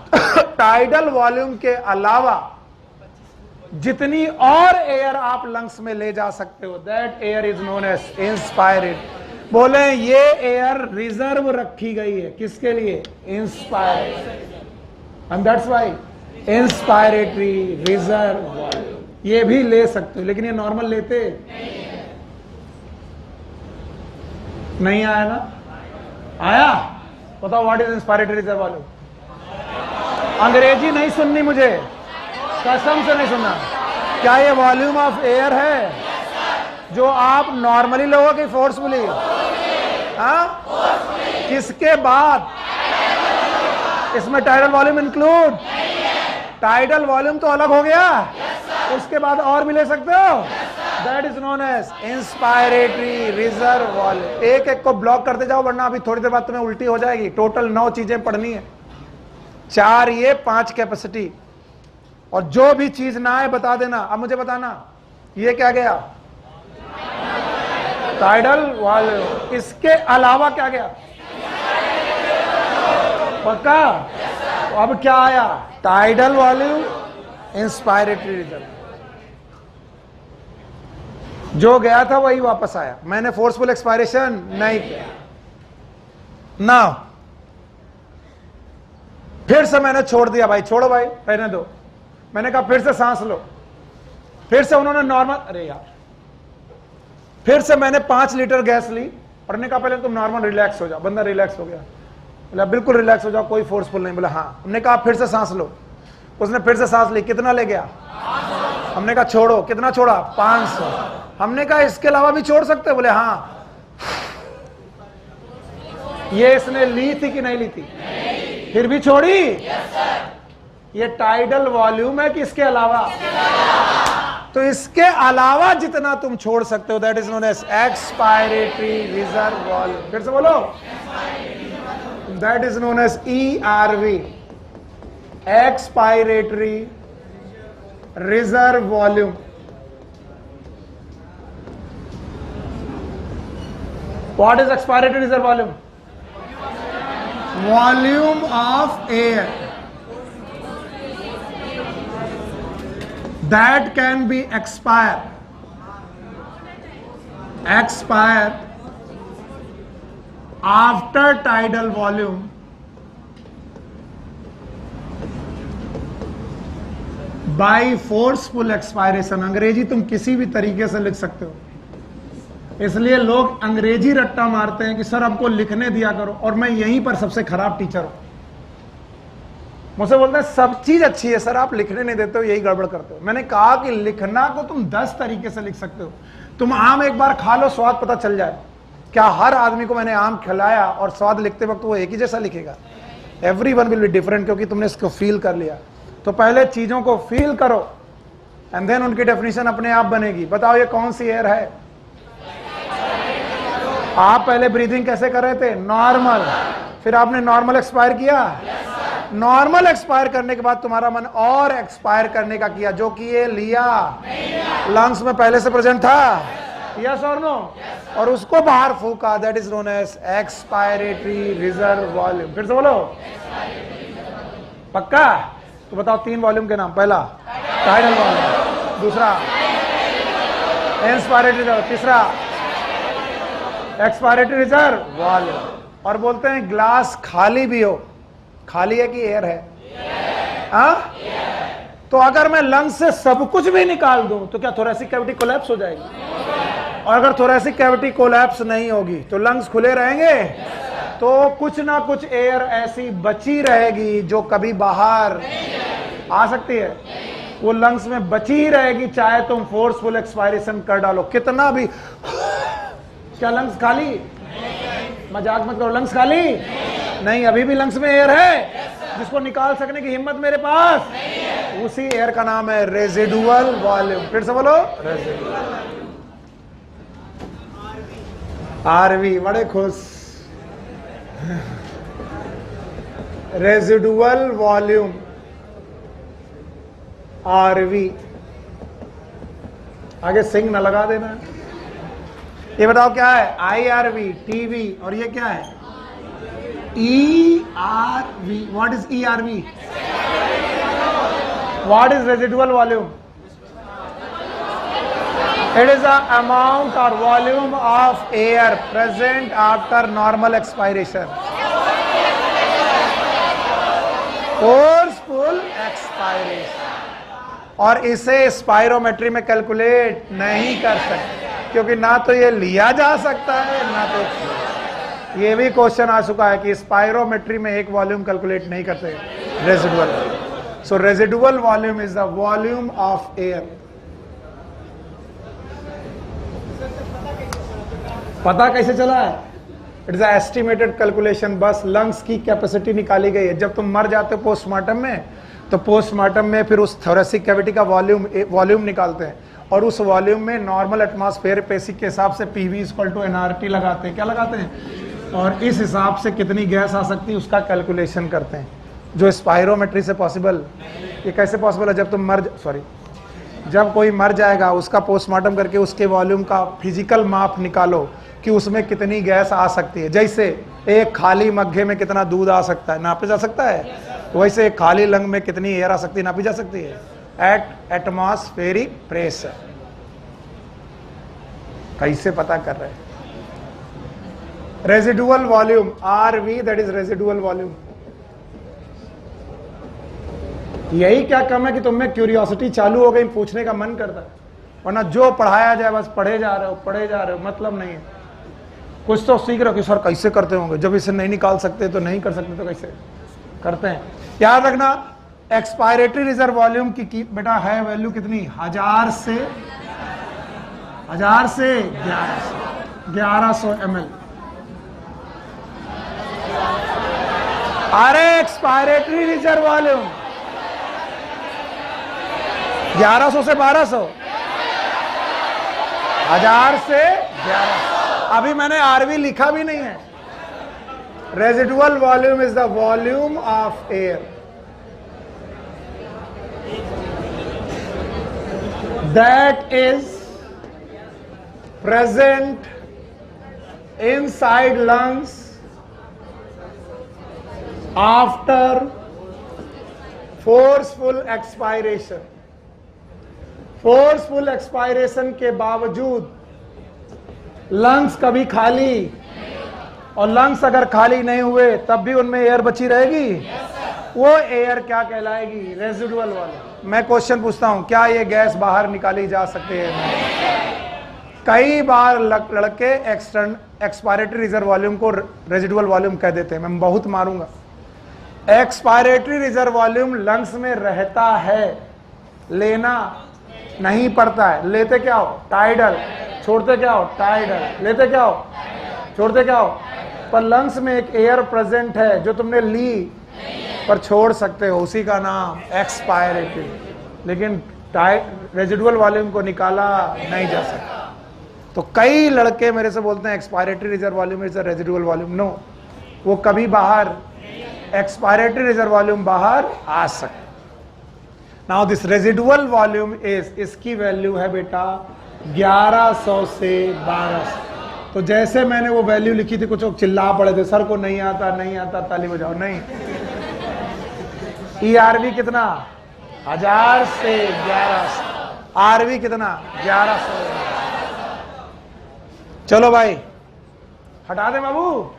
टाइडल वॉल्यूम के अलावा जितनी और एयर आप लंग्स में ले जा सकते हो, that air is known as inspiratory. बोले ये एयर रिजर्व रखी गई है किसके लिए? Inspiratory. And that's why inspiratory reserve volume. ये भी ले सकते हो, लेकिन ये नॉर्मल लेते नहीं। आया ना? आया? बताओ what is inspiratory reserve volume? अंग्रेजी नहीं सुननी मुझे, कसम से नहीं सुनना। क्या ये वॉल्यूम ऑफ एयर है जो आप नॉर्मली लोगे कि फोर्सफुली? हाँ? किसके बाद? इसमें tidal volume include? Tidal volume तो अलग हो गया, उसके बाद और भी ले सकते हो। That is known as inspiratory reserve volume. एक एक को ब्लॉक करते जाओ, वरना अभी थोड़ी देर बाद तुम्हें उल्टी हो जाएगी। टोटल 9 चीजें पढ़नी है, 4 ये, 5 कैपेसिटी। और जो भी चीज ना आए बता देना। अब मुझे बताना ये क्या गया? Tidal volume. इसके अलावा क्या गया? पक्का? तो अब क्या आया? Tidal volume, inspiratory reserve. जो गया था वही वापस आया। मैंने फोर्सफुल एक्सपायरेशन नहीं किया ना, फिर से मैंने छोड़ दिया। भाई छोड़ो, भाई रहने दो। मैंने कहा फिर से सांस लो, फिर से उन्होंने नॉर्मल, अरे यार, फिर से मैंने 5 लीटर गैस ली और ने कहा पहले तुम नॉर्मल रिलैक्स हो जाओ। बंदा रिलैक्स हो गया, बोला बिल्कुल रिलैक्स हो जाओ, कोई फोर्सफुल नहीं। बोला हाँ। हमने कहा फिर से सांस लो, उसने फिर से सांस ली। कितना ले गया? हमने कहा छोड़ो। कितना छोड़ा? 500। हमने कहा इसके अलावा भी छोड़ सकते? बोले हाँ। ये इसने ली थी कि नहीं ली थी? फिर भी छोड़ी? ये टाइडल वॉल्यूम है कि इसके अलावा? तो इसके अलावा जितना तुम छोड़ सकते हो, that is known as expiratory reserve volume. फिर से बोलो, that is known as ERV, expiratory reserve volume. What is expiratory reserve volume? Volume of air that can be expire after tidal volume by forceful expiration। अंग्रेजी तुम किसी भी तरीके से लिख सकते हो, इसलिए लोग अंग्रेजी रट्टा मारते हैं कि सर हमको लिखने दिया करो। और मैं यहीं पर सबसे खराब टीचर हूं। मुझसे बोलते हैं सब चीज अच्छी है सर, आप लिखने नहीं देते हो, यही गड़बड़ करते हो। मैंने कहा कि लिखना को तुम 10 तरीके से लिख सकते हो। तुम आम एक बार खा लो, स्वाद पता चल जाए। क्या हर आदमी को मैंने आम खिलाया और स्वाद लिखते वक्त वो एक ही जैसा लिखेगा? एवरीवन विल बी डिफरेंट, क्योंकि तुमने इसको फील कर लिया। तो पहले चीजों को फील करो एंड देन उनकी डेफिनेशन अपने आप बनेगी। बताओ ये कौन सी एयर है? आप पहले ब्रीदिंग कैसे कर रहे थे? नॉर्मल। फिर आपने नॉर्मल एक्सपायर किया। नॉर्मल एक्सपायर करने के बाद तुम्हारा मन और एक्सपायर करने का किया, जो कि ये लिया लंग्स में पहले से प्रेजेंट था। यस और नो? और उसको बाहर फूका। That is known as expiratory reserve volume. फिर से बोलो, पक्का? तो बताओ 3 वॉल्यूम के नाम। पहला टाइडल वॉल्यूम, दूसरा इंस्पायरेटरी रिजर्व, तीसरा एक्सपायरेटरी रिजर्व वॉल्यूम। और बोलते हैं ग्लास खाली भी हो, खाली है कि एयर है? हाँ? तो अगर मैं लंग्स से सब कुछ भी निकाल दूं तो क्या थोरेसिक कैविटी कोलैप्स हो जाएगी? और अगर थोरेसिक कैविटी कोलैप्स नहीं होगी तो लंग्स खुले रहेंगे। तो कुछ ना कुछ एयर ऐसी बची रहेगी जो कभी बाहर आ सकती है, वो लंग्स में बची रहेगी, चाहे तुम फोर्सफुल एक्सपायरेशन कर डालो कितना भी। क्या लंग्स खाली? मजाक मत करो, लंग्स खाली नहीं। अभी भी लंग्स में एयर है जिसको निकाल सकने की हिम्मत मेरे पास। उसी एयर का नाम है रेजिडुअल वॉल्यूम। फिर से बोलो, रेजिडुअल। आरवी। बड़े खुश। रेजिडुअल वॉल्यूम आरवी, आगे सिंग न लगा देना। ये बताओ क्या है? IRV टीवी, और ये क्या है? ERV। What is ERV? What is residual volume? It is the amount or volume of air present after normal expiration. Forceful expiration. और इसे स्पायरोमेट्री में कैलकुलेट नहीं कर सकते, क्योंकि ना तो ये लिया जा सकता है ना तो ये भी क्वेश्चन आ चुका है कि स्पायरोमेट्री में एक वॉल्यूम कैलकुलेट नहीं करते residual. So residual volume is the volume of air. पता कैसे चला है? It is estimated calculation. बस लंग्स की कैपेसिटी निकाली गई है। जब तुम मर जाते हो पोस्टमार्टम में, तो पोस्टमार्टम में फिर उस थोरेसिक कैविटी का वॉल्यूम निकालते हैं, और उस वॉल्यूम में नॉर्मल एटमॉस्फेयर बेसिक के हिसाब से PV = nRT लगाते हैं। क्या लगाते हैं? और इस हिसाब से कितनी गैस आ सकती है उसका कैलकुलेशन करते हैं, जो स्पायरोमेट्री से पॉसिबल। ये कैसे पॉसिबल है? जब तुम जब कोई मर जाएगा, उसका पोस्टमार्टम करके उसके वॉल्यूम का फिजिकल माप निकालो कि उसमें कितनी गैस आ सकती है। जैसे एक खाली मग्घे में कितना दूध आ सकता है, नापा जा सकता है, वैसे एक खाली लंग में कितनी एयर आ सकती है, नापी जा सकती है एट एटमॉस्फेरिक प्रेशर। कैसे पता कर रहे हैं? Residual volume RV, that is residual volume. यही क्या कम है कि तुम में क्यूरियोसिटी चालू हो गई, पूछने का मन करता है, वरना जो पढ़ाया जाए बस पढ़े जा रहे हो, मतलब नहीं है। कुछ तो सीख रहे हो कि सर कैसे करते होंगे, जब इसे नहीं निकाल सकते तो नहीं कर सकते तो कैसे करते हैं। याद रखना, एक्सपायरेटरी रिजर्व वॉल्यूम की बेटा है वैल्यू कितनी? 1000 से 1100 ml। अरे एक्सपायरेटरी रिजर्व वॉल्यूम 1100 से 1200, 1000 से 1100। अभी मैंने RV लिखा भी नहीं है। Residual volume is the volume of air that is present inside lungs after forceful expiration. Forceful expiration के बावजूद लंग्स कभी खाली, और लंग्स अगर खाली नहीं हुए तब भी उनमें एयर बची रहेगी। वो एयर क्या कहलाएगी? रेजिडुअल वाला। मैं क्वेश्चन पूछता हूं, क्या ये गैस बाहर निकाली जा सकती है? कई बार लड़के एक्सपायरेटरी रिजर्व वॉल्यूम को रेजिडुअल वॉल्यूम कह देते हैं। मैं बहुत मारूंगा। एक्सपायरेटरी रिजर्व वॉल्यूम लंग्स में रहता है, लेना नहीं पड़ता है। लेते क्या हो? टाइडल। छोड़ते क्या हो? टाइडल। लेते क्या हो? छोड़ते क्या हो? पर लंग्स में एक एयर प्रेजेंट है जो तुमने ली पर छोड़ सकते हो, उसी का नाम एक्सपायरेटरी। लेकिन रेजिडुअल वॉल्यूम को निकाला नहीं जा सकता। तो कई लड़के मेरे से बोलते हैं expiratory reserve volume is the residual volume. No, वो कभी बाहर एक्सपायरेटरी रिजर्व वॉल्यूम बाहर आ सकता। Now this residual volume is, इसकी वैल्यू है बेटा 1100 से 1200। तो जैसे मैंने वो वैल्यू लिखी थी, कुछ लोग चिल्ला पड़े थे, सर को नहीं आता, ताली बजाओ। नहीं, ERV कितना? 1000 से 1100। RV कितना? 1100। चलो भाई हटा दे बाबू।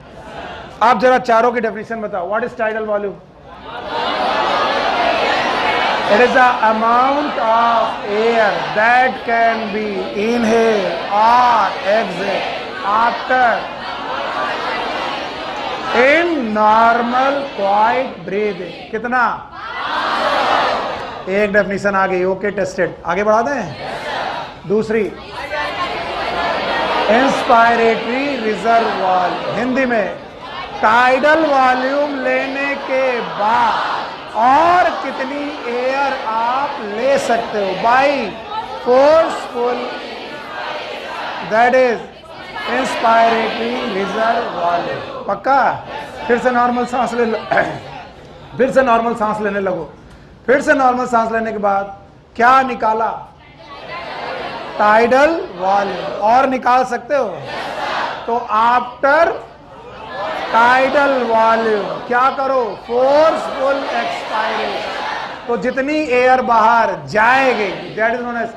आप जरा चारों की डेफिनेशन बताओ। What is tidal volume? It is the amount of air that can be inhaled or exhaled after in normal quiet breathing। कितना? एक डेफिनेशन आ गई। Okay, tested. आगे बढ़ा दें। दूसरी, इंस्पायरेटरी रिजर्व वॉल्यूम, हिंदी में टाइडल वॉल्यूम लेने के बाद और कितनी एयर आप ले सकते हो by forceful, that is inspiratory reserve volume. पक्का? फिर से नॉर्मल सांस ले लो, फिर से नॉर्मल सांस लेने लगो। फिर से नॉर्मल सांस लेने के बाद क्या निकाला? Tidal volume. और निकाल सकते हो? तो आफ्टर टाइडल वॉल्यूम क्या करो? Forceful expiration. तो जितनी एयर बाहर जाएगी that is known as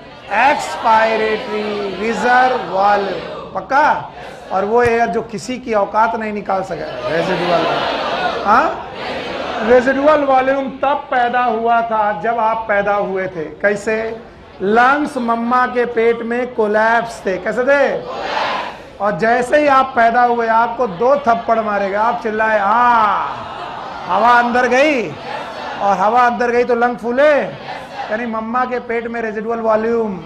expiratory reserve volume. पक्का? और वो एयर जो किसी की औकात नहीं निकाल सके, रेजिडुअल। हाँ, रेजिडुअल वॉल्यूम तब पैदा हुआ था जब आप पैदा हुए थे। कैसे? लंग्स मम्मा के पेट में कोलैप्स थे। कैसे थे? और जैसे ही आप पैदा हुए आपको 2 थप्पड़ मारेगा, आप चिल्लाए हाँ, हवा अंदर गई, और हवा अंदर गई तो लंग फूले। यानी मम्मा के पेट में रेजिडुअल वॉल्यूम।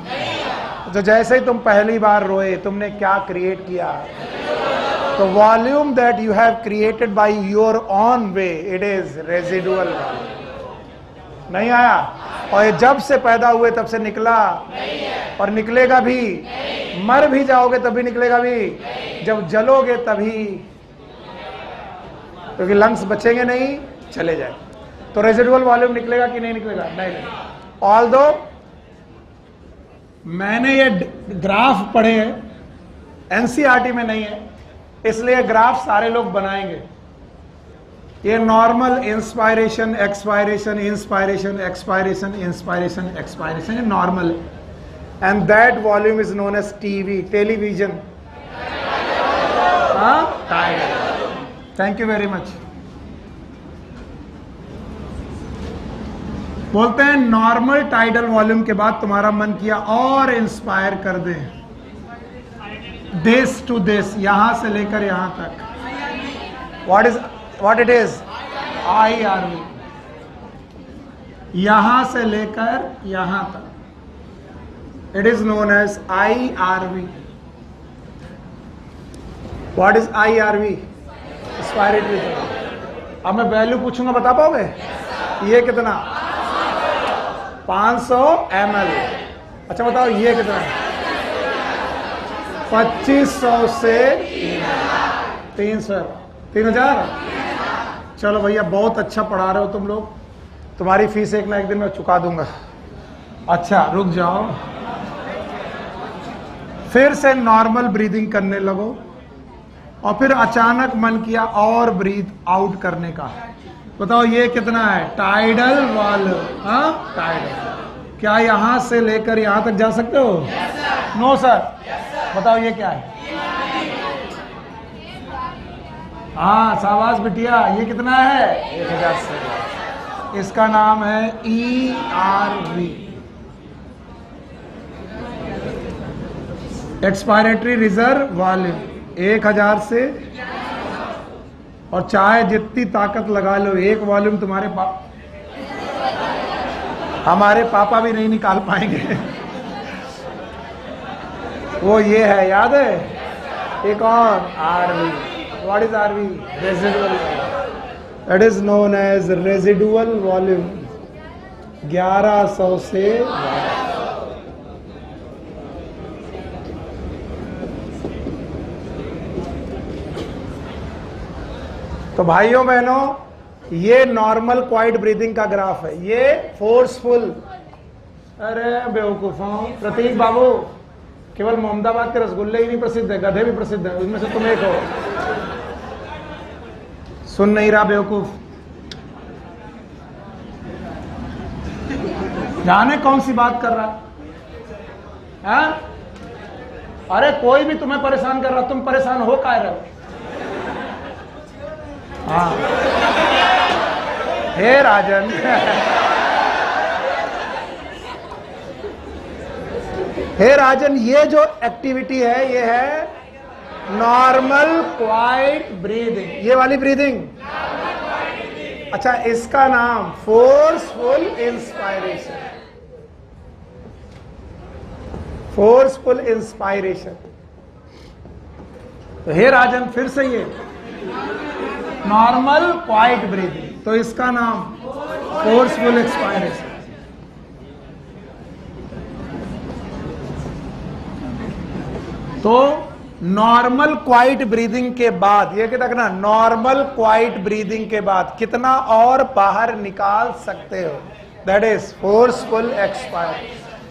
तो जैसे ही तुम पहली बार रोए, तुमने क्या क्रिएट किया? तो volume that you have created by your own way, it is residual volume. नहीं आया? और ये जब से पैदा हुए तब से निकला, और निकलेगा भी। मर भी जाओगे तभी निकलेगा भी, जब जलोगे तभी, क्योंकि लंग्स बचेंगे नहीं, चले जाए। तो रेजिडुअल वॉल्यूम निकलेगा कि नहीं निकलेगा? नहीं। ऑल्दो मैंने ये ग्राफ पढ़े हैं, एनसीईआरटी में नहीं है, इसलिए ग्राफ सारे लोग बनाएंगे। ये normal inspiration, expiration, inspiration, expiration, inspiration, expiration, ये नॉर्मल है। And that volume is known as TV, television. Tidal. Thank you very much. बोलते हैं नॉर्मल टाइडल वॉल्यूम के बाद तुम्हारा मन किया और इंस्पायर कर दे, दिस टू दिस, यहां से लेकर यहां तक। What it is? IRV। यहां से लेकर यहां तक, it is known as IRV. What is IRV? Respiratory rate. अब मैं वैल्यू पूछूंगा, बता पाओगे? ये कितना? 500 ml। अच्छा बताओ ये कितना है? 2500 से 300। 3000। चलो भैया बहुत अच्छा पढ़ा रहे हो तुम लोग, तुम्हारी फीस एक ना एक दिन में चुका दूंगा। अच्छा रुक जाओ, फिर से नॉर्मल ब्रीदिंग करने लगो, और फिर अचानक मन किया और ब्रीथ आउट करने का। बताओ ये कितना है? Tidal volume. हाँ, टाइडल। क्या यहां से लेकर यहां तक जा सकते हो? No sir. बताओ ये क्या है? हाँ शाबाश बिटिया, ये कितना है? 1000 से। इसका नाम है ERV, एक्सपायरेटरी रिजर्व वॉल्यूम। 1000 से, और चाहे जितनी ताकत लगा लो, एक वॉल्यूम तुम्हारे हमारे पापा भी नहीं निकाल पाएंगे। वो ये है, याद है? एक और RV। What is RV? Residual. It is known as residual volume. 1100 से 1200। तो भाइयों बहनों, ये नॉर्मल क्वाइट ब्रीदिंग का ग्राफ है, ये फोर्सफुल। अरे बेवकूफों, प्रतीक बाबू, केवल मोहम्मदाबाद के रसगुल्ले ही नहीं प्रसिद्ध है, गधे भी प्रसिद्ध है, उनमें से तुम एक हो। सुन नहीं रहा बेवकूफ? जाने कौन सी बात कर रहा है? अरे कोई भी तुम्हें परेशान कर रहा, तुम परेशान हो का रहे हो? हाँ हे राजन। हे राजन, ये जो एक्टिविटी है ये है नॉर्मल क्वाइट ब्रीदिंग, ये वाली ब्रीदिंग। अच्छा, इसका नाम फोर्सफुल इंस्पायरेशन, फोर्सफुल इंस्पायरेशन। तो हे राजन, फिर से ये नॉर्मल क्वाइट ब्रीदिंग, तो इसका नाम फोर्सफुल एक्सपायरेशन। तो नॉर्मल क्वाइट ब्रीदिंग के बाद, ये क्या ना, नॉर्मल क्वाइट ब्रीदिंग के बाद कितना और बाहर निकाल सकते हो, that is forceful expire.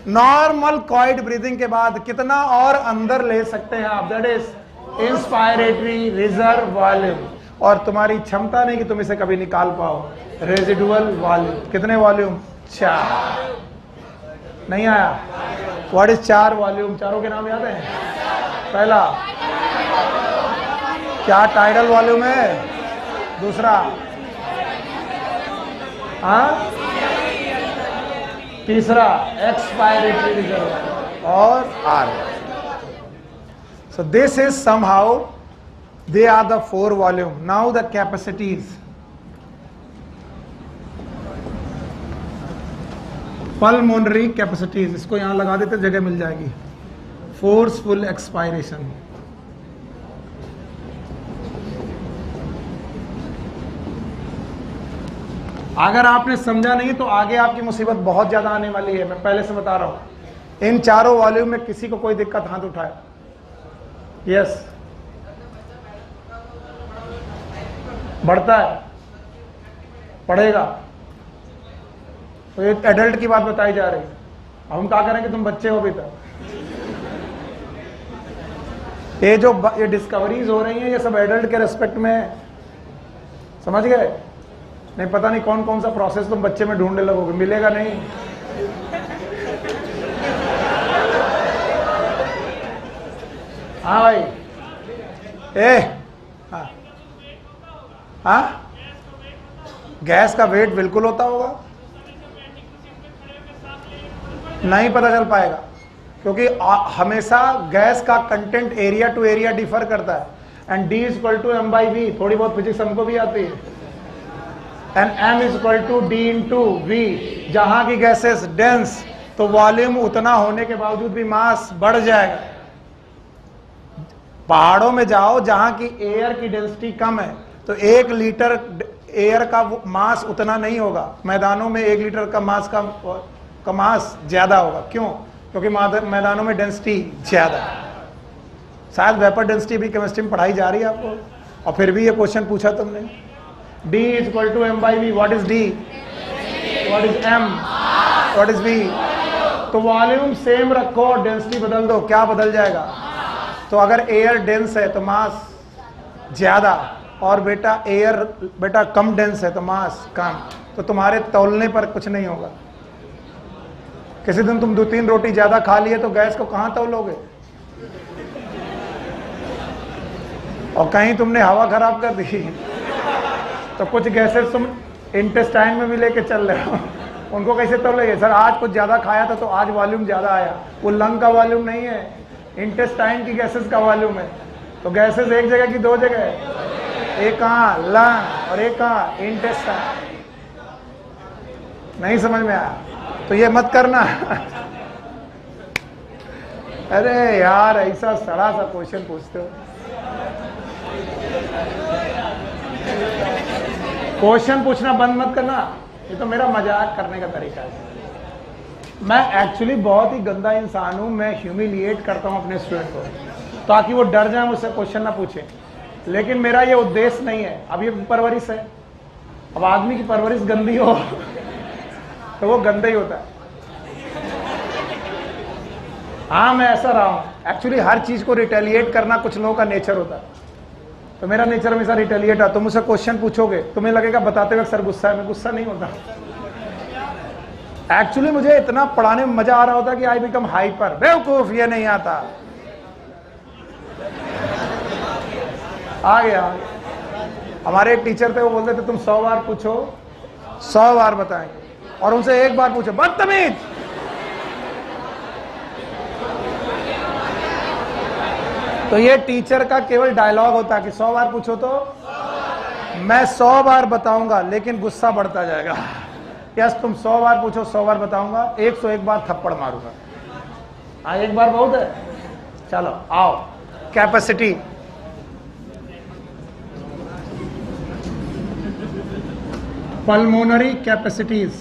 Normal quiet breathing के बाद कितना और अंदर ले सकते हैं आप, that is inspiratory reserve volume. और तुम्हारी क्षमता नहीं कि तुम इसे कभी निकाल पाओ, रेजिडुअल वॉल्यूम। कितने वॉल्यूम? 4। नहीं आया? What is 4 volume? चारों के नाम याद है? पहला क्या टाइडल वॉल्यूम है? दूसरा तीसरा एक्सपायरेटरी रिजर्व और R. So this is somehow they are the 4 volume. Now the capacities. Pulmonary capacities, इसको यहां लगा देते जगह मिल जाएगी। Forceful expiration. अगर आपने समझा नहीं तो आगे आपकी मुसीबत बहुत ज्यादा आने वाली है, मैं पहले से बता रहा हूं। इन चारों वॉल्यूम में किसी को कोई दिक्कत, हाथ उठाए। यस, बढ़ता है, पढ़ेगा। तो ये एडल्ट की बात बताई जा रही है। अब हम क्या करें कि तुम बच्चे हो अभी तक। ये जो ये डिस्कवरीज हो रही हैं ये सब एडल्ट के रेस्पेक्ट में है, समझ गए? नहीं पता नहीं कौन कौन सा प्रोसेस तुम बच्चे में ढूंढने लगोगे, मिलेगा नहीं। हाँ भाई, हाँ, गैस का वेट बिल्कुल होता होगा, नहीं पता चल पाएगा क्योंकि हमेशा गैस का content area to area differ करता है। And D is equal to M by V, थोड़ी बहुत फिजिक्स हमको भी आती है। And M is equal to D into V. जहां की गैसेस डेंस तो वॉल्यूम उतना होने के बावजूद भी मास बढ़ जाएगा। पहाड़ों में जाओ जहां की एयर की डेंसिटी कम है तो 1 लीटर एयर का मास उतना नहीं होगा। मैदानों में 1 लीटर का मास का मास ज्यादा होगा। क्यों? क्योंकि मैदानों में डेंसिटी ज्यादा है। शायद वेपर डेंसिटी भी केमिस्ट्री में पढ़ाई जा रही है आपको, और फिर भी ये क्वेश्चन पूछा तुमने। D is equal to M by V. What is D? What is M? What is V? तो वॉल्यूम सेम रखो, डेंसिटी बदल दो, क्या बदल जाएगा? तो अगर एयर डेंस है तो मास ज्यादा, और बेटा कम डेंस है तो मास कम। तो तुम्हारे तौलने पर कुछ नहीं होगा। किसी दिन तुम 2-3 रोटी ज्यादा खा लिए तो गैस को कहां तौलोगे? और कहीं तुमने हवा खराब कर दी तो कुछ गैसेस तुम इंटेस्टाइन में भी लेके चल रहे हो, उनको कैसे तौलेगे? सर आज कुछ ज्यादा खाया था तो आज वॉल्यूम ज्यादा आया। वो लंग का वॉल्यूम नहीं है, इंटेस्टाइन की गैसेस का वॉल्यूम है। तो गैसेस एक जगह की 2 जगह है, एक कहाँ लंग और एक कहाँ इंटेस्टाइन। नहीं समझ में आया तो ये मत करना। अरे यार ऐसा सड़ा सा क्वेश्चन पूछते हो। क्वेश्चन पूछना बंद मत करना, ये तो मेरा मजाक करने का तरीका है। मैं एक्चुअली बहुत ही गंदा इंसान हूं, मैं ह्यूमिलिएट करता हूं अपने स्टूडेंट को ताकि वो डर जाए, मुझसे क्वेश्चन ना पूछे। लेकिन मेरा ये उद्देश्य नहीं है। अब ये परवरिश है, अब आदमी की परवरिश गंदी हो तो वो गंदा ही होता है। हाँ मैं ऐसा रहा हूं एक्चुअली, हर चीज को रिटेलिएट करना कुछ लोगों का नेचर होता है। तो मेरा नेचर हमेशा रिटेलिएट है। तुम मुझसे क्वेश्चन पूछोगे तुम्हें लगेगा बताते हुए सर गुस्सा है, मैं गुस्सा नहीं होता। एक्चुअली मुझे इतना पढ़ाने में मजा आ रहा होता कि आई बिकम हाइपर। बेवकूफ, ये नहीं आता। आ गया। हमारे एक टीचर थे, वो बोलते थे तुम 100 बार पूछो 100 बार बताएंगे, और उनसे 1 बार पूछो बदतमीज। तो ये टीचर का केवल डायलॉग होता है कि 100 बार पूछो तो मैं 100 बार बताऊंगा, लेकिन गुस्सा बढ़ता जाएगा। यस, तुम 100 बार पूछो 100 बार बताऊंगा, 101 बार थप्पड़ मारूंगा। हाँ 1 बार बहुत है। चलो आओ, कैपेसिटी। Pulmonary capacities.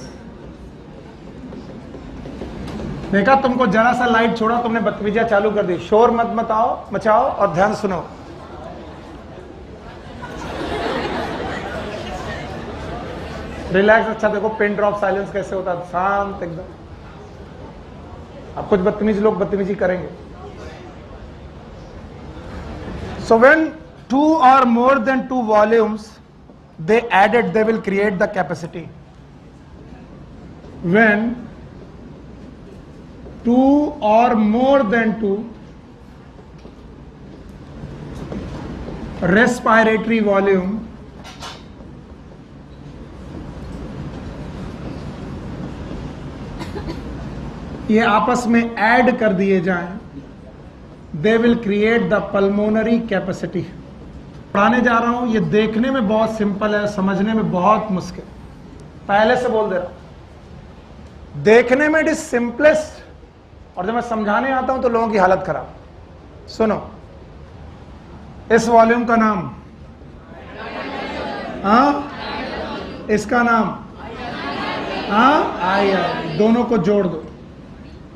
देखा, तुमको जरा सा लाइट छोड़ा, तुमने बदतमीजियां चालू कर दी। शोर मत मचाओ और ध्यान सुनो। रिलैक्स। अच्छा देखो पिन ड्रॉप साइलेंस कैसे होता है, शांत एकदम। अब कुछ बदतमीज लोग बदतमीजी करेंगे। So when 2 or more than 2 volumes they added, they will create the capacity. When 2 or more than 2 respiratory volume ये आपस में ऐड कर दिए जाएं, they will create the pulmonary capacity. पढ़ाने जा रहा हूं, ये देखने में बहुत सिंपल है, समझने में बहुत मुश्किल। पहले से बोल दे रहा हूं, देखने में इट इज सिंपलेस्ट, और जब मैं समझाने आता हूं तो लोगों की हालत खराब। सुनो, इस वॉल्यूम का नाम, इसका नाम आई, दोनों को जोड़ दो।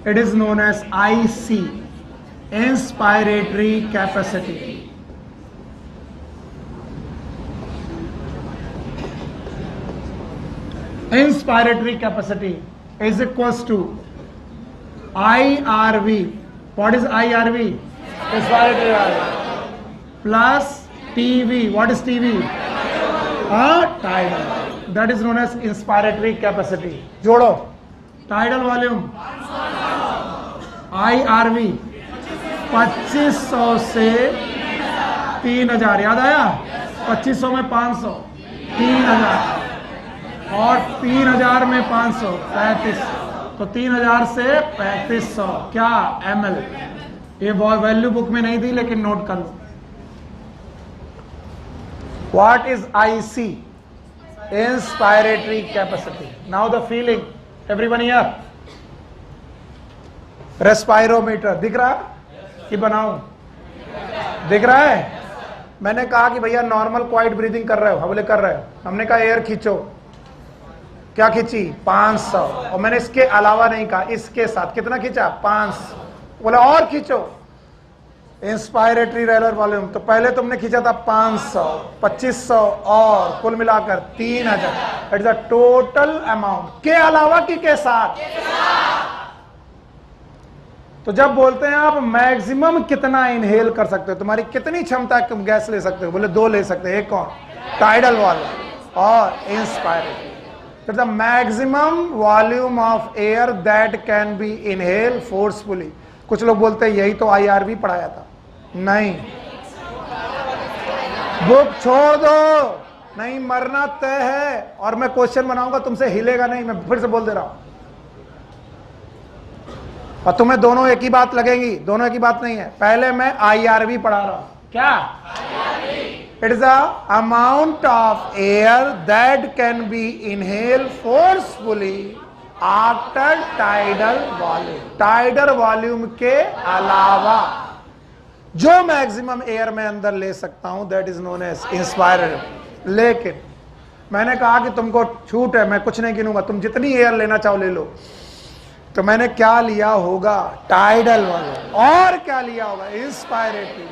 It is known as IC, inspiratory capacity. Inspiratory capacity is equals to IRV. What is IRV? Inspiratory RV. Plus TV. What is TV? Tidal. That is known as inspiratory capacity. जोड़ो, tidal volume IRV 2500 से 3000, याद आया? 2500 में 500, 3000 और 3000 में 500, 3500। तो 3000 से 3500 क्या ml? ये वैल्यू बुक में नहीं थी लेकिन नोट कर लो। What is IC? Inspiratory capacity. Now the feeling. Everyone here? रेस्पायरोमीटर दिख रहा है कि बनाऊं? दिख रहा है? मैंने कहा कि भैया नॉर्मल क्वाइट ब्रीदिंग कर रहे हो, बोले कर रहे हो। हमने कहा एयर खींचो, क्या खींची? 500। और मैंने इसके अलावा नहीं कहा, इसके साथ कितना खींचा? 500। बोला और खींचो, इंस्पायरेटरी रेलर वॉल्यूम। तो पहले तुमने खींचा था 500, 2500 और कुल मिलाकर 3000। It is the total amount. के अलावा की के साथ? तो जब बोलते हैं आप मैक्सिमम कितना इनहेल कर सकते हो, तुम्हारी कितनी क्षमता है, तुम गैस ले सकते हो? बोले 2 ले सकते हैं। एक कौन? टाइडल वॉल्यूम और inspiratory. The maximum volume of air that can be inhale forcefully. कुछ लोग बोलते हैं यही तो IRV पढ़ाया था। नहीं, बुक छोड़ दो, नहीं मरना तय है। और मैं क्वेश्चन बनाऊंगा, तुमसे हिलेगा नहीं। मैं फिर से बोल दे रहा हूं, और तुम्हें दोनों एक ही बात लगेगी। दोनों एक ही बात नहीं है। पहले मैं IRV पढ़ा रहा हूं। क्या? It is a amount of air that can be inhale forcefully after tidal volume. Tidal volume के अलावा जो मैक्सिमम एयर में अंदर ले सकता हूं, that is known as inspiratory. लेकिन मैंने कहा कि तुमको छूट है, मैं कुछ नहीं गिनूंगा, तुम जितनी एयर लेना चाहो ले लो। तो मैंने क्या लिया होगा? Tidal volume. और क्या लिया होगा? इंस्पायरेटरी।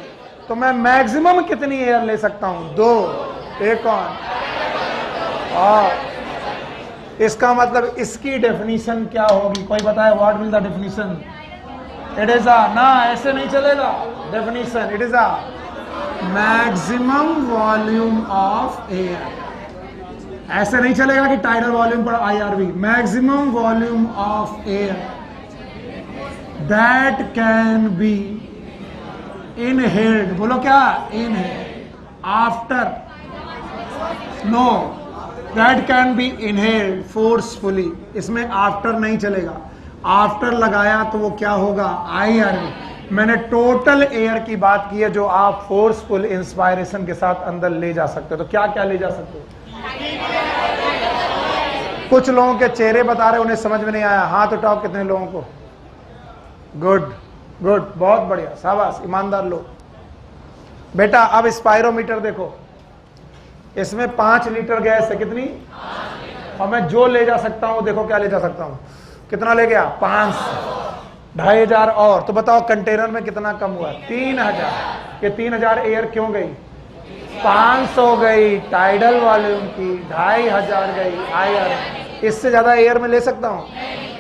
तो मैं मैक्सिमम कितनी एयर ले सकता हूं? 2। एक कौन? और इसका मतलब इसकी डेफिनेशन क्या होगी? कोई बताए? What will the definition? It is a, ना ऐसे नहीं चलेगा definition. It is a maximum volume of air. ऐसे नहीं चलेगा कि टाइडल वॉल्यूम पर IRV। Maximum volume of air that can be inhaled. बोलो क्या? Inhaled after, no, that can be inhaled forcefully. इसमें आफ्टर नहीं चलेगा। आफ्टर लगाया तो वो क्या होगा? IRV। मैंने टोटल एयर की बात की है जो आप फोर्सफुल इंस्पायरेशन के साथ अंदर ले जा सकते हो। तो क्या क्या ले जा सकते हो? कुछ लोगों के चेहरे बता रहे, उन्हें समझ में नहीं आया। हाथ उठाओ कितने लोगों को? गुड गुड, बहुत बढ़िया, शाबाश, ईमानदार लोग। बेटा अब स्पायरोमीटर देखो, इसमें 5 लीटर गैस है। कितनी? और मैं जो ले जा सकता हूं, देखो क्या ले जा सकता हूं। कितना ले गया? 500। 2500 और, तो बताओ कंटेनर में कितना कम हुआ? 3000। ये 3000 एयर क्यों गई? 500 गई टाइडल वॉल्यूम की, 2500 गई आयर। इससे ज्यादा एयर में ले सकता हूं?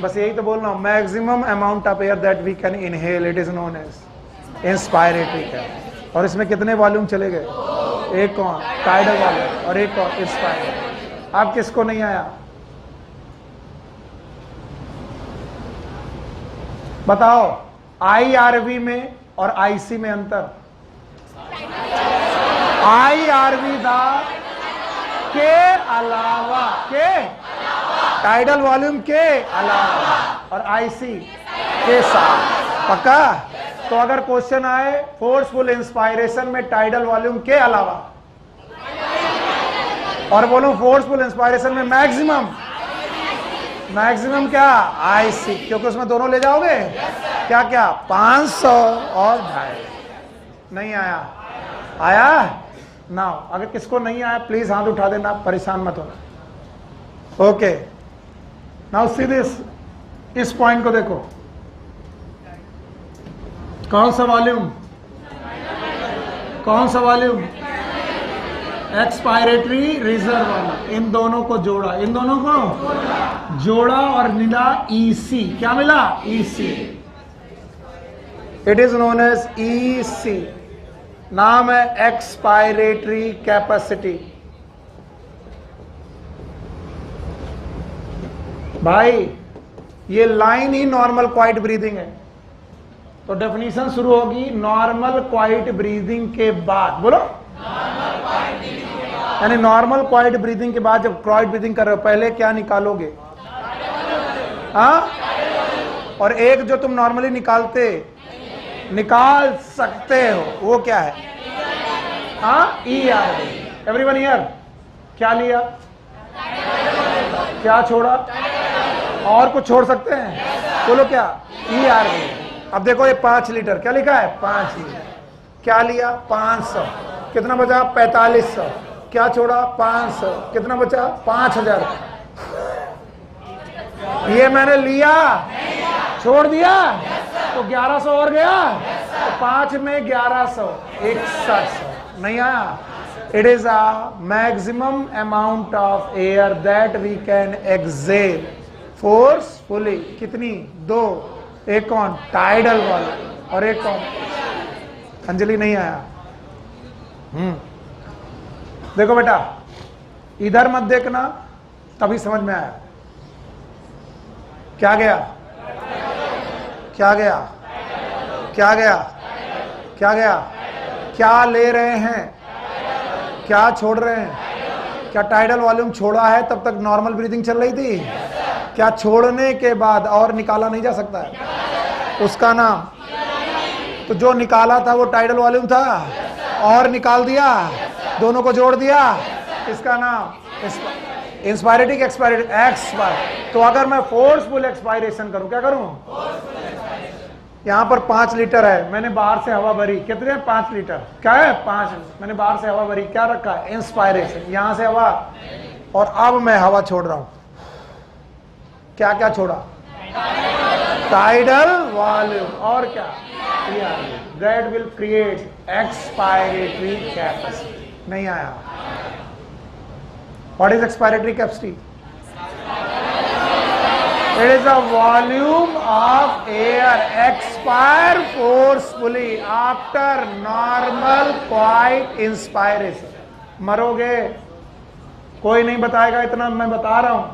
बस यही तो बोल रहा हूं, maximum amount of air that we can inhale, it is known as inspiratory gas. और इसमें कितने वॉल्यूम चले गए? एक कौन? टाइडल वॉल्यूम, और एक कौन? इंस्पायरेटरी। अब किसको नहीं आया? बताओ IRV में और IC में अंतर। IRV था के अलावा, के टाइडल वॉल्यूम के अलावा, और IC के साथ। पक्का? तो अगर क्वेश्चन आए फोर्सफुल इंस्पायरेशन में टाइडल वॉल्यूम के अलावा, और बोलो फोर्सफुल इंस्पायरेशन में मैक्सिमम, मैक्सिमम क्या? IC, क्योंकि उसमें दोनों ले जाओगे। क्या क्या? 500 और 250। नहीं आया? आया ना? अगर किसको नहीं आया प्लीज हाथ उठा देना, परेशान मत होना। ओके, नाउ सी दिस, इस पॉइंट को देखो। कौन सा वॉल्यूम? कौन सा वॉल्यूम? एक्सपायरेटरी, रिजर्व वाला। इन दोनों को जोड़ा, इन दोनों को जोड़ा और मिला EC। क्या मिला? EC। इट इज नोन एज EC। नाम है एक्सपायरेटरी कैपेसिटी। भाई ये लाइन ही नॉर्मल क्वाइट ब्रीदिंग है, तो डेफिनेशन शुरू होगी नॉर्मल क्वाइट ब्रीदिंग के बाद। बोलो, यानी नॉर्मल क्वाइट ब्रीदिंग के बाद जब क्वाइट ब्रीदिंग कर रहे हो पहले क्या निकालोगे? हाँ, और एक जो तुम नॉर्मली निकाल सकते हो वो क्या है? हाँ, ERV। एवरीवन हियर क्या लिया? क्या छोड़ा? और कुछ छोड़ सकते हैं? बोलो क्या? ERV। अब देखो ये 5 लीटर, क्या लिखा है? 5 लीटर। क्या लिया? 500। कितना बचा? 4500। क्या छोड़ा? 500। कितना बचा? 5000। ये मैंने लिया, छोड़ दिया, तो 1100 और गया, तो 5 में 1100, 6100। नहीं आया? It is a maximum amount of air that we can exhale forcefully. कितनी? 2। एक कौन? टाइडल वाला, और एक कौन? अंजलि नहीं आया? देखो बेटा, इधर मत देखना, तभी समझ में आया। क्या गया? क्या गया? क्या गया? क्या गया? क्या ले रहे हैं? क्या छोड़ रहे हैं? क्या टाइडल वॉल्यूम छोड़ा है तब तक नॉर्मल ब्रीदिंग चल रही थी? क्या छोड़ने के बाद और निकाला नहीं जा सकता है? उसका नाम, तो जो निकाला था वो टाइडल वॉल्यूम था, और निकाल दिया, दोनों को जोड़ दिया, इसका नाम इंस्पायरेटिक एक्सपायर। तो अगर मैं फोर्सफुल एक्सपायरेशन करूं, क्या करूं? यहां पर 5 लीटर है, मैंने बाहर से हवा भरी। कितने? 5 लीटर। क्या है? 5। मैंने बाहर से हवा भरी, क्या रखा है? इंस्पायरेशन। यहां से हवा, और अब मैं हवा छोड़ रहा हूं। क्या क्या छोड़ा? टाइडल वॉल्यूम, और क्या? That will create expiratory capacity. नहीं आया? What is expiratory capacity? It is a volume of air expire forcefully after normal quiet inspiration. मरोगे, कोई नहीं बताएगा, इतना मैं बता रहा हूं।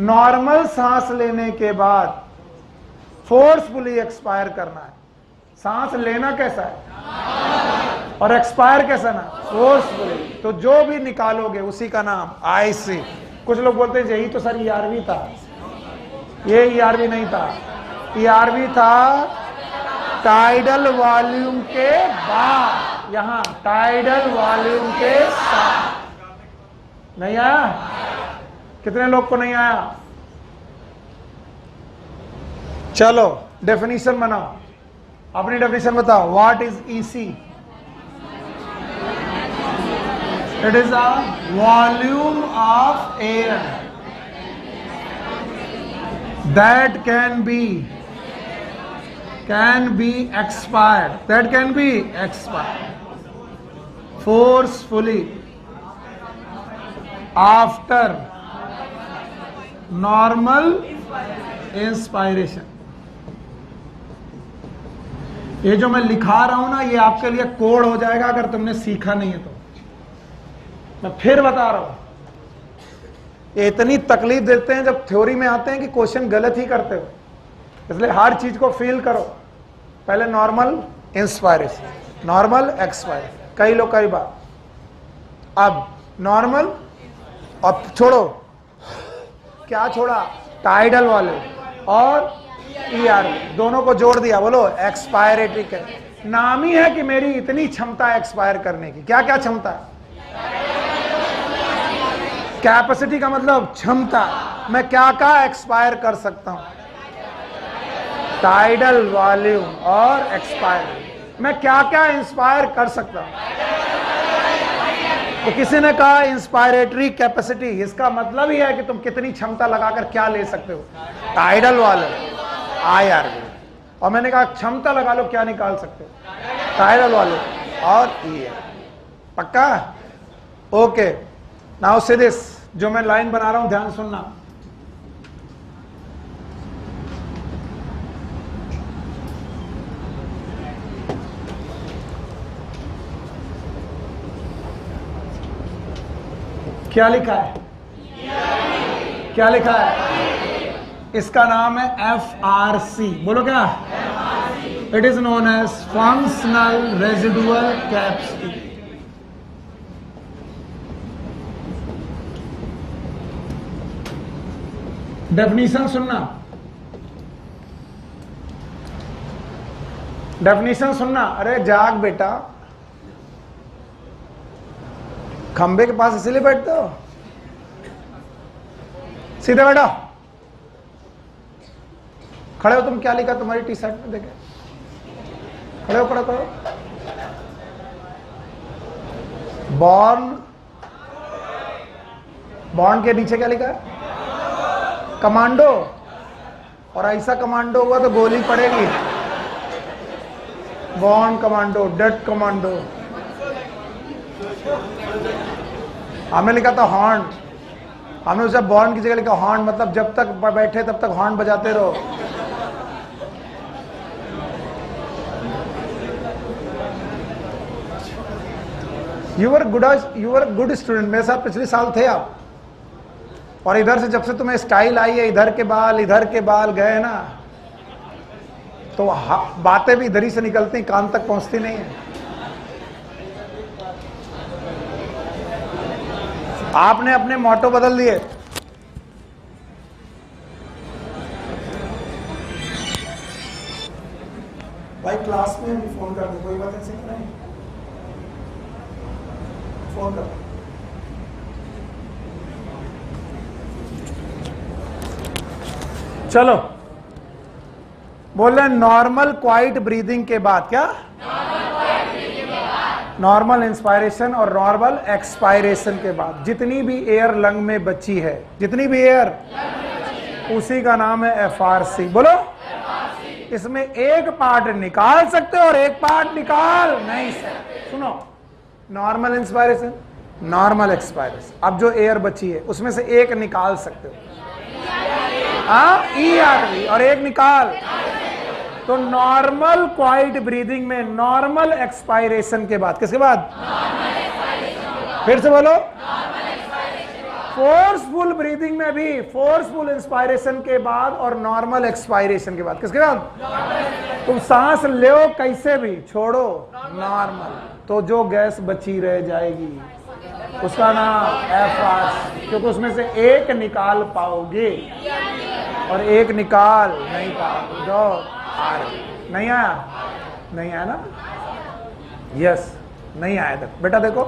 नॉर्मल सांस लेने के बाद फोर्सफुली एक्सपायर करना है। सांस लेना कैसा है और एक्सपायर कैसा ना? फोर्सफुली। तो जो भी निकालोगे उसी का नाम IC। कुछ लोग बोलते हैं यही तो सर ERV था। ये ERV नहीं था, ERV था टाइडल वॉल्यूम के बाद, यहां टाइडल वॉल्यूम के साथ। नहीं आया? कितने लोग को नहीं आया? चलो डेफिनेशन बनाओ, अपनी डेफिनेशन बताओ। What is EC? It is a volume of air that can be expired, that can be expired forcefully after normal inspiration. ये जो मैं लिखा रहा हूं ना, ये आपके लिए कोड हो जाएगा अगर तुमने सीखा नहीं है तो। मैं फिर बता रहा हूं, ये इतनी तकलीफ देते हैं जब थ्योरी में आते हैं कि क्वेश्चन गलत ही करते हो, इसलिए हर चीज को फील करो। पहले नॉर्मल इंस्पायरेशन, नॉर्मल एक्सपायरेशन, कई लोग कई बार। अब नॉर्मल, अब छोड़ो, क्या छोड़ा? टाइडल वाले और ईआर दोनों को जोड़ दिया। बोलो एक्सपायरेटरी के नाम ही है कि मेरी इतनी क्षमता है एक्सपायर करने की। क्या क्या क्षमता है? कैपेसिटी का मतलब क्षमता, मैं क्या क्या एक्सपायर कर सकता हूं। टाइडल वॉल्यूम और एक्सपायर, मैं क्या क्या इंस्पायर कर सकता हूं। तो किसी ने कहा इंस्पायरेटरी कैपेसिटी, इसका मतलब ही है कि तुम कितनी क्षमता लगाकर क्या ले सकते हो। टाइडल वॉल्यूम आईआर, और मैंने कहा क्षमता लगा लो क्या निकाल सकते हो। टाइडल वॉल्यूम और ईआर, पक्का? ओके, नाउ से दिस, जो मैं लाइन बना रहा हूं ध्यान सुनना। क्या लिखा है? क्या लिखा है? इसका नाम है FRC। बोलो क्या? It is known as functional residual capacity. Definition सुनना, डेफिनेशन सुनना। अरे जाग बेटा, खंबे के पास इसीलिए बैठते हो? सीधे बैठो, खड़े हो। तुम क्या लिखा तुम्हारी टी शर्ट में? देखे, खड़े हो, खड़े करो। बॉर्न, बॉर्न के नीचे क्या लिखा है? कमांडो। और ऐसा कमांडो हुआ तो गोली पड़ेगी। Born commando, dead commando. हमने लिखा था हॉर्न, हमने उसे बॉर्न की जगह लिखा हॉर्न, मतलब जब तक बैठे तब तक हॉर्न बजाते रहो। यू वर गुड स्टूडेंट, मेरे साथ पिछले साल थे आप। और इधर से जब से तुम्हें स्टाइल आई है, इधर के बाल गए ना, तो बातें भी इधर ही से निकलती, कान तक पहुंचती नहीं है। आपने अपने मोटो बदल दिए। भाई क्लास में भी फोन कर दे, कोई बात ऐसे नहीं, फोन कर। चलो, बोल रहे नॉर्मल क्वाइट ब्रीदिंग के बाद, क्या? नॉर्मल इंस्पायरेशन और नॉर्मल एक्सपायरेशन के बाद जितनी भी एयर लंग में बची है, जितनी भी एयर, उसी का नाम है FRC। बोलो, इसमें एक पार्ट निकाल सकते हो और एक पार्ट निकाल नहीं सकते। सुनो, नॉर्मल इंस्पायरेशन, नॉर्मल एक्सपायरेशन। अब जो एयर बची है उसमें से एक निकाल सकते हो, ERV, और एक निकाल। तो नॉर्मल क्वाइट ब्रीदिंग में नॉर्मल एक्सपायरेशन के बाद, किसके बाद? फिर से बोलो। फोर्सफुल ब्रीदिंग में भी फोर्सफुल इंस्पायरेशन के बाद और नॉर्मल एक्सपायरेशन के बाद, किसके बाद? तुम सांस लो कैसे भी, छोड़ो नॉर्मल, तो जो गैस बची रह जाएगी उसका नाम FRC, क्योंकि उसमें से एक निकाल पाओगे और एक निकाल नहीं पाओगे। जो नहीं आया, नहीं आया ना? यस, नहीं आया तक। बेटा देखो,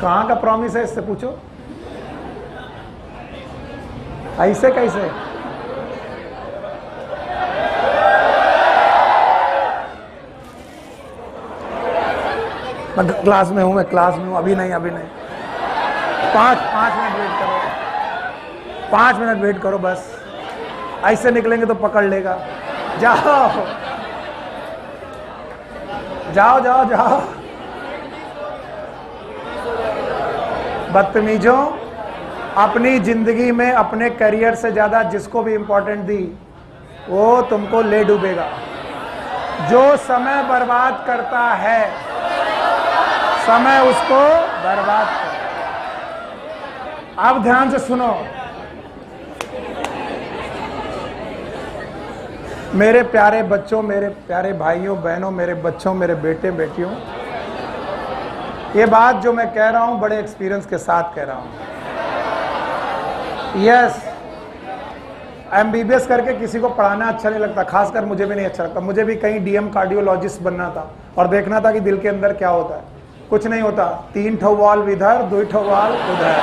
कहां का प्रॉमिस है, इससे पूछो। ऐसे कैसे? मैं क्लास में हूं, मैं क्लास में हूं। अभी नहीं, अभी नहीं, 5 मिनट वेट करो। 5 मिनट वेट करो बस, ऐसे निकलेंगे तो पकड़ लेगा। जाओ जाओ जाओ जाओ। बदतमीजों, अपनी जिंदगी में अपने करियर से ज्यादा जिसको भी इंपॉर्टेंट दी वो तुमको ले डूबेगा। जो समय बर्बाद करता है, समय उसको बर्बाद कर। अब ध्यान से सुनो, मेरे प्यारे बच्चों, मेरे प्यारे भाइयों बहनों, मेरे बच्चों, मेरे बेटे बेटियों, ये बात जो मैं कह रहा हूं बड़े एक्सपीरियंस के साथ कह रहा हूं। यस, एमबीबीएस करके किसी को पढ़ाना अच्छा नहीं लगता, खासकर मुझे भी नहीं अच्छा लगता। मुझे भी कहीं डीएम कार्डियोलॉजिस्ट बनना था और देखना था कि दिल के अंदर क्या होता है। कुछ नहीं होता, 3 ठो वाल्व इधर, 2 ठो वाल्व उधर,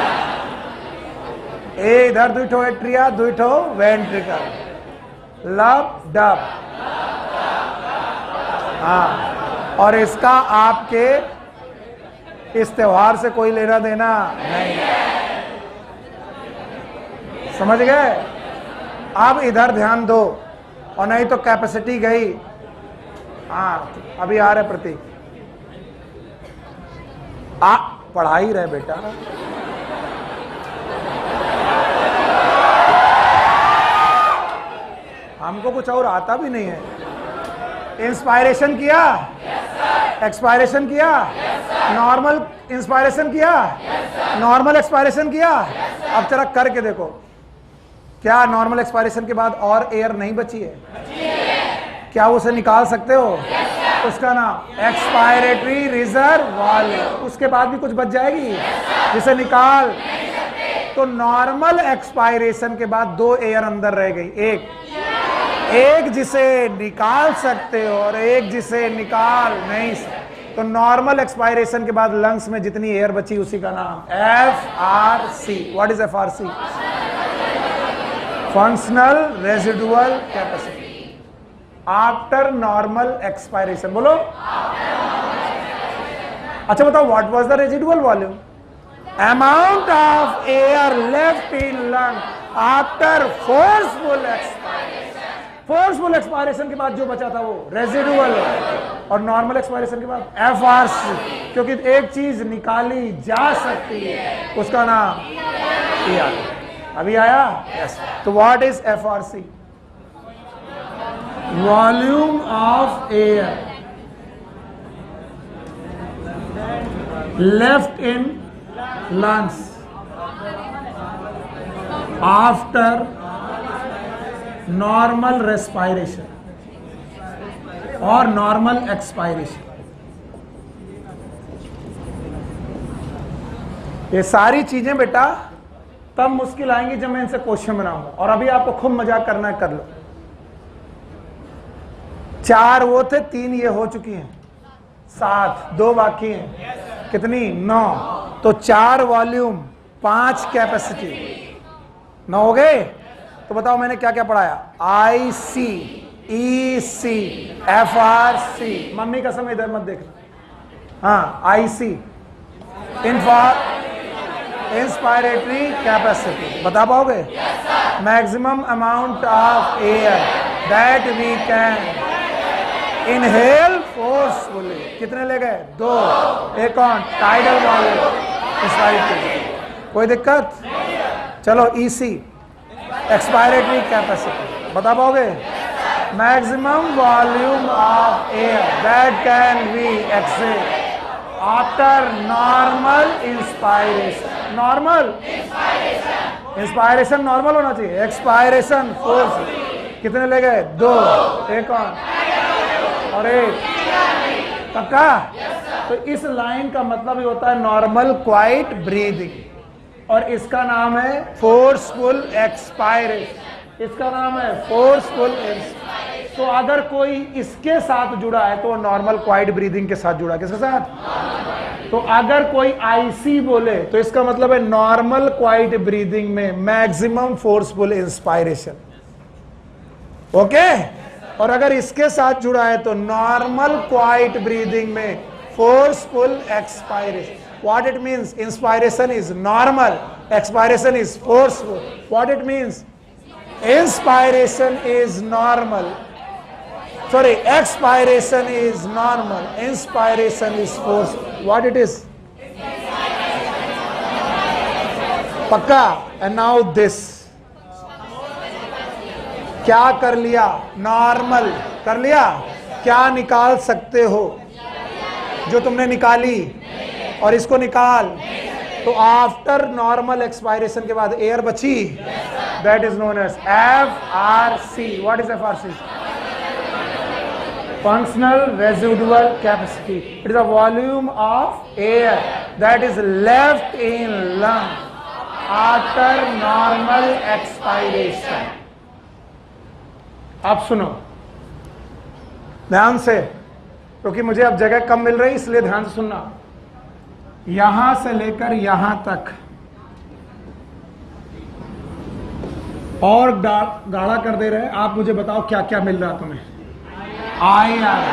ए इधर 2 ठो एट्रिया, 2 ठो वेंट्रिकल, लब डब। हाँ, और इसका आपके इस त्योहार से कोई लेना देना नहीं। समझ गए? अब इधर ध्यान दो, और नहीं तो कैपेसिटी गई। हाँ, अभी आ रहे प्रतीक, पढ़ा ही रहे बेटा। हमको कुछ और आता भी नहीं है। इंस्पायरेशन किया, एक्सपायरेशन किया, नॉर्मल इंस्पायरेशन किया, नॉर्मल एक्सपायरेशन किया। अब जरा करके देखो, क्या नॉर्मल एक्सपायरेशन के बाद और एयर नहीं बची है? क्या उसे निकाल सकते हो? उसका नाम एक्सपायरेटरी रिजर्व वॉल्यूम। उसके बाद भी कुछ बच जाएगी जिसे निकाल। तो नॉर्मल एक्सपायरेशन के बाद 2 एयर अंदर रह गई, एक जिसे निकाल सकते हो और एक जिसे निकाल नहीं सकते। तो नॉर्मल एक्सपायरेशन के बाद लंग्स में जितनी एयर बची उसी का नाम FRC। What is FRC? Functional residual capacity after normal expiration. बोलो। अच्छा बताओ, what was the residual volume? Amount of air left in lung after forceful expiration. Forceful expiration के बाद जो बचा था वो रेजिडुअल, और नॉर्मल एक्सपायरेशन के बाद FRC। क्योंकि एक चीज निकाली जा सकती है, उसका नाम ER। अभी आया? यस। तो what is FRC? Volume of air left in lungs after normal respiration और नॉर्मल एक्सपायरेशन। ये सारी चीजें बेटा तब मुश्किल आएंगी जब मैं इनसे क्वेश्चन बनाऊंगा, और अभी आपको खूब मजाक करना है, कर लो। 4 वो थे, 3 ये हो चुकी हैं, 7, 2 बाकी हैं। कितनी? 9। तो 4 वॉल्यूम, 5 कैपेसिटी, 9 हो गए। तो बताओ मैंने क्या क्या पढ़ाया? IC, EC, FRC। मम्मी का समय इधर मत देखना। हाँ, IC इंस्पायरेटरी कैपेसिटी, बता पाओगे? Maximum amount of air that we can inhale forcefully. कितने ले गए? 2। एक और टाइडल वॉल्यूम इंस्पायरेटरी। कोई दिक्कत? चलो EC एक्सपायरेटरी कैपेसिटी, बता पाओगे? Maximum volume of air that can be exhale after normal inspiration. Normal inspiration normal होना चाहिए, एक्सपायरेशन फोर्स। कितने ले गए? 2। एक और एक। पक्का? तो इस लाइन का मतलब ही होता है नॉर्मल क्वाइट ब्रीदिंग, और इसका नाम है फोर्सफुल एक्सपायरेशन। इसका नाम है फोर्सफुल एक्सपायरेशन। तो अगर कोई इसके साथ जुड़ा है तो नॉर्मल क्वाइट ब्रीदिंग के साथ जुड़ा है। किसके साथ? तो अगर कोई IC बोले तो इसका मतलब है नॉर्मल क्वाइट ब्रीदिंग में मैक्सिमम फोर्सफुल इंस्पायरेशन। ओके? और अगर इसके साथ जुड़ा है तो नॉर्मल क्वाइट ब्रीदिंग में forceful expiration. what it means? Inspiration is normal, expiration is forceful. What it means? Inspiration is normal. Sorry, expiration is normal, inspiration is forceful. What it is? पक्का? And now this. क्या कर लिया? Normal कर लिया? क्या निकाल सकते हो जो तुमने निकाली? और इसको निकाल, तो आफ्टर नॉर्मल एक्सपायरेशन के बाद एयर बची, that is known as FRC. What is FRC? Functional residual capacity. It is a volume of air that is left in lung after normal expiration. आप सुनो ध्यान से, क्योंकि मुझे अब जगह कम मिल रही, इसलिए ध्यान से सुनना. यहां से लेकर यहां तक और गाढ़ा कर दे रहे हैं. आप मुझे बताओ क्या क्या मिल रहा तुम्हें? IR,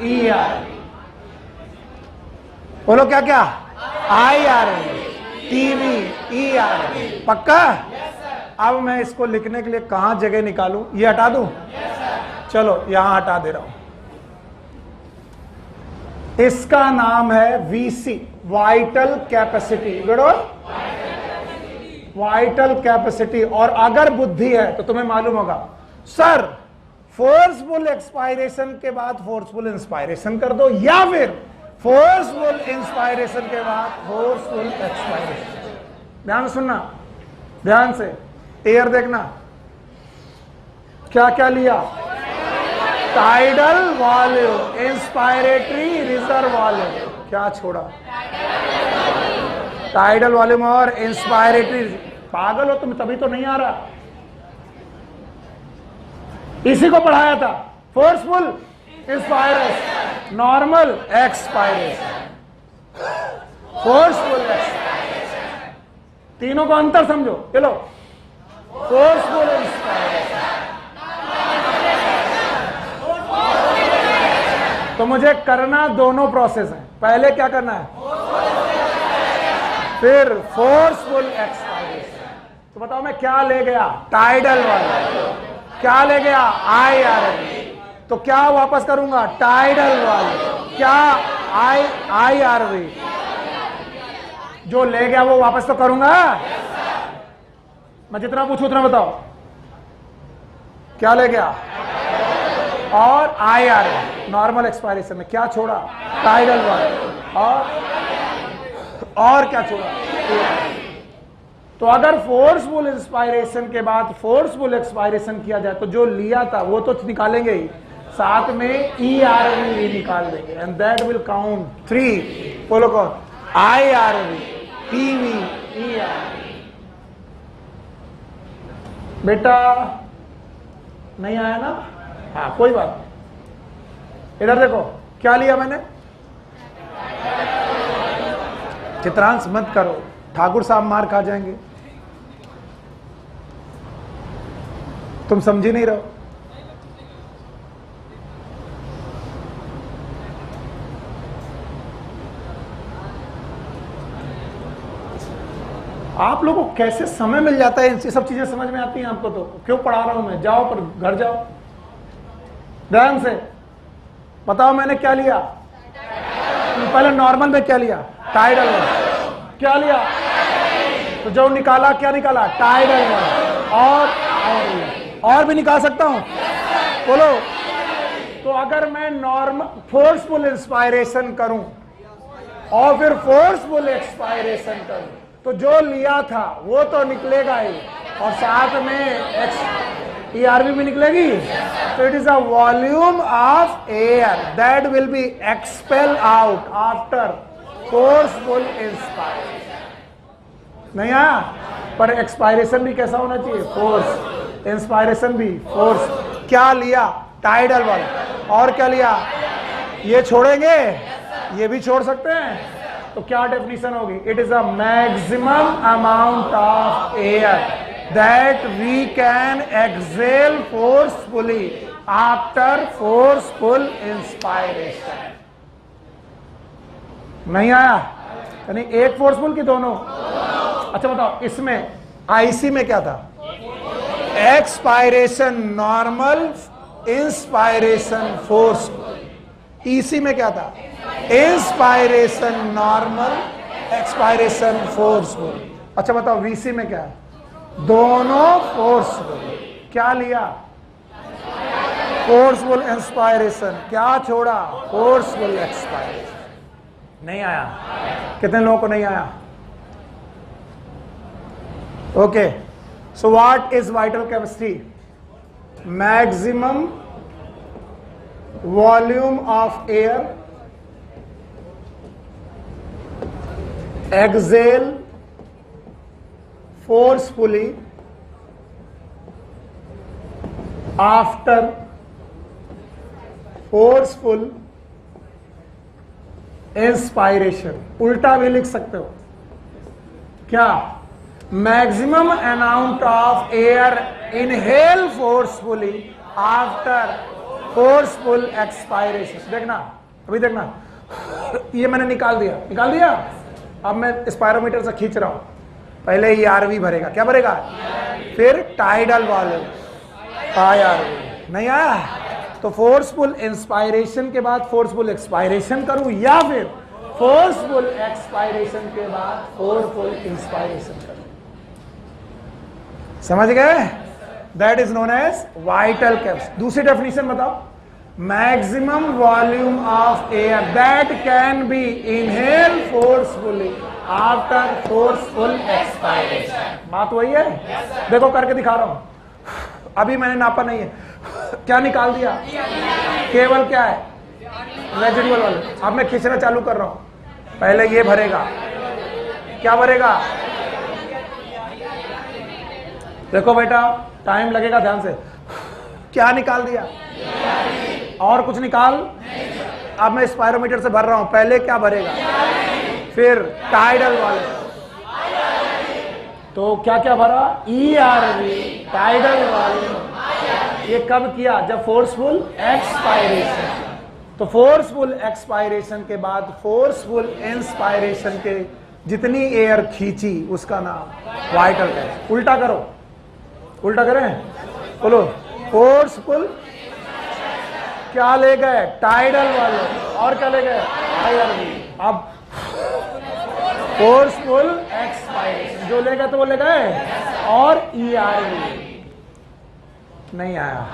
ER. बोलो क्या क्या? IR, TV, ER. पक्का? अब मैं इसको लिखने के लिए कहां जगह निकालूं? ये हटा दूं? चलो यहां हटा दे रहा हूं. इसका नाम है VC, vital capacity. Vital capacity. और अगर बुद्धि है तो तुम्हें मालूम होगा, सर फोर्सफुल एक्सपायरेशन के बाद फोर्सफुल इंस्पायरेशन कर दो, या फिर फोर्सफुल इंस्पायरेशन के बाद फोर्सफुल एक्सपायरेशन. ध्यान से सुनना, ध्यान से. एयर देखना, क्या क्या लिया? Tidal volume, inspiratory reserve volume. क्या छोड़ा? टाइडल वॉल्यूम और इंस्पायरेटरी. पागल हो तुम, तभी तो नहीं आ रहा. इसी को पढ़ाया था. Forceful inspiration, normal expiration, forceful expiration. तीनों को अंतर समझो. चलो, फोर्सफुल इंस्पायरेशन. तो मुझे करना दोनों प्रोसेस है. पहले क्या करना है? फिर फोर्सफुल एक्सपायरेशन. तो बताओ मैं क्या ले गया? टाइडल वाला. क्या ले गया? IRV. तो क्या वापस करूंगा? टाइडल वाला. क्या? IRV. जो ले गया वो वापस तो करूंगा. मैं जितना पूछूं उतना बताओ. क्या ले गया? और IRV नॉर्मल एक्सपायरेशन में क्या छोड़ा? टाइडल वाला. और क्या छोड़ा? तो अगर फोर्सफुल इंस्पायरेशन के बाद फोर्सफुल एक्सपायरेशन किया जाए तो जो लिया था वो तो निकालेंगे ही, साथ में ERV भी निकाल देंगे. And that will count 3. बोलो कौन? IRV, PV, ERV. बेटा नहीं आया ना? हाँ कोई बात नहीं. इधर देखो क्या लिया मैंने. चित्रांश मत करो, ठाकुर साहब मार खा जाएंगे. तुम समझ ही नहीं रहो. आप लोगों को कैसे समय मिल जाता है, इन सब चीजें समझ में आती हैं आपको. तो क्यों पढ़ा रहा हूं मैं. जाओ पर घर जाओ, ध्यान से बताओ मैंने क्या लिया. पहले नॉर्मल में क्या लिया? टाइडल में. क्या लिया? तो जो निकाला क्या निकाला? टाइडल में. और भी निकाल सकता हूं. बोलो. तो अगर मैं नॉर्मल फोर्सफुल इंस्पायरेशन करूं और फिर फोर्सफुल एक्सपायरेशन करूं तो जो लिया था वो तो निकलेगा ही, और साथ में ERV भी निकलेगी. तो it is a volume of air that will be expel out after forceful inspiration. नहीं आया? पर एक्सपायरेशन भी कैसा होना चाहिए? फोर्स. इंस्पायरेशन भी फोर्स. क्या लिया? टाइडल वाला. और क्या लिया? ये छोड़ेंगे, ये भी छोड़ सकते हैं. तो क्या डेफिनेशन होगी? It is a maximum amount of air that we can exhale forcefully after forceful inspiration. नहीं आया, यानी एक फोर्सफुल की दोनों। अच्छा बताओ, इसमें आईसी में क्या था? Expiration normal, inspiration forceful. EC में क्या था? Inspiration normal, expiration forceful. अच्छा बताओ, वीसी में क्या है? दोनों फोर्सफुल। क्या लिया? Forceful inspiration. क्या छोड़ा? Forceful expiration. नहीं आया? कितने लोगों को नहीं आया? Okay, so what is vital capacity? Maximum volume of air exhale forcefully after forceful inspiration। उल्टा भी लिख सकते हो क्या? Maximum amount of air inhale forcefully after forceful expiration. देखना, अभी देखना, ये मैंने निकाल दिया। अब मैं स्पायरोमीटर से खींच रहा हूं। पहले ये आरवी भरेगा। क्या भरेगा? फिर टाइडल वॉल्यूम, आईआरवी। नहीं आया? तो फोर्सफुल इंस्पायरेशन के बाद फोर्सफुल एक्सपायरेशन करूं, या फिर फोर्सफुल एक्सपायरेशन के बाद फोर्सफुल इंस्पायरेशन करूं? समझ गए? That is known as vital capacity. दूसरी डेफिनेशन बताओ। Maximum volume of air that can be inhale forcefully after forceful expiration. बात वही है? देखो करके दिखा रहा हूं। अभी मैंने नापा नहीं है। क्या निकाल दिया? केवल क्या है? रेजिडुअल वाले। अब मैं खींचना चालू कर रहा हूं। पहले ये भरेगा। क्या भरेगा? देखो बेटा, टाइम लगेगा, ध्यान से। क्या निकाल दिया? और कुछ निकाल। अब मैं स्पायरोमीटर से भर रहा हूं। पहले क्या भरेगा? फिर टाइडल वाले। तो क्या क्या भरा? ईआरवी, टाइडल वाले। ये कब किया? जब फोर्सफुल एक्सपायरेशन। तो फोर्सफुल एक्सपायरेशन के बाद फोर्सफुल इंस्पायरेशन के जितनी एयर खींची उसका नाम वाइटल कैपेसिटी। उल्टा करो, उल्टा करें, बोलो। फोर्सफुल क्या ले गए? टाइडल वाले। और क्या ले गए? आईआरवी। अब फोर्सफुल एक्सपायरेशन जो ले गए तो वो ले गए, और ईआरवी नहीं आया।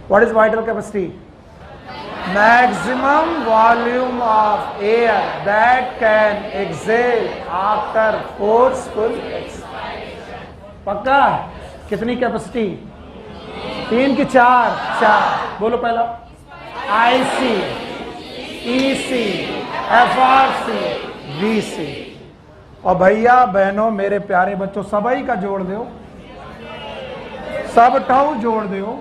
What is vital capacity? Maximum volume of air that can exhale after forceful expiration. पक्का? कितनी कैपेसिटी? 3 की 4 बोलो। पहला आईसी, ईसी, एफआरसी, वीसी। और भैया बहनों, मेरे प्यारे बच्चों, सभी का जोड़ दो, सब टाउ जोड़ दो,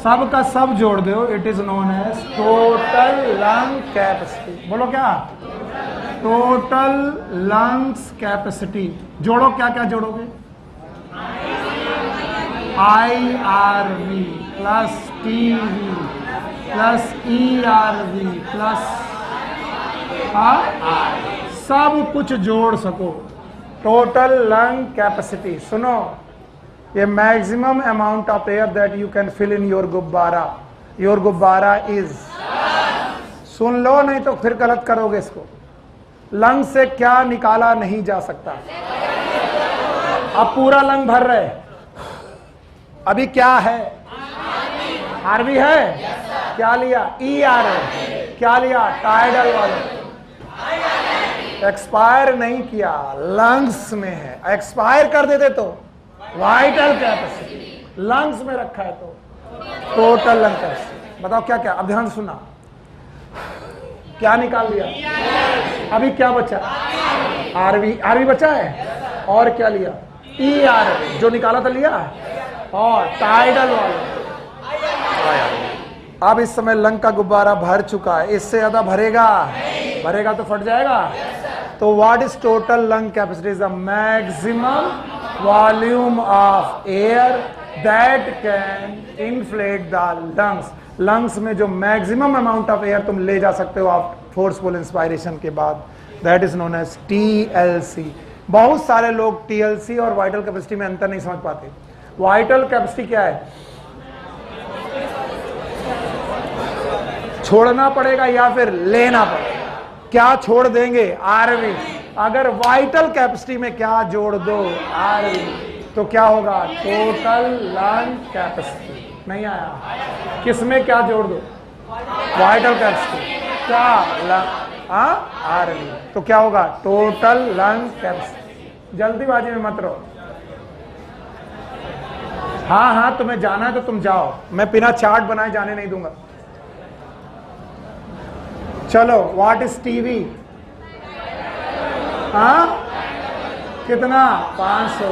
सब का सब जोड़ दो। It is known as total lung capacity. बोलो क्या? Total lungs capacity. जोड़ो, क्या क्या जोड़ोगे? IRV plus TV plus ERV plus सब कुछ जोड़ सको। Total lung capacity. सुनो, ये maximum amount of air that you can fill in your गुब्बारा। योर गुब्बारा इज, सुन लो नहीं तो फिर गलत करोगे इसको। लंग से क्या निकाला नहीं जा सकता। अब पूरा लंग भर रहे। अभी क्या है? आरवी है। क्या लिया? ER। क्या लिया? टाइडल वाले। एक्सपायर नहीं किया, लंग्स में है। एक्सपायर कर देते तो वाइटल कैपेसिटी। लंग्स में रखा है तो टोटल लंग कैपेसिटी। बताओ क्या क्या? अब ध्यान सुनना। क्या निकाल लिया? अभी क्या बचा? आरवी बचा है। और क्या लिया? ER जो निकाला था लिया, और टाइडल वाले। अब इस समय लंग का गुब्बारा भर चुका है। इससे ज्यादा भरेगा तो फट जाएगा। तो what is total lung capacity? Is the maximum volume of air that can inflate the lungs. Lungs में जो मैक्सिमम अमाउंट ऑफ एयर तुम ले जा सकते हो आप फोर्सफुल इंस्पायरेशन के बाद, that is known as TLC। बहुत सारे लोग TLC और वाइटल कैपेसिटी में अंतर नहीं समझ पाते। वाइटल कैपेसिटी क्या है? छोड़ना पड़ेगा या फिर लेना पड़ेगा? क्या छोड़ देंगे? RV। अगर वाइटल कैपेसिटी में क्या जोड़ दो? RV। तो क्या होगा? Total lung capacity. नहीं आया? किसमें क्या जोड़ दो? Vital capacity. क्या? RV। तो क्या होगा? Total lung capacity. जल्दीबाजी में मत रहो। हाँ हाँ, तुम्हें जाना है तो तुम जाओ, मैं बिना चार्ट बनाए जाने नहीं दूंगा। चलो, व्हाट इज TV? हाँ, कितना? 500।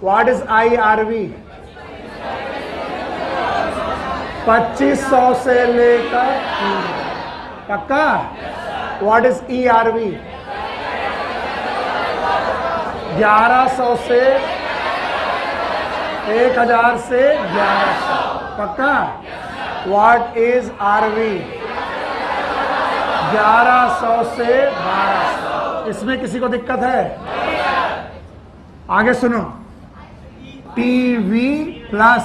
What is IRV? 2500 से लेकर। पक्का? What is ERV? 1100 से 1000 से 1100। पक्का? What is RV? 1100 से 1200। इसमें किसी को दिक्कत है? आगे सुनो, TV प्लस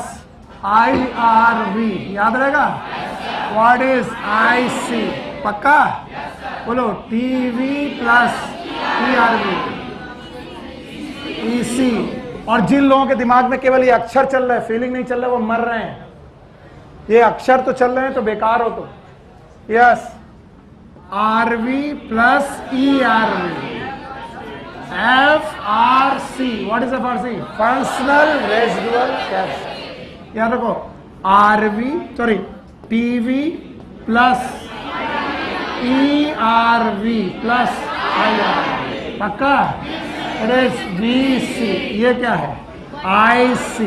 IRV याद रहेगा? What is IC? पक्का? बोलो, TV प्लस ERV EC। और जिन लोगों के दिमाग में केवल ये अक्षर चल रहा है, फीलिंग नहीं चल रहा है, वो मर रहे हैं। ये अक्षर तो चल रहे हैं तो बेकार हो। तो yes, RV plus ERV। FRC, what is FRC? Functional residual capacity. याद रखो, TV plus ERV plus IRV। पक्का? It is VC। ये क्या है? IC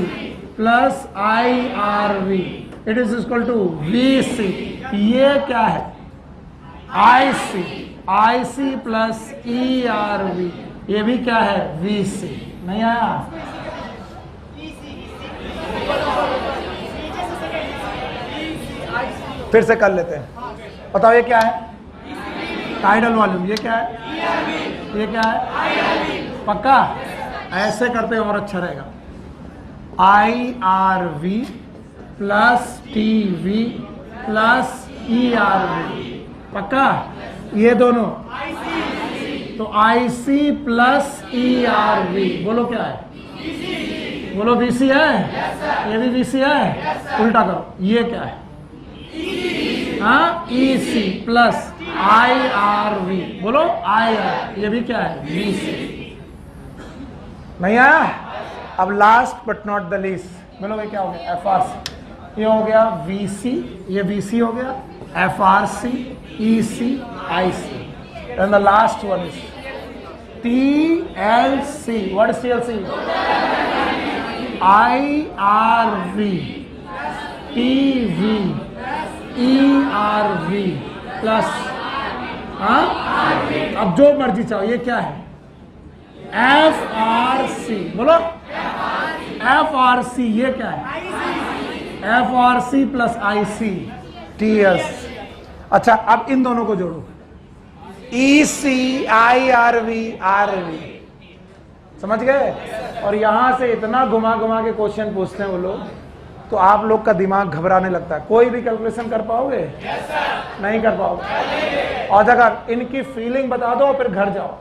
plus IRV। It is equal to VC। ये क्या है? IC plus ERV। ये भी क्या है? VC। नहीं आया? फिर से कर लेते हैं। बताओ, ये क्या है? Tidal volume. ये क्या है? ये क्या है? पक्का? ऐसे करते और अच्छा रहेगा। IRV plus TV plus ERV। पक्का? ये दोनों तो IC प्लस ERV। बोलो क्या है? बोलो VC है? ये भी VC है? उल्टा करो, ये क्या है? हाँ, EC प्लस IRV। बोलो IR। ये भी क्या है? VC। नहीं आया? अब last but not the least, बोलो ये क्या हो गया? FRC। ये हो गया VC, ये VC हो गया, FRC, EC, IC, and the last one is TLC. What is TLC? IRV, TV, ERV plus अब जो मर्जी चाहो। ये क्या है? FRC। बोलो FRC। ये क्या है? FRC plus IC, TS। अच्छा, अब इन दोनों को जोड़ो, EC, IRV, RV। समझ गए? और यहां से इतना घुमा घुमा के क्वेश्चन पूछते हैं वो लोग, तो आप लोग का दिमाग घबराने लगता है। कोई भी कैलकुलेशन कर पाओगे? नहीं कर पाओगे। और अगर इनकी फीलिंग बता दो फिर घर जाओ।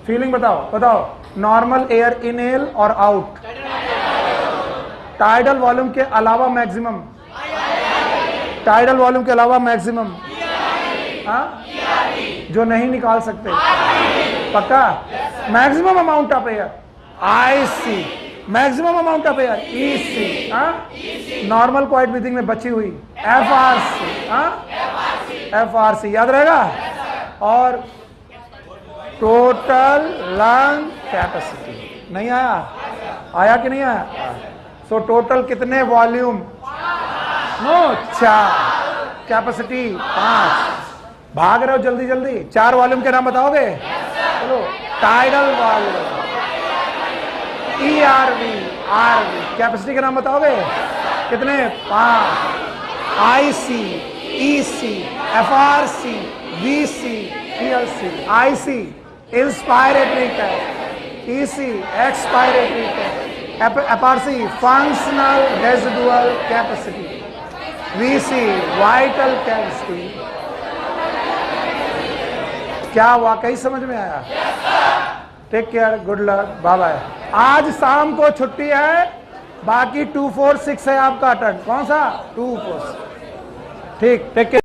फीलिंग बताओ। नॉर्मल एयर इनहेल और आउट, टाइडल वॉल्यूम के अलावा मैक्सिमम, टाइडल वॉल्यूम के अलावा मैक्सिमम, जो नहीं निकाल सकते। पक्का? Maximum amount of air IC, maximum amount of air EC, normal quite breathing में बची हुई FRC। याद रहेगा? और टोटल लंग कैपेसिटी। नहीं आया? आया कि नहीं आया? सो टोटल कितने वॉल्यूम? 4, कैपेसिटी 5। भाग रहे हो जल्दी जल्दी। 4 वॉल्यूम के नाम बताओगे? चलो, tidal volume, ERV, RV। Capacity के नाम बताओगे? कितने? 5। IC, EC, FRC, VC, PLC, IC, inspiratory test, EC, expiratory test, FRC, functional residual capacity, VC, vital capacity. क्या वाकई समझ में आया? Take care, good luck, bye bye. आज शाम को छुट्टी है, बाकी 2, 4, 6 है आपका अटेंड। कौन सा? 2, 4, ठीक, टेक केयर।